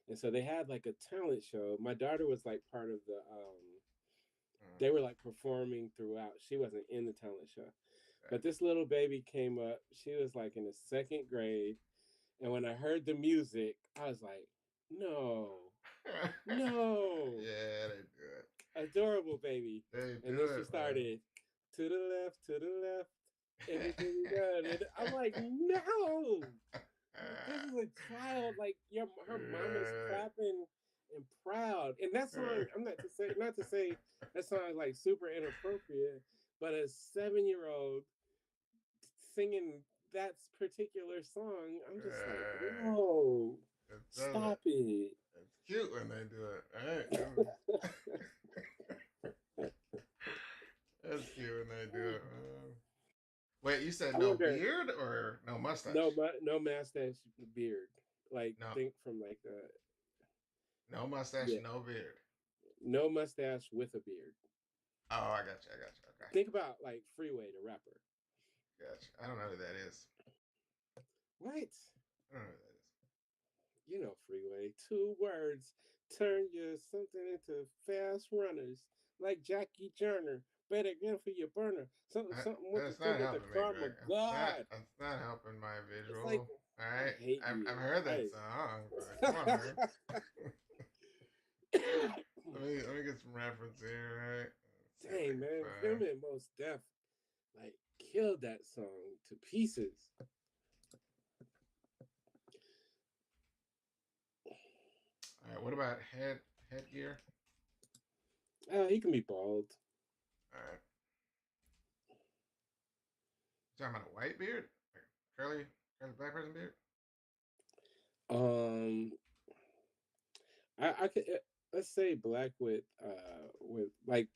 and so they had like a talent show. My daughter was like part of the they were like performing throughout. She wasn't in the talent show, but this little baby came up. She was like in the 2nd grade, and when I heard the music, I was like, no, Yeah, they do it. adorable baby. They And do then she it, man. started to the left, everything done. And I'm like, no, this is a child. Like her mama's clapping and proud. And that song, I'm not to say that song is like super inappropriate, but a 7-year-old singing that particular song, I'm just like, whoa, stop it. It's cute when they do it. Right? That's cute when they do it. Wait, you said no beard or no mustache? No mustache, beard. Like no. Think from like no mustache, no beard. No mustache with a beard. Oh, I got you. Okay. Think about like Freeway, the rapper. Gotcha. I don't know who that is. What? I don't know who that is. You know Freeway. 2 words. Turn your something into fast runners. Like Jackie Joyner. Better again for your burner. Something with that's the not thing at the helping me, karma. Greg. God. That's not helping my visual. Like, all right. I hate you. I've heard that song. Come on, man. let me get some reference here, right? Dang, man. Him and Mos Def like killed that song to pieces. All right, what about headgear? He can be bald. All right. talking about a white beard, like curly black person beard. Um, I could let's say black with like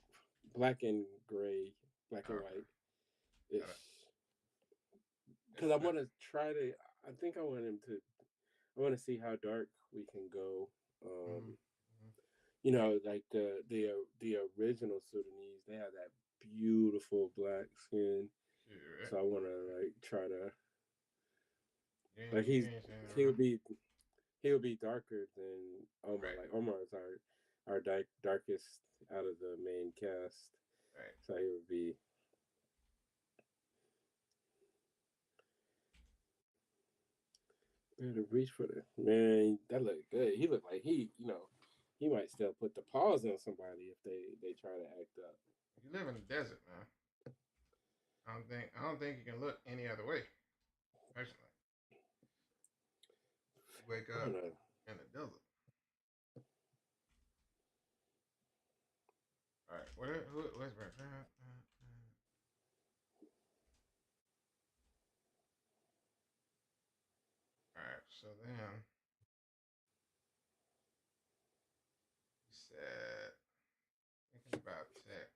black and gray, black and Okay, white ish. got it. Because It's I not. want to try to. I think I want him to. I want to see how dark we can go. Um, Mm-hmm, mm-hmm. like the original Sudanese, they have that beautiful black skin. You're right. So I want to like try to like You ain't saying that he wrong. would be he would be darker than Omar. Right, Like Omar is our darkest out of the main cast. right. So he would be. Better reach for the man. That looked good. He looked like he might still put the paws on somebody if they try to act up. You live in the desert, man. I don't think you can look any other way. Personally, you wake I don't up know. in the desert. All right, what's right? All right, so then you said thinking about tech.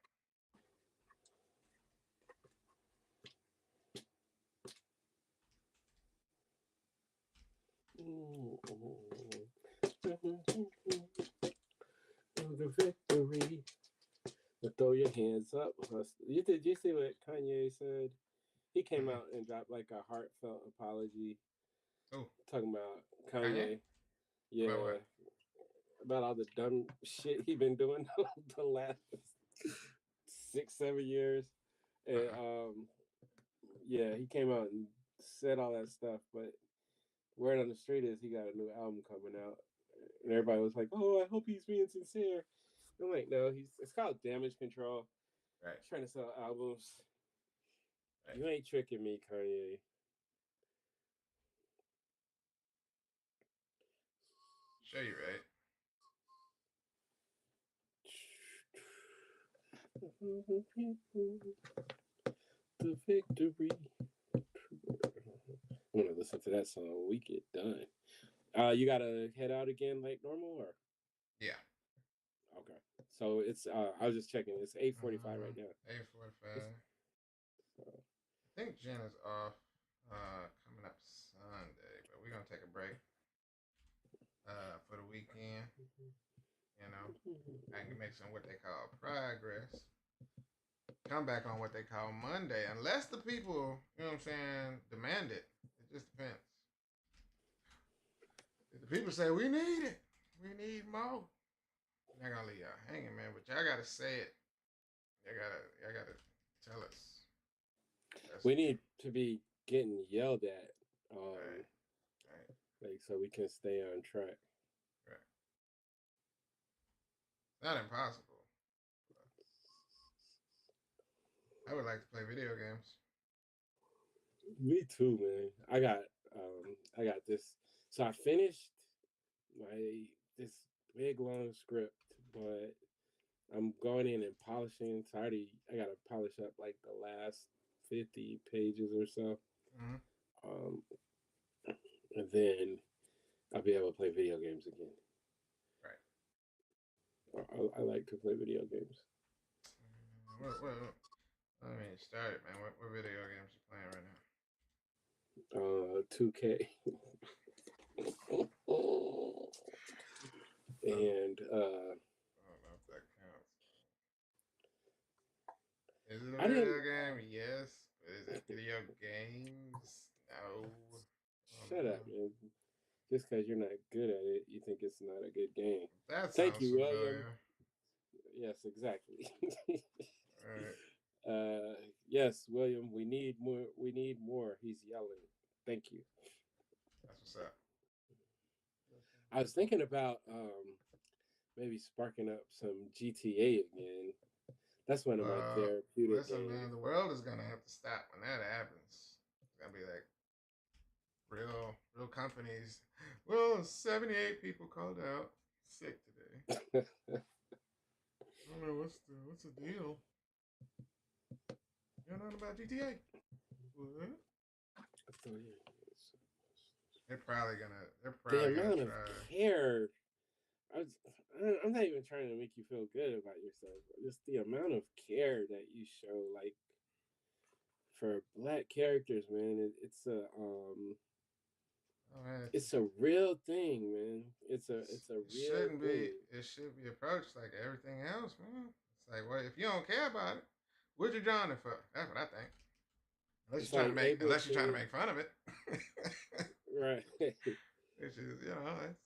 The victory. Throw your hands up. Did you see what Kanye said? He came Mm-mm. out and dropped like a heartfelt apology Oh, talking about Kanye? Kanye. About Yeah, what? about all the dumb shit he been doing the last 6, 7 years. And Uh-uh. yeah, he came out and said all that stuff, but word on the street is he got a new album coming out. And everybody was like, "Oh, I hope he's being sincere." I'm like, no, it's called Damage Control. Right, He's trying to sell albums. right. You ain't tricking me, Kanye. Sure, you're right. The victory. I'm gonna listen to that song when we get done. You gotta head out again like normal, or Yeah. okay? So it's I was just checking. It's 8:45 right now. 8:45. So, I think Jen is off coming up Sunday, but we're gonna take a break for the weekend. You know, I can make some what they call progress. Come back on what they call Monday, unless the people, you know what I'm saying, demand it. It just depends. If the people say we need it, we need more. I'm not gonna leave y'all hanging, man. But y'all gotta say it. Y'all gotta tell us. That's we need to be getting yelled at, right, right, like so we can stay on track. right. It's not impossible. I would like to play video games. Me too, man. I got this. So I finished my this big long script, but I'm going in and polishing. So I gotta polish up like the last 50 pages or so. Mm-hmm. Um, and then I'll be able to play video games again. Right. I like to play video games. I mean, start it, man. What video games you playing right now? 2K. And I don't know if that counts. Is it a I didn't video game? Yes. But is it video games? No. I don't shut up, know. man. Just because you're not good at it, you think it's not a good game. That Thank sounds you, William. familiar. Yes, exactly. All right. Yes, William. We need more. We need more. He's yelling. Thank you. That's what's up. I was thinking about maybe sparking up some GTA again. That's one of my therapeutic Listen, games. man. The world is gonna have to stop when that happens. It's gonna be like real companies. Well, 78 people called out sick today. I don't know what's the deal. You know nothing about GTA? What? I thought, yeah, They're the probably gonna amount of try. care. I was, I'm not even trying to make you feel good about yourself. Just the amount of care that you show, like for black characters, man. Oh man, It's a real thing, man. It's a it real shouldn't be. thing. It should be approached like everything else, man. It's like, well, if you don't care about it, what you drawing it for? That's what I think. It's like able Unless you're trying to to make fun of it. right, Which is,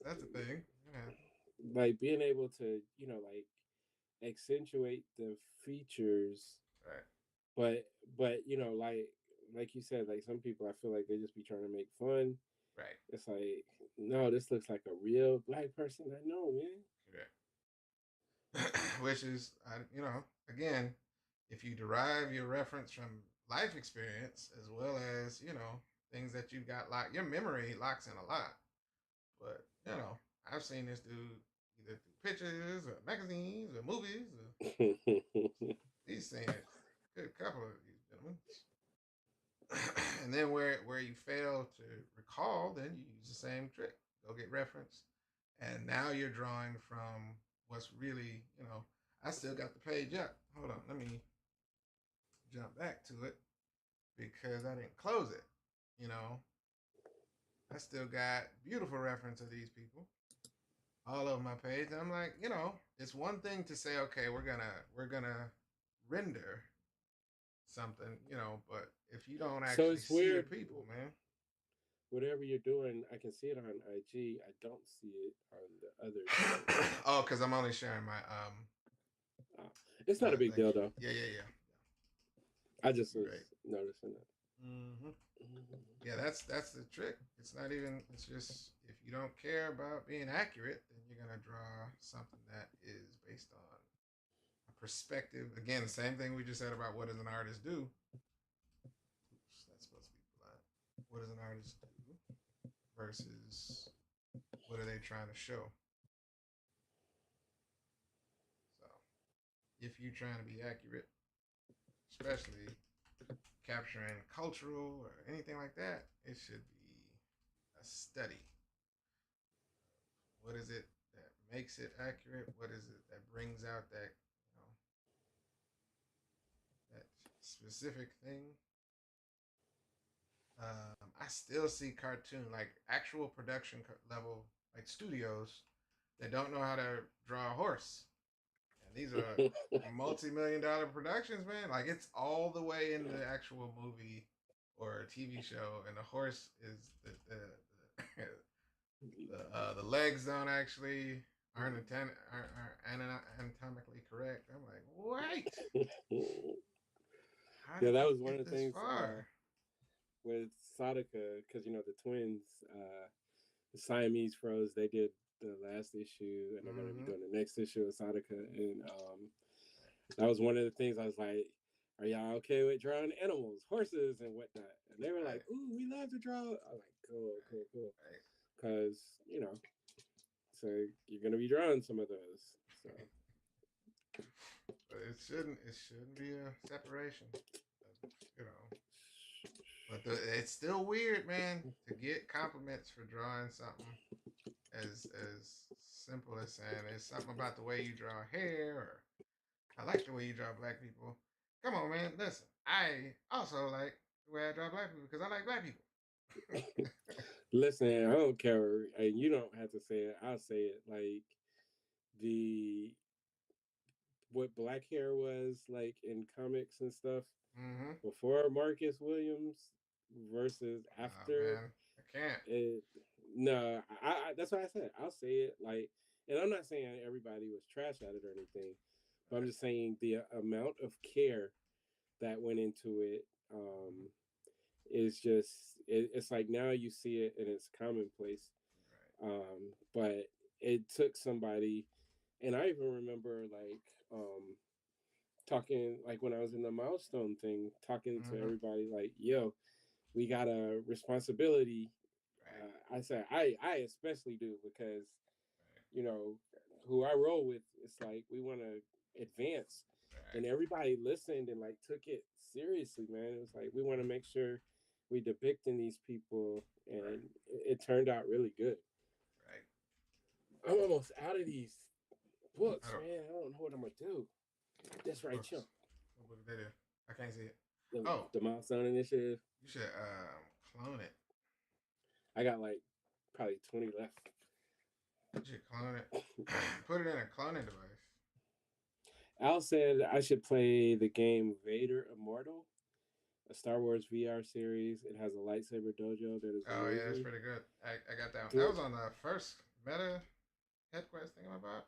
that's a thing. Yeah. like being able to like accentuate the features, Right. but like you said, like some people I feel like they just be trying to make fun. Right. It's like, no, this looks like a real black person I know, man. Correct. Which is, again, if you derive your reference from life experience as well as things that you've got locked, your memory locks in a lot. But I've seen this dude either through pictures or magazines or movies. He's seen it. Good couple of these gentlemen. And then where you fail to recall, then you use the same trick. Go get reference, and now you're drawing from what's really. I still got the page up. Hold on, let me jump back to it because I didn't close it. You know, I still got beautiful reference of these people all over my page. And I'm like, it's one thing to say, okay, we're gonna render something, but if you don't So actually it's see the weird. people, man. Whatever you're doing, I can see it on IG. I don't see it on the other site. Oh, because I'm only sharing my Uh, it's not a big thing. deal though. Yeah. I just You're was right. noticing that. Hmm. Yeah, that's the trick. It's not even. It's just if you don't care about being accurate, then you're gonna draw something that is based on a perspective. Again, the same thing we just said about what does an artist do. Oops, that's supposed to be blind. What does an artist do versus what are they trying to show? So, if you're trying to be accurate, especially capturing cultural or anything like that, it should be a study. What is it that makes it accurate? What is it that brings out that specific thing? I still see cartoon like actual production level like studios that don't know how to draw a horse, and these are multi-million-dollar productions, man. Like it's all the way in the actual movie or TV show, and the horse is the legs don't actually aren't anatomically correct. I'm like, wait, how Yeah, did that you was one get of the this things far? with Sadaka, because the twins, the Siamese froze. They did the last issue, and they're going to be Mm-hmm. doing the next issue of Sadaka, and that was one of the things I was like, "Are y'all okay with drawing animals, horses, and whatnot?" And they were like, Right, "Ooh, we love to draw." I was like, "Cool, right, cool, cool," right. because so you're going to be drawing some of those. So But it shouldn't be a separation, you know. But it's still weird, man, to get compliments for drawing something as simple as saying it's something about the way you draw hair, or I like the way you draw black people. Come on, man, listen. I also like the way I draw black people because I like black people. listen, I don't care, and you don't have to say it. I'll say it. Like the what black hair was like in comics and stuff Mm-hmm. before Marcus Williams versus Oh after man, I can't. it. No, that's what I said. I'll say it. Like, and I'm not saying everybody was trash at it or anything, but I'm Right. just saying the amount of care that went into it Mm-hmm. is just it's like now you see it and it's commonplace. But it took somebody, and I even remember like talking like when I was in the milestone thing, talking Right. to Mm-hmm. everybody like, "Yo, we got a responsibility." Right. I said, I especially do because you know who I roll with. It's like we want to advance, and everybody listened and like took it seriously, man. It was like we want to make sure we depicting these people, right, and it turned out really good. right. I'm almost out of these I books, don't. man. I don't know what I'm gonna do. That's What right, books? chump. What book did they do? I can't see it. The, Oh, the Milestone Initiative. you should clone it. I got like probably 20 left. You should clone it. Put it in a cloning device. Al said I should play the game Vader Immortal, a Star Wars VR series. It has a lightsaber dojo that is Oh yeah, that's amazing. pretty good. I got that one. Do That it. was on the first meta head quest thing about.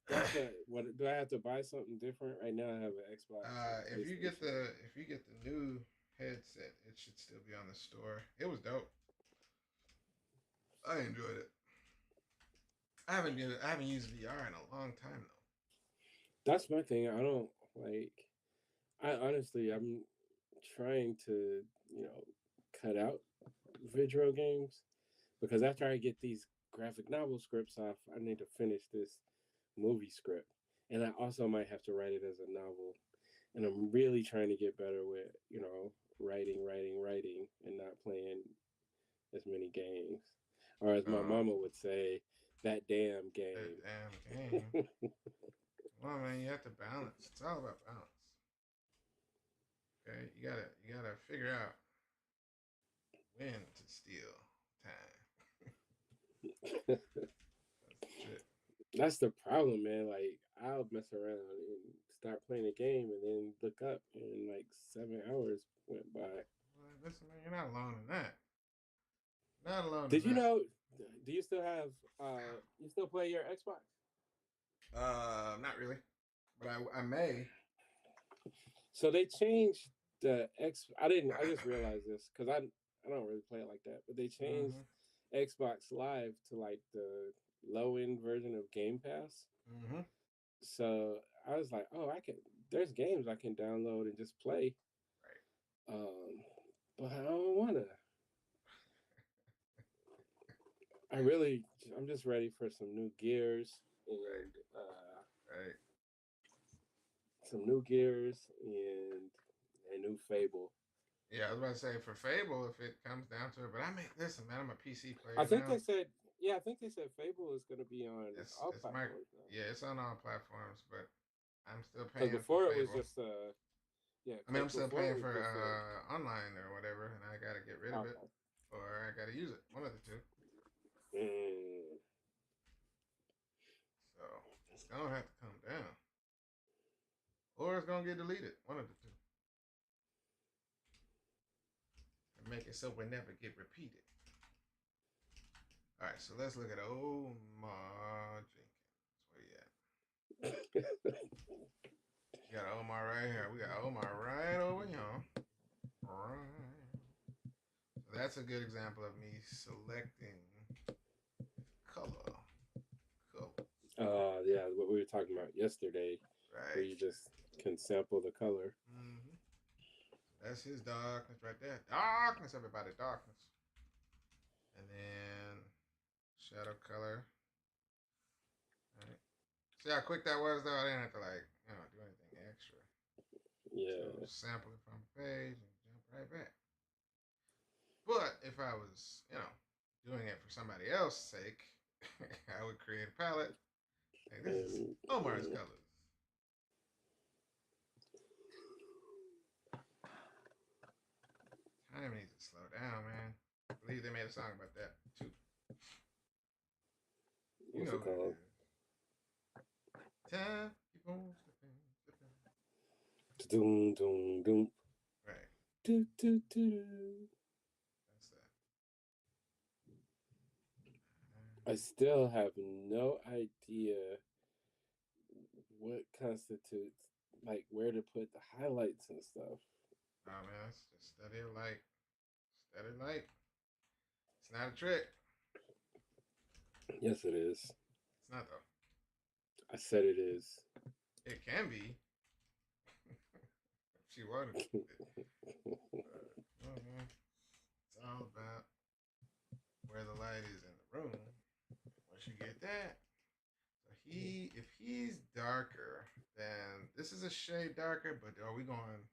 That's what do I have to buy something different? Right now I have an Xbox and If you get PlayStation. the new headset, it should still be on the store. It was dope. I enjoyed it. I haven't used VR in a long time though. That's my thing. I don't like I honestly I'm trying to, you know, cut out video games because after I get these graphic novel scripts off, I need to finish this movie script. And I also might have to write it as a novel. And I'm really trying to get better with, you know, writing, and not playing as many games. Or as my Oh, mama would say, that damn that game. damn game. Well, man, you have to balance. It's all about balance. Okay, you gotta figure out when to steal time. That's the trick. That's the problem, man. Like I'll mess around and start playing a game and then look up and like 7 hours went by. Well, listen, man, you're not alone in that. Not alone in Did you that. know? Do you still have? You still play your Xbox? Not really, but I may. So they changed the X. I didn't. I just realized this because I don't really play it like that. But they changed Mm-hmm. Xbox Live to like the low end version of Game Pass. Mm-hmm. So I was like, oh, I can. There's games I can download and just play. Right. Um, but I don't wanna. I really. I'm just ready for some new gears Right. and Right. some new gears and a new Fable. Yeah, I was about to say for Fable, if it comes down to it, but I mean, listen, man, I'm a PC I player think now. they said, yeah, I think they said Fable is going to be on all It's my platforms now. yeah, it's on all platforms, but I'm still Because paying for before it was Fable. just, yeah, I mean, I'm because still before paying it was for just online or whatever, and I gotta get rid of it okay. or I gotta use it. One of the two. Mm. So it's gonna have to come down, or it's gonna get deleted. One of the two, and make it so we never get repeated. All right, so let's look at Omar Jenkins. Where you at? We got Omar right here. We got Omar right over here. Right. So that's a good example of me selecting color. Color. Yeah, what we were talking about yesterday, where Right. you just can sample the color. Mm-hmm. That's his darkness right there. Darkness, everybody, darkness. And then shadow color. All right. See how quick that was, though? I didn't have to, like, do anything extra. So Yeah. sample it from the page and jump right back. But if I was, doing it for somebody else's sake, I would create a palette. Hey, this is Omar's Mm. colors. Time needs to slow down, man. I believe they made a song about that too. You What's know it who it called? is. Time keep on slipping, slipping. Doom, doom, doom. Right. Do, do, do. That's that. I still have no idea what constitutes like where to put the highlights and stuff. Oh man, that's just steady light. Steady light. It's not a trick. Yes, it is. It's not though. I said it is. It can be if she wanted to. It's all about where the light is in the room. Once you get that, so if he's darker Then this is a shade darker, but are we going?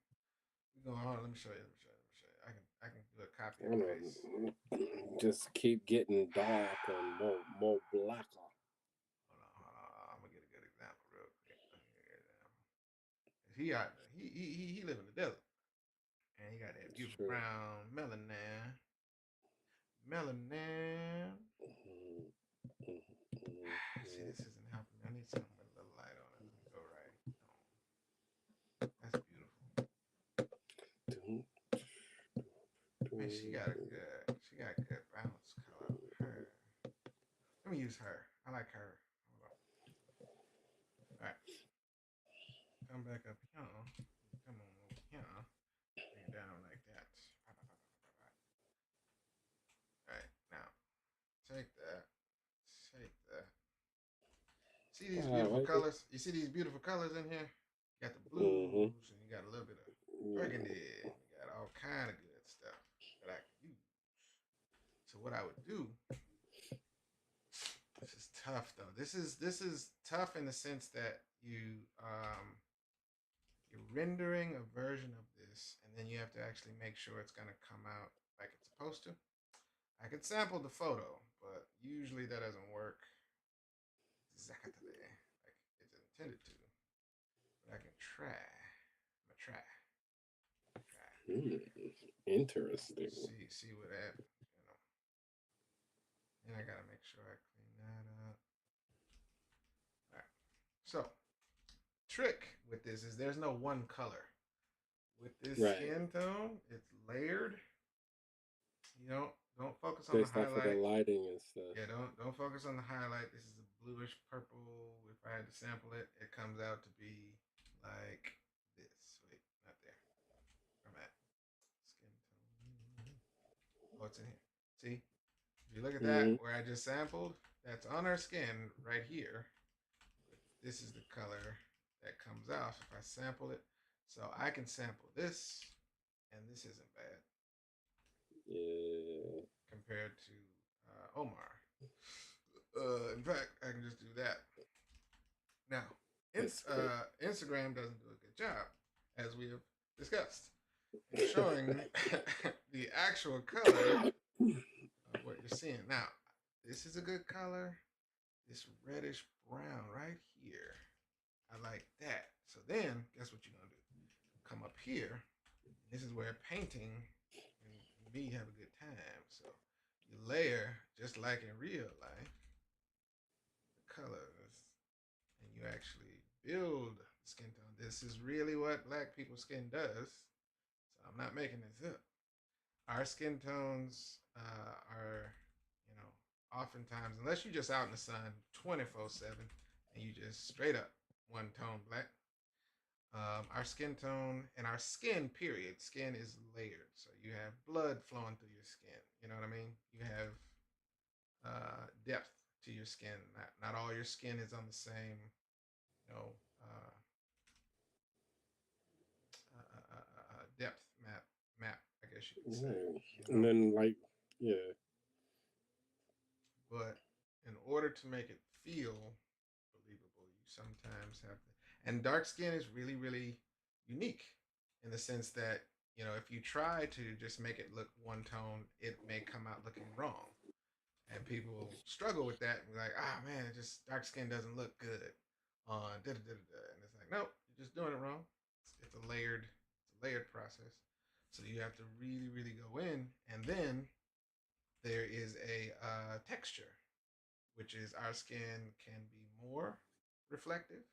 We going on? Let me show you. Let me show you. Let me show you. I can do a copy I and don't paste. know. Just keep getting dark and more blacker. Hold on, hold on. I'm gonna get a good example real quick. He out there. He live in the desert, and he got that It's beautiful true. brown melanin. Melanin. See, this isn't helping me. I need something with a little light on it. Let me go right. That's beautiful. Man, she got good bounce color on her. Let me use her. I like her. Hold on. All right, come back up here. Come on over here. Bring it down like that. All right, now take that. Take that. See these beautiful Wow. colors? You see these beautiful colors in here? You got the Mm-hmm. blues and you got a little bit of burgundy. You got all kind of good stuff that I can use. So what I would do, this is tough though. This is tough in the sense that you're rendering a version of this and then you have to actually make sure it's gonna come out like it's supposed to. I could sample the photo, but usually that doesn't work exactly like it's intended to. But I can try. I'm gonna try. Try. Interesting. See what happens. And I gotta make sure I clean that up. All right. So trick with this is there's no one color. With this Right. skin tone, it's layered. You don't focus on the Based off of the highlight. lighting and stuff. Yeah, don't focus on the highlight. This is a bluish purple. If I had to sample it, it comes out to be like this. Wait, not there. Where am I at? Skin tone. Oh, it's in here. See? If you look at that, Mm-hmm. where I just sampled, that's on our skin right here. But this is the color that comes off if I sample it. So I can sample this, and this isn't bad. Yeah. Compared to Omar. In fact, I can just do that. Now, Instagram doesn't do a good job, as we have discussed, in showing the actual color of what you're seeing. Now, this is a good color. This reddish brown right here. I like that. So then, guess what you're going to do? Come up here. This is where painting and me have a good time. So you layer just like in real life the colors, and you actually build skin tone. This is really what black people's skin does. So I'm not making this up. Our skin tones are, oftentimes, unless you're just out in the sun 24/7 and you just straight up one tone black, our skin tone and our skin, period, skin is layered. So you have blood flowing through your skin. You know what I mean? You have depth to your skin. Not all your skin is on the same, you know, uh, depth map. I guess you could say. Right. You And know, then yeah. but in order to make it feel believable, you sometimes have to. And dark skin is really, really unique in the sense that if you try to just make it look one tone, it may come out looking wrong. And people struggle with that and be like, ah, man, just dark skin doesn't look good on da da da da. And it's like, nope, you're just doing it wrong. It's a layered process. So you have to really, really go in, and then there is a texture, which is our skin can be more reflective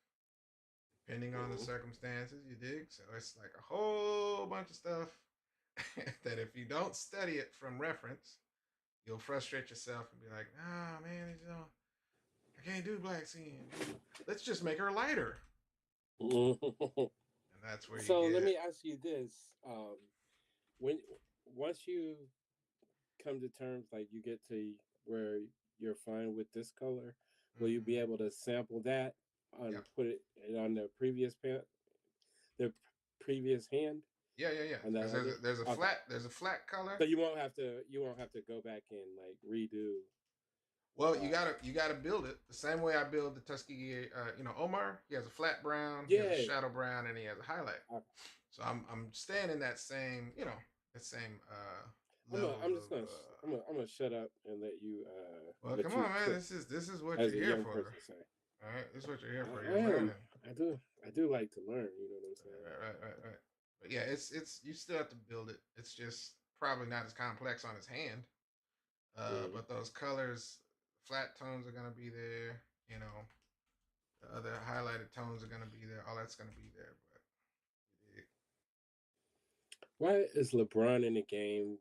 depending on the Mm-hmm. circumstances. You dig? So it's like a whole bunch of stuff that if you don't study it from reference, you'll frustrate yourself and be like, "Ah, man, I can't do black skin. Let's just make her lighter." And that's where you So let get. me ask you this: when once you come to terms, like you get to where you're fine with this color, will you be Mm-hmm. able to sample that and Yep. put it on the previous hand Yeah. on that Because there's other? a, there's a Okay, flat there's a flat color. so you won't have to go back and like redo. Well, you gotta build it the same way I build the Tuskegee. Omar, he has a flat brown, he has a Yeah, shadow brown, and he has a highlight. I, So I'm staying in that same that same I'm levels just of. gonna I'm gonna shut up and Well, let come you on, man. cook, This is what as you're a here young for. person say. All right, this is what you're here for. I You're am. learning. I do like to learn. You know what I'm saying? Right. But yeah, it's you still have to build it. It's just probably not as complex on his hand. Mm. But those colors, flat tones are gonna be there. The other highlighted tones are gonna be there. All that's gonna be there. But Why is LeBron in the game?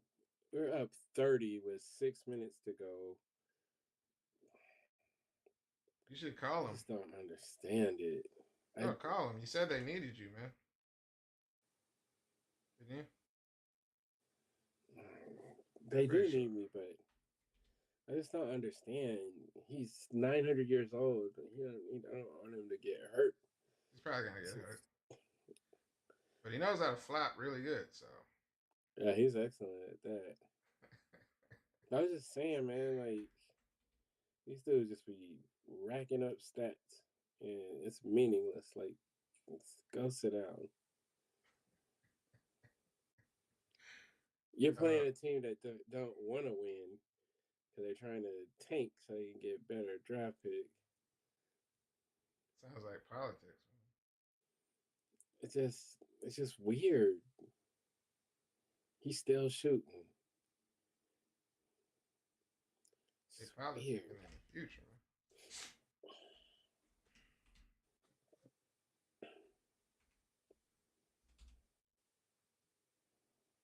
We're up 30 with 6 minutes to go. you should call I him. just don't understand it. No, call him. You said they needed you, man. Didn't you? They Pretty do sure. need me, but I just don't understand. He's 900 years old. I don't want him to get hurt. He's probably gonna get hurt, but he knows how to flop really good. So Yeah, he's excellent at that. I was just saying, man, like these dudes just be racking up stats, and it's meaningless. Like, go sit down. You're uh, playing a team that don't want to win because they're trying to tank so they can get better draft pick. sounds like politics. It's just weird. He's still shooting. They It's politicking weird. in the future. Man.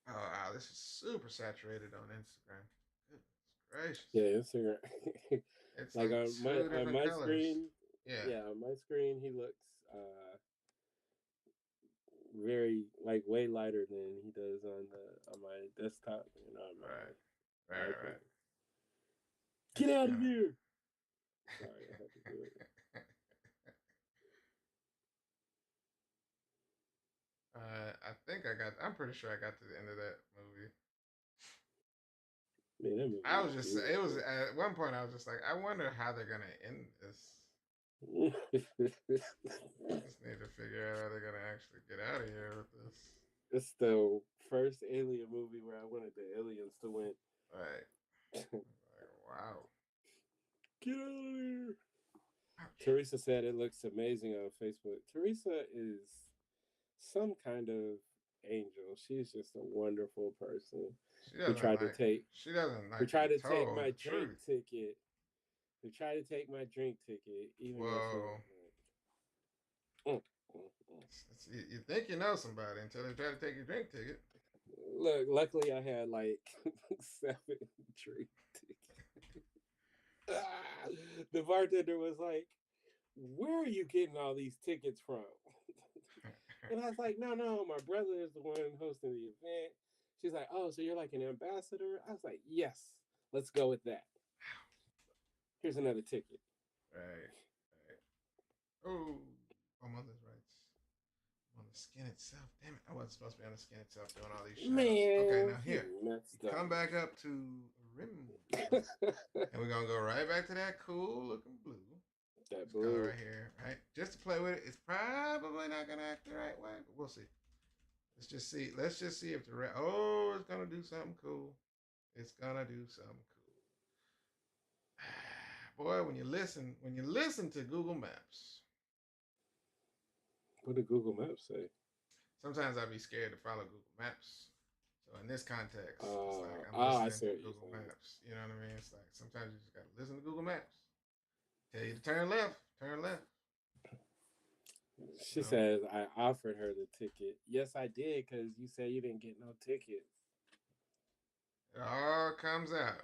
Oh wow, this is super saturated on Instagram. Goodness gracious. Yeah, Instagram. It's Like like two on different my colors. screen, Yeah. yeah, on my screen he looks very like way lighter than he does on my desktop and on Right. my Right. iPad. Right. Get It's out of kind here! Sorry, I had to do it. of. I think I got. I'm pretty sure I got to the end of that movie. Man, that movie I was was just. It was beautiful. at one point. I was just like, I wonder how they're gonna end this. Just need to figure out how they're gonna actually get out of here with this. It's the first alien movie where I wanted the aliens to win. Right. Get Like, wow. out of here! Okay. Teresa said it looks amazing on Facebook. Teresa is some kind of angel. She's just a wonderful person. She Who doesn't tried to like. take She doesn't who like to tried be to take told my the drink truth. ticket. Who tried to take my drink ticket, even though she Whoa. was. You think you know somebody until they try to take your drink ticket. Look, luckily I had like 7 drink tickets. The bartender was like, "Where are you getting all these tickets from?" And I was like, "No, my brother is the one hosting the event." She's like, "Oh, so you're like an ambassador?" I was like, "Yes, let's go with that. Here's another ticket." Right. Right. Oh, on mother's rights. On the skin itself. Damn it. I wasn't supposed to be on the skin itself doing all these shout outs. Okay, Man, now you here. We messed come up. back up to rim. And we're going to go right back to that cool looking blue. That This color blue. right here, right? Just to play with it. It's probably not going to act the right way, but we'll see. Let's just see. Let's just see if the red. Oh, it's going to do something cool. It's going to do something cool. Boy, when you listen to Google Maps, What did Google Maps say? sometimes I'd be scared to follow Google Maps. So in this context, it's like I'm I listening see to what you're Google saying. Maps. You know what I mean? It's like sometimes you just gotta listen to Google Maps. Tell you to turn left, turn left. You She know, says I offered her the ticket. Yes, I did, because you said you didn't get no tickets. it all comes out.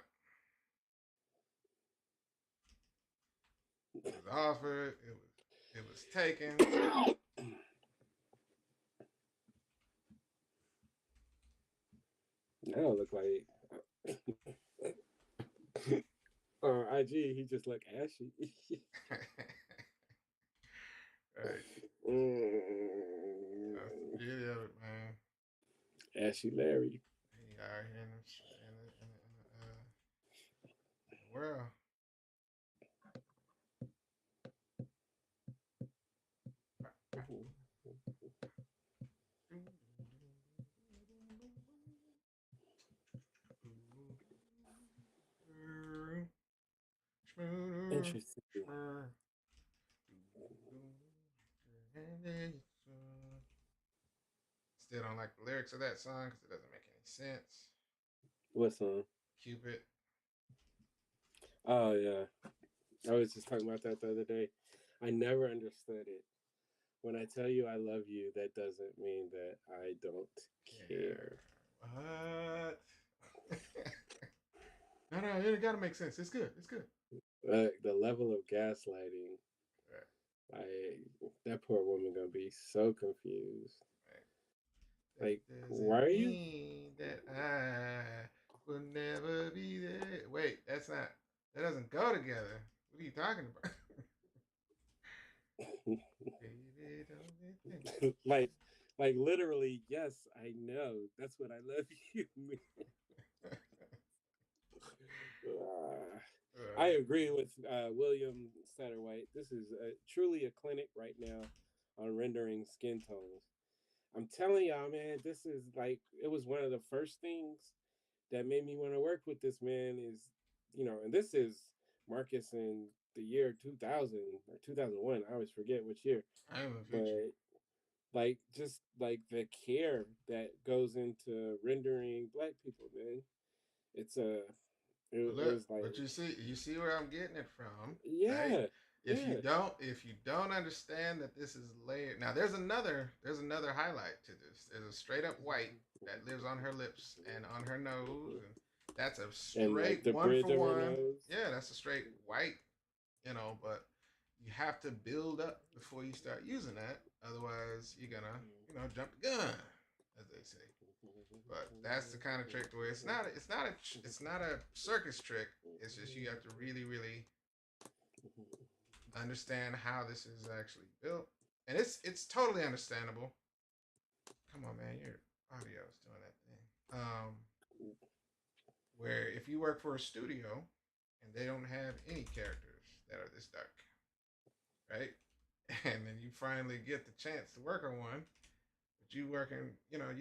It was offered. It was taken. Now it look like on IG he just look ashy. Right. That's the Mm, beauty of it, man. ashy Larry. You out here in the world. Interesting. Still don't like the lyrics of that song because it doesn't make any sense. What song? Cupid. Oh yeah, I was just talking about that the other day. I never understood it. When I tell you I love you, that doesn't mean that I don't care. What? No, it gotta make sense. It's good. It's good. The level of gaslighting, Right. that poor woman gonna be so confused. Right. Like, That why doesn't are you? mean that I will never be there. Wait, that's not. That doesn't go together. What are you talking about? Baby, don't you think? like literally, yes, I know. That's what I love you. I Right. agree with William Satterwhite. This is truly a clinic right now on rendering skin tones. I'm telling y'all, man, this is like, it was one of the first things that made me want to work with this man is, and this is Marcus in the year 2000 or 2001. I always forget which year, I am in the future. but like, just like the care that goes into rendering black people, man. It's a, But it look, was like, but you see where I'm getting it from, right? yeah, yeah. If you don't understand that this is layered. Now there's another highlight to this. There's a straight up white that lives on her lips and on her nose, and that's a And like straight the one bridge for of her one. nose. Yeah, that's a straight white. But you have to build up before you start using that. Otherwise, you're gonna jump the gun, as they say. But that's the kind of trick where it's not a circus trick. It's just you have to really really understand how this is actually built, and it's totally understandable. Come on, man, your audio is doing that thing. Where if you work for a studio and they don't have any characters that are this dark, right? And then you finally get the chance to work on one, but you've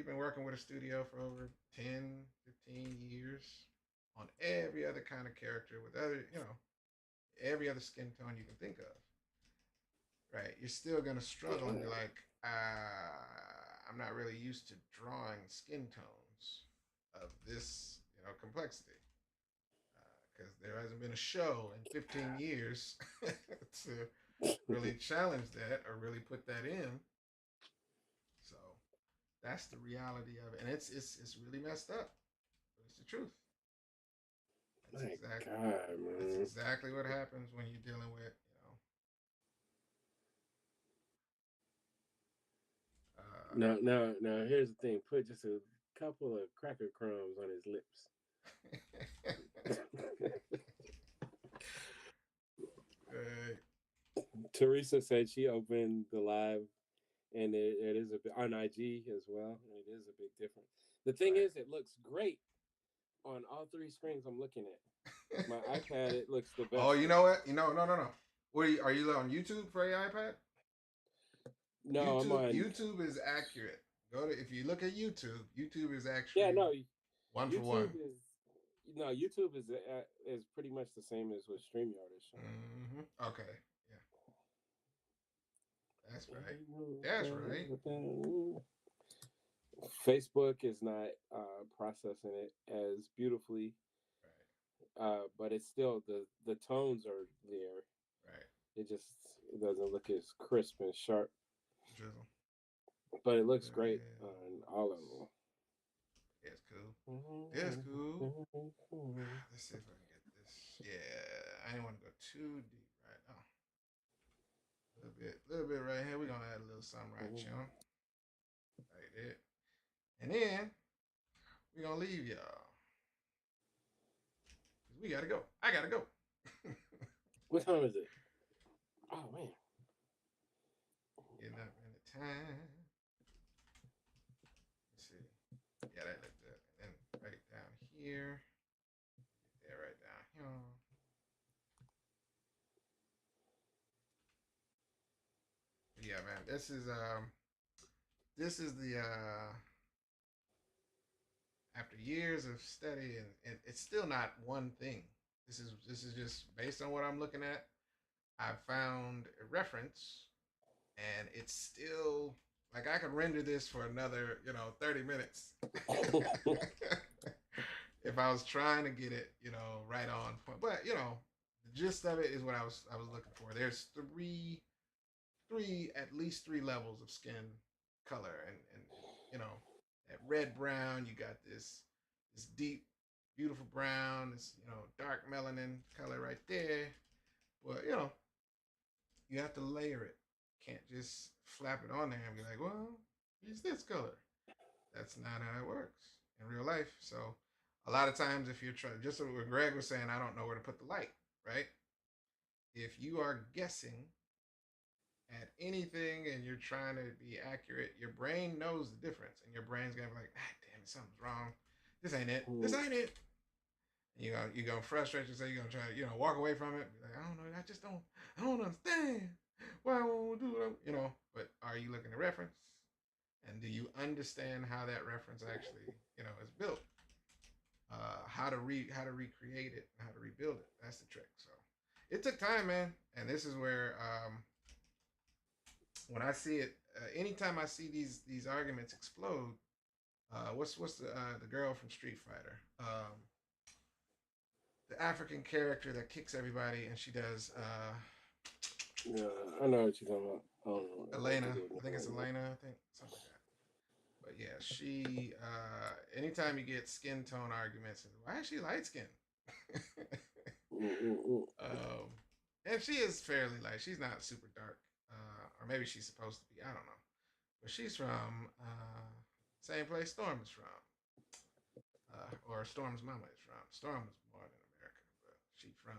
been working with a studio for over 10, 15 years on every other kind of character with every other skin tone you can think of, right? You're still gonna struggle and be like, I'm not really used to drawing skin tones of this, complexity, because there hasn't been a show in 15 years to really challenge that or really put that in. So that's the reality of it, and it's really messed up, but it's the truth. That's My exactly God, that's man. exactly what happens when you're dealing with Now. Here's the thing. Put just a couple of cracker crumbs on his lips. Teresa said she opened the live, and it is a bit on IG as well. And it is a big difference. The thing right. is, it looks great on all three screens I'm looking at. My iPad, it looks the Oh, best. you know what? No. Are you on YouTube for your iPad? No, I'm YouTube on. YouTube is accurate. If you look at YouTube, YouTube is Yeah, actually no, one for one. YouTube is. No, YouTube is pretty much the same as what StreamYard is showing. Okay. Yeah. That's right. That's right. Facebook is not processing it as beautifully, but it's still the tones are there. Right. It just it doesn't look as crisp and sharp, Drizzle. but it looks great Drizzle. on all of them. It's cool. It's cool. Let's see if I can get this. Yeah, I didn't want to go too deep right now. A little bit right here. We're gonna add a little something right, channel. Right there. And then we're gonna leave y'all. Because we gotta go. I gotta go. What time is it? Oh man. Getting up in the time. Let's see. Yeah, that looked good. And then right down here. Yeah, right down here. Yeah, man. This is the after years of study, and it's still not one thing. This is just based on what I'm looking at. I found a reference, and it's still like I could render this for another 30 minutes if I was trying to get it right on point. But the gist of it is what I was looking for. There's at least three levels of skin color, and you know that red brown. You got this deep, beautiful brown. This dark melanin color right there. But you have to layer it. Can't just flap it on there and be like, well, use this color. That's not how it works in real life. So a lot of times, if you're trying, just what Greg was saying, I don't know where to put the light. Right? If you are guessing at anything and you're trying to be accurate, your brain knows the difference, and your brain's gonna be like, ah, damn it, something's wrong. This ain't it. This ain't it. And you're gonna frustrate yourself. You're gonna try to walk away from it. Be like, I don't know. I don't understand. Why won't we do it? But are you looking at reference? And do you understand how that reference actually is built? How to recreate it and how to rebuild it. That's the trick. So it took time, man. And this is where when I see it, anytime I see these arguments explode, what's the girl from Street Fighter? The African character that kicks everybody, and she does. Yeah, I know what you're talking about. I don't know. Elena, I think it's Elena. I think something like that. But yeah, she. Anytime you get skin tone arguments, why is she light skinned? And she is fairly light. She's not super dark, or maybe she's supposed to be. I don't know. But she's from same place Storm is from, or Storm's mama is from. Storm was born in America, but she from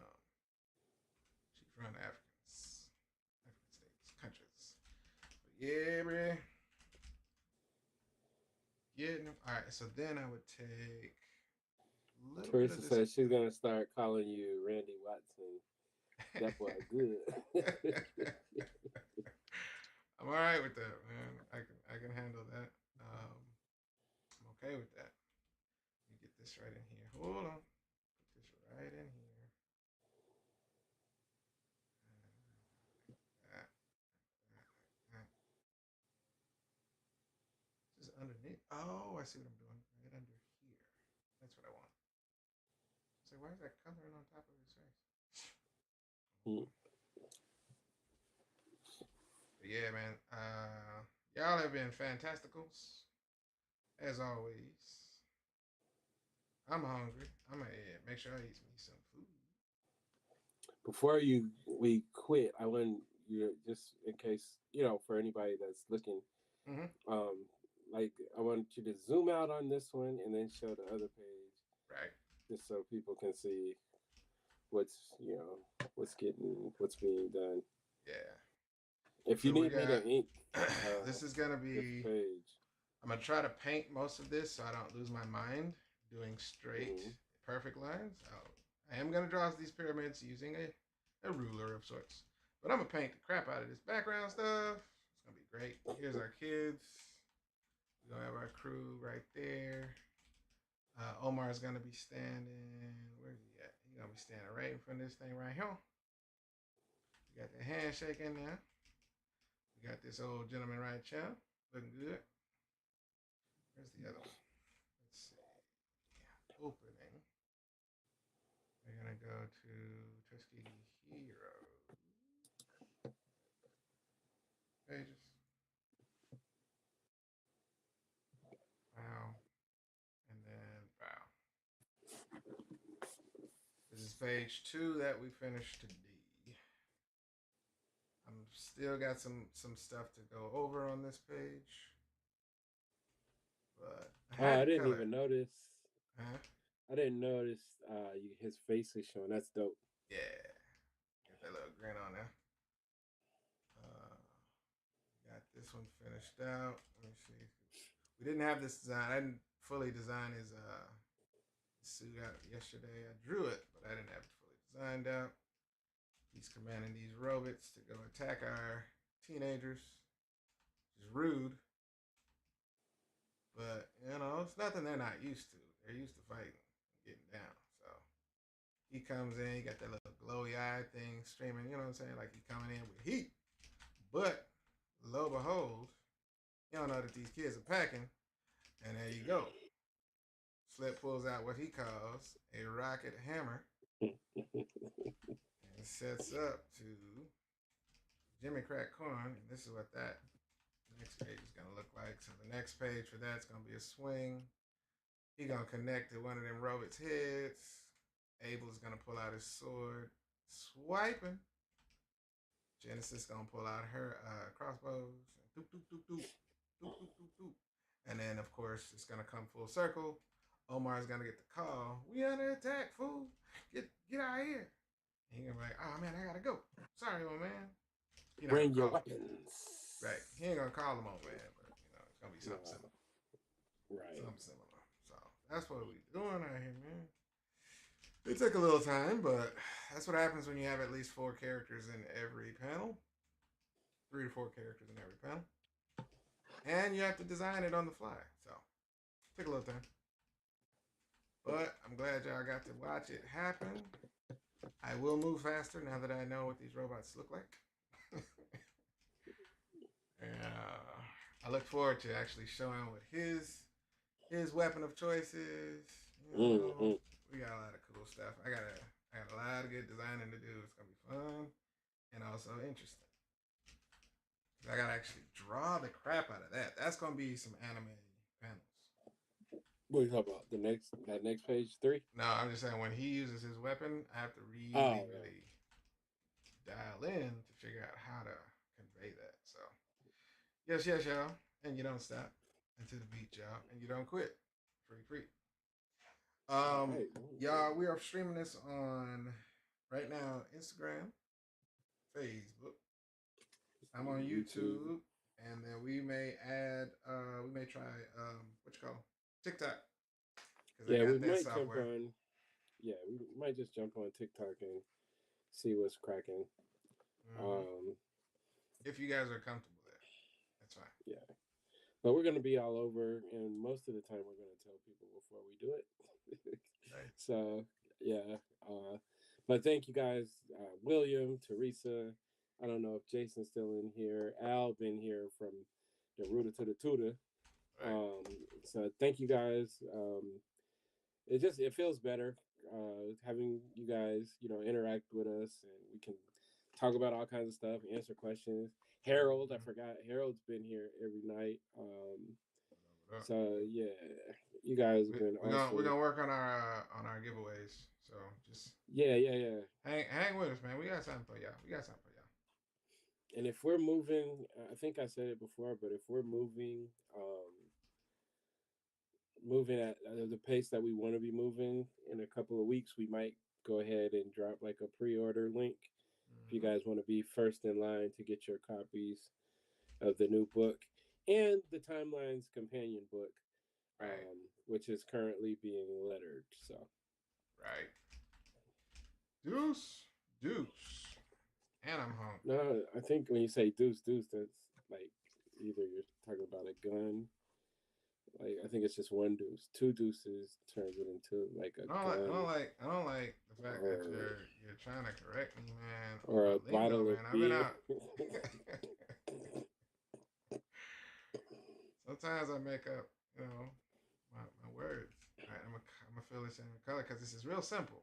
African states, countries. But yeah, bro. Yeah. All right. So then I would take a little bit Teresa of this. says she's gonna start calling you Randy Watson. That boy good. I'm all right with that, man. I can handle that. I'm okay with that. Let me get this right in here. Hold on. Put this right in here. Like that. Just underneath. Oh, I see what I'm doing. Right under here. That's what I want. So why is that coloring on top of his face? But yeah, man. Y'all have been fantasticals as always. I'm hungry. I'm gonna make sure I eat me some food. Before we quit, I want you, just in case for anybody that's looking, Mm-hmm. like I want you to zoom out on this one and then show the other page, Right. just so people can see what's what's being done. Yeah. If So you we need me got. to ink, This is gonna this be. page. I'm gonna try to paint most of this so I don't lose my mind doing straight, perfect lines. I am gonna draw these pyramids using a ruler of sorts, but I'm gonna paint the crap out of this background stuff. It's gonna be great. Here's our kids. We're gonna have our crew right there. Omar's gonna be standing. Where's he at? He's gonna be standing right in front of this thing right here. We got the handshake in there. We got this old gentleman right here, looking good. Where's the other one? Let's see. Yeah, opening. We're gonna go to Tuskegee Heroes pages. Wow, and then wow. This is page 2 that we finished today. I'm still got some stuff to go over on this page, but I didn't even notice. Huh? I didn't notice his face is showing. That's dope. Yeah, get that little grin on there. Got this one finished out. Let me see. We didn't have this design. I didn't fully design his suit out yesterday. I drew it, but I didn't have it fully designed out. He's commanding these robots to go attack our teenagers. Which is rude. But, it's nothing they're not used to. They're used to fighting and getting down. So He comes in, he got that little glowy eye thing streaming, you know what I'm saying? Like he coming in with heat. But lo and behold, you don't know that these kids are packing, and there you go. Slip pulls out what he calls a rocket hammer and sets up to Jimmy Crack Corn, and this is what that next page is gonna look like. So the next page for that's gonna be a swing. He gonna connect to one of them robots' heads. Abel's gonna pull out his sword, swiping. Genesis gonna pull out her crossbows. Doop, doop, doop, doop, doop, doop, doop, doop. And then of course it's gonna come full circle. Omar's gonna get the call. We under attack, fool. Get out of here. And he's gonna be like, oh man, I gotta go. Sorry, old man. Bring your weapons. Right. He ain't gonna call him old man, but it's gonna be something similar. Right. Something similar. So that's what we doing out here, man. It took a little time, but that's what happens when you have at least 4 characters in every panel. 3 to 4 characters in every panel. And you have to design it on the fly. So took a little time. But I'm glad y'all got to watch it happen. I will move faster now that I know what these robots look like. I look forward to actually showing what his weapon of choice is. We got a lot of cool stuff. I got a lot of good designing to do. It's gonna be fun and also interesting. I gotta actually draw the crap out of that. That's gonna be some anime panels. What are you talking about? That next page 3? No, I'm just saying when he uses his weapon, I have to really dial in to figure out how to convey that. So yes, y'all. And you don't stop until the beat, y'all. And you don't quit. Free. Y'all, we are streaming this on right now Instagram, Facebook. I'm on YouTube, and then we may add, we may try, TikTok. Yeah, we might jump on. Yeah, we might just jump on TikTok and see what's cracking. If you guys are comfortable there, that's fine. Yeah, but we're gonna be all over, and most of the time we're gonna tell people before we do it. Right. So yeah, but thank you guys, William, Teresa. I don't know if Jason's still in here. Al been here from the rooter to the tutor. Right. So thank you guys. It feels better having you guys, interact with us, and we can talk about all kinds of stuff, answer questions. Harold, I forgot. Harold's been here every night. So yeah, you guys have been awesome. We're gonna work on our giveaways. So just yeah. Hang with us, man. We got something for y'all. And if we're moving, I think I said it before, but if we're moving at the pace that we want to be moving in a couple of weeks, we might go ahead and drop like a pre-order link. If you guys want to be first in line to get your copies of the new book and the Timelines companion book, which is currently being lettered. So, right. Deuce. And I'm home. No, I think when you say deuce, that's like either you're talking about a gun. Like I think it's just one deuce. 2 deuces turns it into like a gun. I don't like the fact that you're trying to correct me, man. Or a bottle of beer. Sometimes I make up, my words. All right, I'm gonna fill this in color because this is real simple.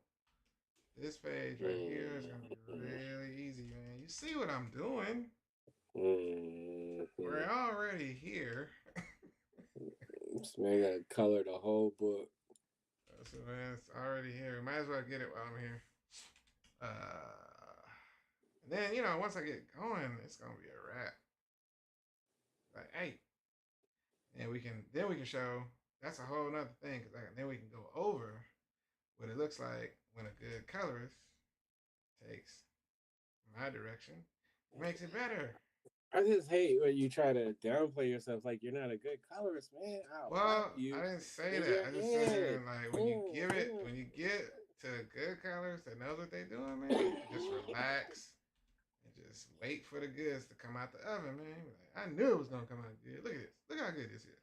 This page right here is gonna be really easy, man. You see what I'm doing? We're already here. This man gotta color the whole book. So man, it's already here. Might as well get it while I'm here. And then once I get going, it's gonna be a wrap. Like, hey, and we can show. That's a whole nother thing because then we can go over what it looks like when a good colorist takes my direction, makes it better. I just hate when you try to downplay yourself like you're not a good colorist, man. I didn't say that. I just said like when you get to a good colorist that knows what they're doing, man, just relax and just wait for the goods to come out the oven, man. Like, I knew it was gonna come out good. Look at this. Look how good this is.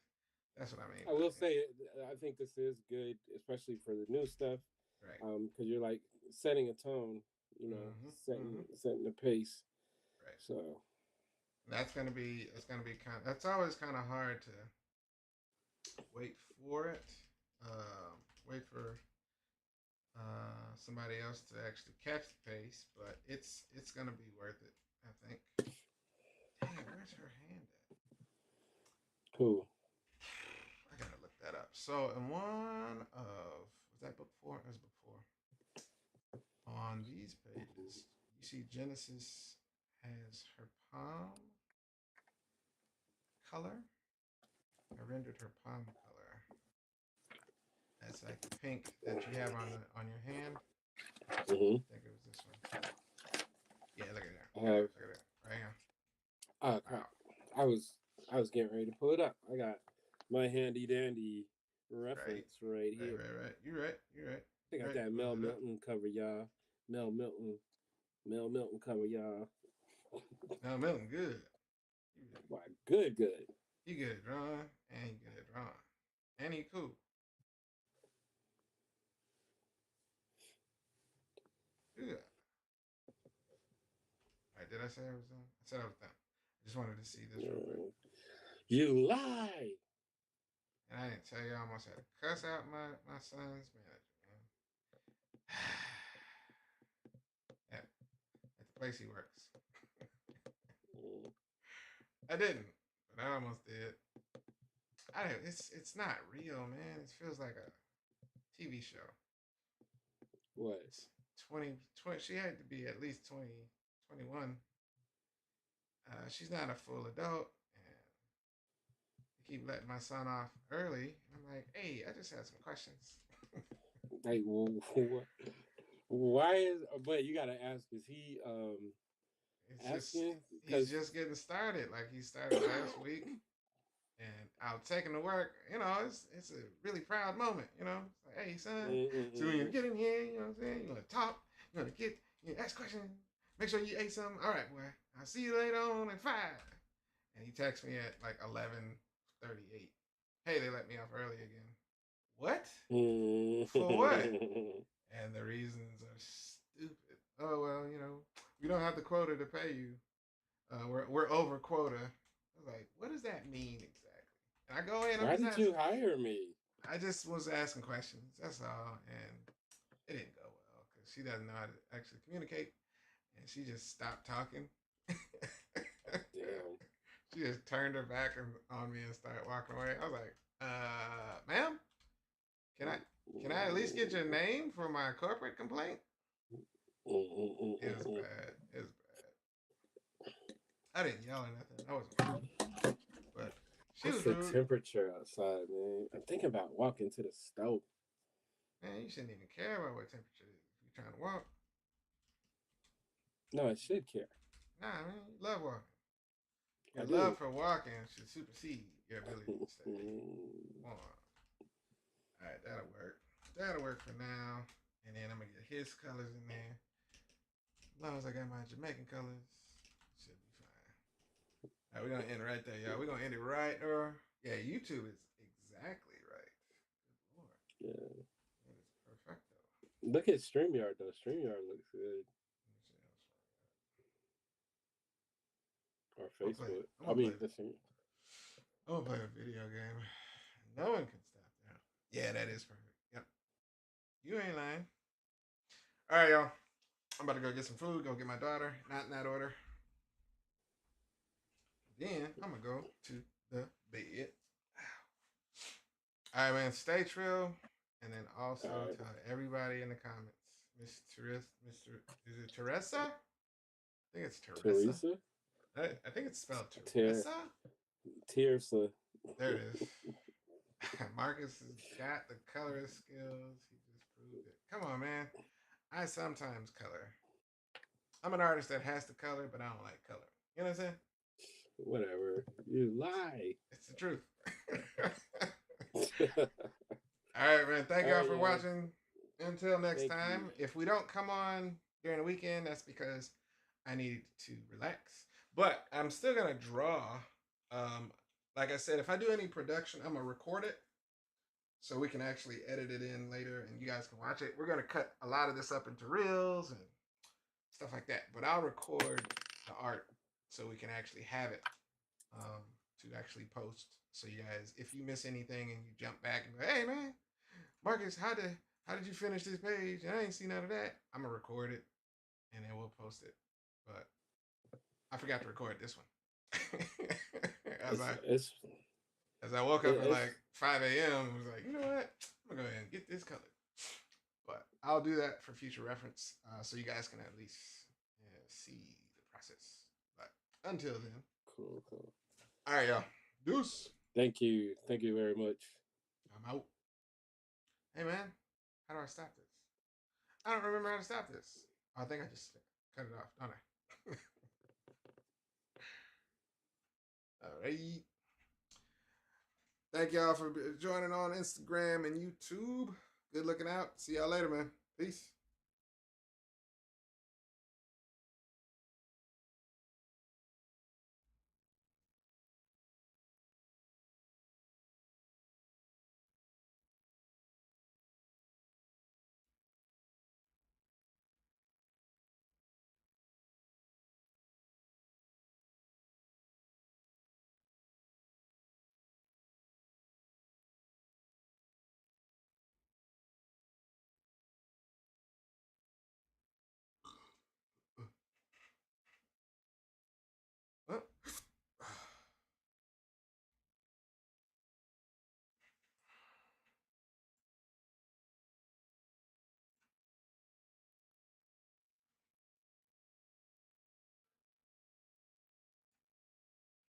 That's what I mean. I will say, I think this is good, especially for the new stuff. Right. Because you're like setting a tone, you know, Mm-hmm. setting Mm-hmm. setting the pace. Right. So That's gonna be. It's gonna be kind. That's always kind of hard to wait for it. Um, Wait for somebody else to actually catch the pace, but it's gonna be worth it. I think. Dang it, where's her hand at? cool. I gotta look that up. So in one of was that book four? That was book four. On these pages, you see Genesis has her palm color. I rendered her palm color. That's like the pink that you have on your hand. Mm-hmm. I think it was this one. Yeah, look at that. I have. Look at that. Right here. Oh crap! Wow. I was I was getting ready to pull it up. I got my handy dandy Right. reference right Right. here. Right. Right. You're right. You're right. I You're got right. that Pulling Mel it up. Milton cover, y'all. Mel Milton, Mel Milton cover, y'all. Now Milton, good. You good. Why, good, good. He good at drawing, and he good at drawing, and he cool. Good. All right. Did I say I was done? I said I was done. I just wanted to see this real quick. You lie. And I didn't tell you, I almost had to cuss out my son's manager, man. Yeah, at the place he works. I didn't, but I almost did. It's not real, man. It feels like a TV show. What? It's 20. She had to be at least 20, 21. She's not a full adult, and they keep letting my son off early. I'm like, hey, I just had some questions. Like, what? Why is? But you gotta ask. Is he It's just asking? he's Because just getting started. Like he started last week, and I was taking to work. It's a really proud moment. It's like, hey son, so when you get in here, you know what I'm saying, you're gonna talk, you're gonna ask questions, make sure you ate something. All right, boy, I'll see you later on at 5. And he texts me at like 11:38. Hey, they let me off early again. What? For what? And the reasons are stupid. Oh well, we don't have the quota to pay you. We're over quota. I was like, what does that mean exactly? And I go in, I'm Why just did asking. you hire me? I just was asking questions. That's all, and it didn't go well because she doesn't know how to actually communicate, and she just stopped talking. Damn. She just turned her back on me and started walking away. I was like, ma'am, can I at least get your name for my corporate complaint? It was bad. It was bad. I didn't yell or nothing. I wasn't rude. But she What's was the rude. temperature outside, man? I'm thinking about walking to the stove. Man, you shouldn't even care about what temperature it is if you're trying to walk. No, I should care. Nah, man, you love walking. I Your do. love for walking should supersede your ability to stay warm. All right, that'll work. That'll work for now. And then I'm going to get his colors in there. As long as I got my Jamaican colors, it should be fine. All right, we're going to end right there, y'all. We're going to end it right there. Yeah, YouTube is exactly right. Good Lord. Yeah. It is perfecto. Look at StreamYard though. StreamYard looks good. Or I'm gonna play. Facebook. I'm I gonna play. mean, listen. I'm gonna play a video game. No one can stop that. Yeah, that is perfect. Yep. You ain't lying. All right, y'all. I'm about to go get some food. Go get my daughter. Not in that order. Then I'm gonna go to the bed. All right, man. Stay trill, and then also Right. tell everybody in the comments, Miss Teresa, is it Teresa? I think it's Teresa. Teresa? I think it's spelled Teresa. Teresa. There it is. Marcus has got the colorist skills. He just proved it. Come on, man. I sometimes color. I'm an artist that has to color, but I don't like color. You know what I'm saying? Whatever. You lie. It's the truth. All right, man. Thank y'all for watching. Until next time. If we don't come on during the weekend, that's because I need to relax. But I'm still gonna draw. Like I said, if I do any production, I'm gonna record it. so we can actually edit it in later and you guys can watch it. We're gonna cut a lot of this up into reels and stuff like that. But I'll record the art so we can actually have it um, to actually post. So you guys, if you miss anything and you jump back and go, hey man, Marcus, how did you finish this page? And I ain't seen none of that. I'm gonna record it and then we'll post it. But I forgot to record this one. as It's I it's as I woke up at it's like 5 a.m. and was like, you know what? I'm gonna go ahead and get this colored. But I'll do that for future reference, so you guys can at least see the process. But until then, cool, cool. all right, y'all. Deuce. Thank you very much. I'm out. Hey man, how do I stop this? I don't remember how to stop this. I think I just cut it off, don't I? All right. Thank y'all for joining on Instagram and YouTube. Good looking out. See y'all later, man. Peace.